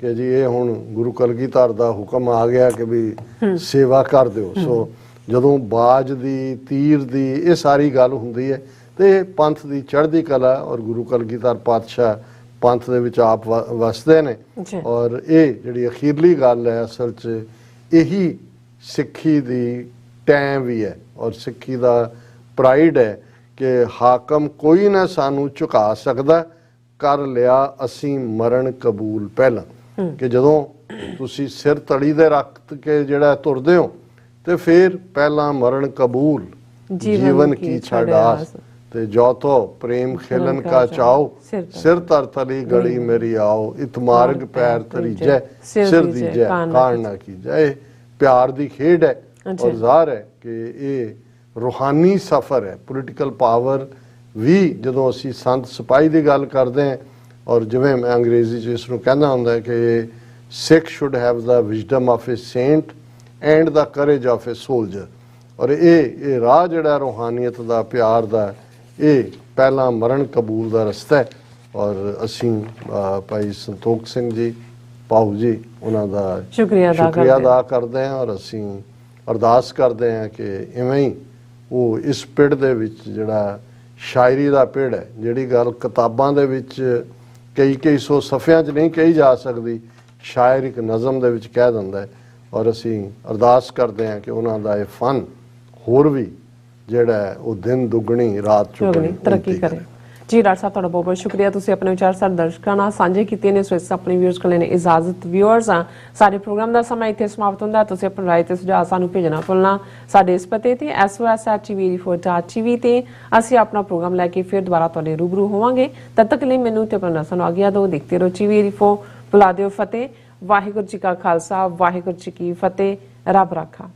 ਕਿ ਜੀ ਇਹ ਹੁਣ ਗੁਰੂ ਕਲਗੀਧਰ ਦਾ ਹੁਕਮ ਆ ਗਿਆ ਕਿ ਵੀ ਸੇਵਾ ਕਰ ਦਿਓ। ਸੋ ਜਦੋਂ ਬਾਜ਼ ਦੀ, ਤੀਰ ਦੀ ਇਹ ਸਾਰੀ ਗੱਲ ਹੁੰਦੀ ਹੈ ਤੇ ਪੰਥ ਦੀ ਚੜ੍ਹਦੀ ਕਲਾ ਔਰ ਗੁਰੂ ਕਲਗੀਧਰ ਪਾਤਸ਼ਾਹ ਪੰਥ ਦੇ ਵਿੱਚ ਆਪ ਵਸਦੇ ਨੇ। ਔਰ ਇਹ ਜਿਹੜੀ ਅਖੀਰਲੀ ਗੱਲ ਹੈ ਅਸਲ 'ਚ ਇਹੀ ਸਿੱਖੀ ਦੀ ਟੈਮ ਵੀ ਹੈ ਔਰ ਸਿੱਖੀ ਦਾ ਪ੍ਰਾਈਡ ਹੈ ਕਿ ਹਾਕਮ ਕੋਈ ਨਾ ਸਾਨੂੰ ਝੁਕਾ ਸਕਦਾ, ਕਰ ਲਿਆ ਅਸੀਂ ਮਰਨ ਕਬੂਲ ਪਹਿਲਾਂ। ਕਿ ਜਦੋਂ ਤੁਸੀਂ ਸਿਰ ਤਲੀ ਦੇ ਰੱਖ ਕੇ ਜਿਹੜਾ ਤੁਰਦੇ ਹੋ ਤੇ ਫਿਰ ਪਹਿਲਾਂ ਮਰਨ ਕਬੂਲ, ਜੀਵਨ ਕੀ ਛੱਡ ਆਸ, ਤੇ ਜੋ ਤੋ ਪ੍ਰੇਮ ਖੇਲਨ ਕਾ ਚਾਓ, ਸਿਰ ਤਰ ਤਲੀ ਗੜੀ ਮੇਰੀ ਆਓ, ਇਤ ਮਾਰਗ ਪੈਰ ਤਰੀਜੈ, ਸਿਰ ਦੀਜੈ ਕਾਣ ਨਾ ਕੀਜੈ। ਇਹ ਪਿਆਰ ਦੀ ਖੇਡ ਹੈ ਔਰ ਜ਼ਾਹਰ ਹੈ ਕਿ ਇਹ ਰੂਹਾਨੀ ਸਫ਼ਰ ਹੈ। ਪੋਲੀਟੀਕਲ ਪਾਵਰ ਵੀ ਜਦੋਂ ਅਸੀਂ ਸੰਤ ਸਿਪਾਹੀ ਦੀ ਗੱਲ ਕਰਦੇ ਹਾਂ ਔਰ ਜਿਵੇਂ ਮੈਂ ਅੰਗਰੇਜ਼ੀ 'ਚ ਇਸ ਨੂੰ ਕਹਿੰਦਾ ਹੁੰਦਾ ਕਿ Sikh should have the wisdom of a saint and the courage of a soldier. ਔਰ ਇਹ ਰਾਹ ਜਿਹੜਾ ਰੂਹਾਨੀਅਤ ਦਾ, ਪਿਆਰ ਦਾ, ਇਹ ਪਹਿਲਾਂ ਮਰਨ ਕਬੂਲ ਦਾ ਰਸਤਾ ਹੈ। ਔਰ ਅਸੀਂ ਭਾਈ ਸੰਤੋਖ ਸਿੰਘ ਜੀ, ਭਾਊ ਜੀ, ਉਹਨਾਂ ਦਾ ਸ਼ੁਕਰੀਆ ਅਦਾ ਕਰਦੇ ਹਾਂ ਔਰ ਅਸੀਂ ਅਰਦਾਸ ਕਰਦੇ ਹਾਂ ਕਿ ਇਵੇਂ ਹੀ ਉਹ ਇਸ ਪਿੜ ਦੇ ਵਿੱਚ ਜਿਹੜਾ ਸ਼ਾਇਰੀ ਦਾ ਪਿੜ ਹੈ, ਜਿਹੜੀ ਗੱਲ ਕਿਤਾਬਾਂ ਦੇ ਵਿੱਚ ਕਈ ਸੌ ਸਫ਼ਿਆਂ 'ਚ ਨਹੀਂ ਕਹੀ ਜਾ ਸਕਦੀ, ਸ਼ਾਇਰ ਇੱਕ ਨਜ਼ਮ ਦੇ ਵਿੱਚ ਕਹਿ ਦਿੰਦਾ ਹੈ। ਔਰ ਅਸੀਂ ਅਰਦਾਸ ਕਰਦੇ ਹਾਂ ਕਿ ਉਹਨਾਂ ਦਾ ਇਹ ਫਨ ਹੋਰ ਵੀ ਜਿਹੜਾ ਉਹ ਦਿਨ ਦੁੱਗਣੀ ਰਾਤ ਚੌਗੁਣੀ ਤਰੱਕੀ ਕਰੇ। ਜੀ ਡਾਕਟਰ ਸਾਹਿਬ, ਤੁਹਾਡਾ ਬਹੁਤ ਬਹੁਤ ਸ਼ੁਕਰੀਆ। ਤੁਸੀਂ ਆਪਣੇ ਵਿਚਾਰ ਸਾਡੇ ਦਰਸ਼ਕਾਂ ਨਾਲ ਸਾਂਝੇ ਕੀਤੇ ਨੇ। ਸੋ ਇਸ ਆਪਣੇ ਵਿਊਅਰਸ ਕੋਲ ਲੈਣੇ ਇਜਾਜ਼ਤ। ਵਿਊਅਰਸ, ਸਾਡੇ ਪ੍ਰੋਗਰਾਮ ਦਾ ਸਮਾਂ ਇੱਥੇ ਸਮਾਪਤ ਹੁੰਦਾ। ਤੁਸੀਂ ਆਪਣੀ ਰਾਏ ਤੇ ਸੁਝਾਅ ਸਾਨੂੰ ਭੇਜਣਾ ਭੁੱਲਣਾ। ਸਾਡੇ ਇਸ ਪਤੇ ਤੇ SOS@tv84.tv ਤੇ ਅਸੀਂ ਆਪਣਾ ਪ੍ਰੋਗਰਾਮ ਲੈ ਕੇ ਫਿਰ ਦੁਬਾਰਾ ਤੁਹਾਡੇ ਰੂਬਰੂ ਹੋਵਾਂਗੇ। ਤਦ ਤੱਕ ਲਈ ਮੈਨੂੰ ਤੇ ਆਪਣਾ ਸਾਨੂੰ ਆਗਿਆ ਦਿਓ। ਦੇਖਦੇ ਰਹੋ TV84। ਬੁਲਾ ਦਿਓ ਫਤਿਹ। ਵਾਹਿਗੁਰੂ ਜੀ ਕਾ ਖਾਲਸਾ, ਵਾਹਿਗੁਰੂ ਜੀ ਕੀ ਫਤਿਹ। ਰੱਬ ਰਾਖਾ।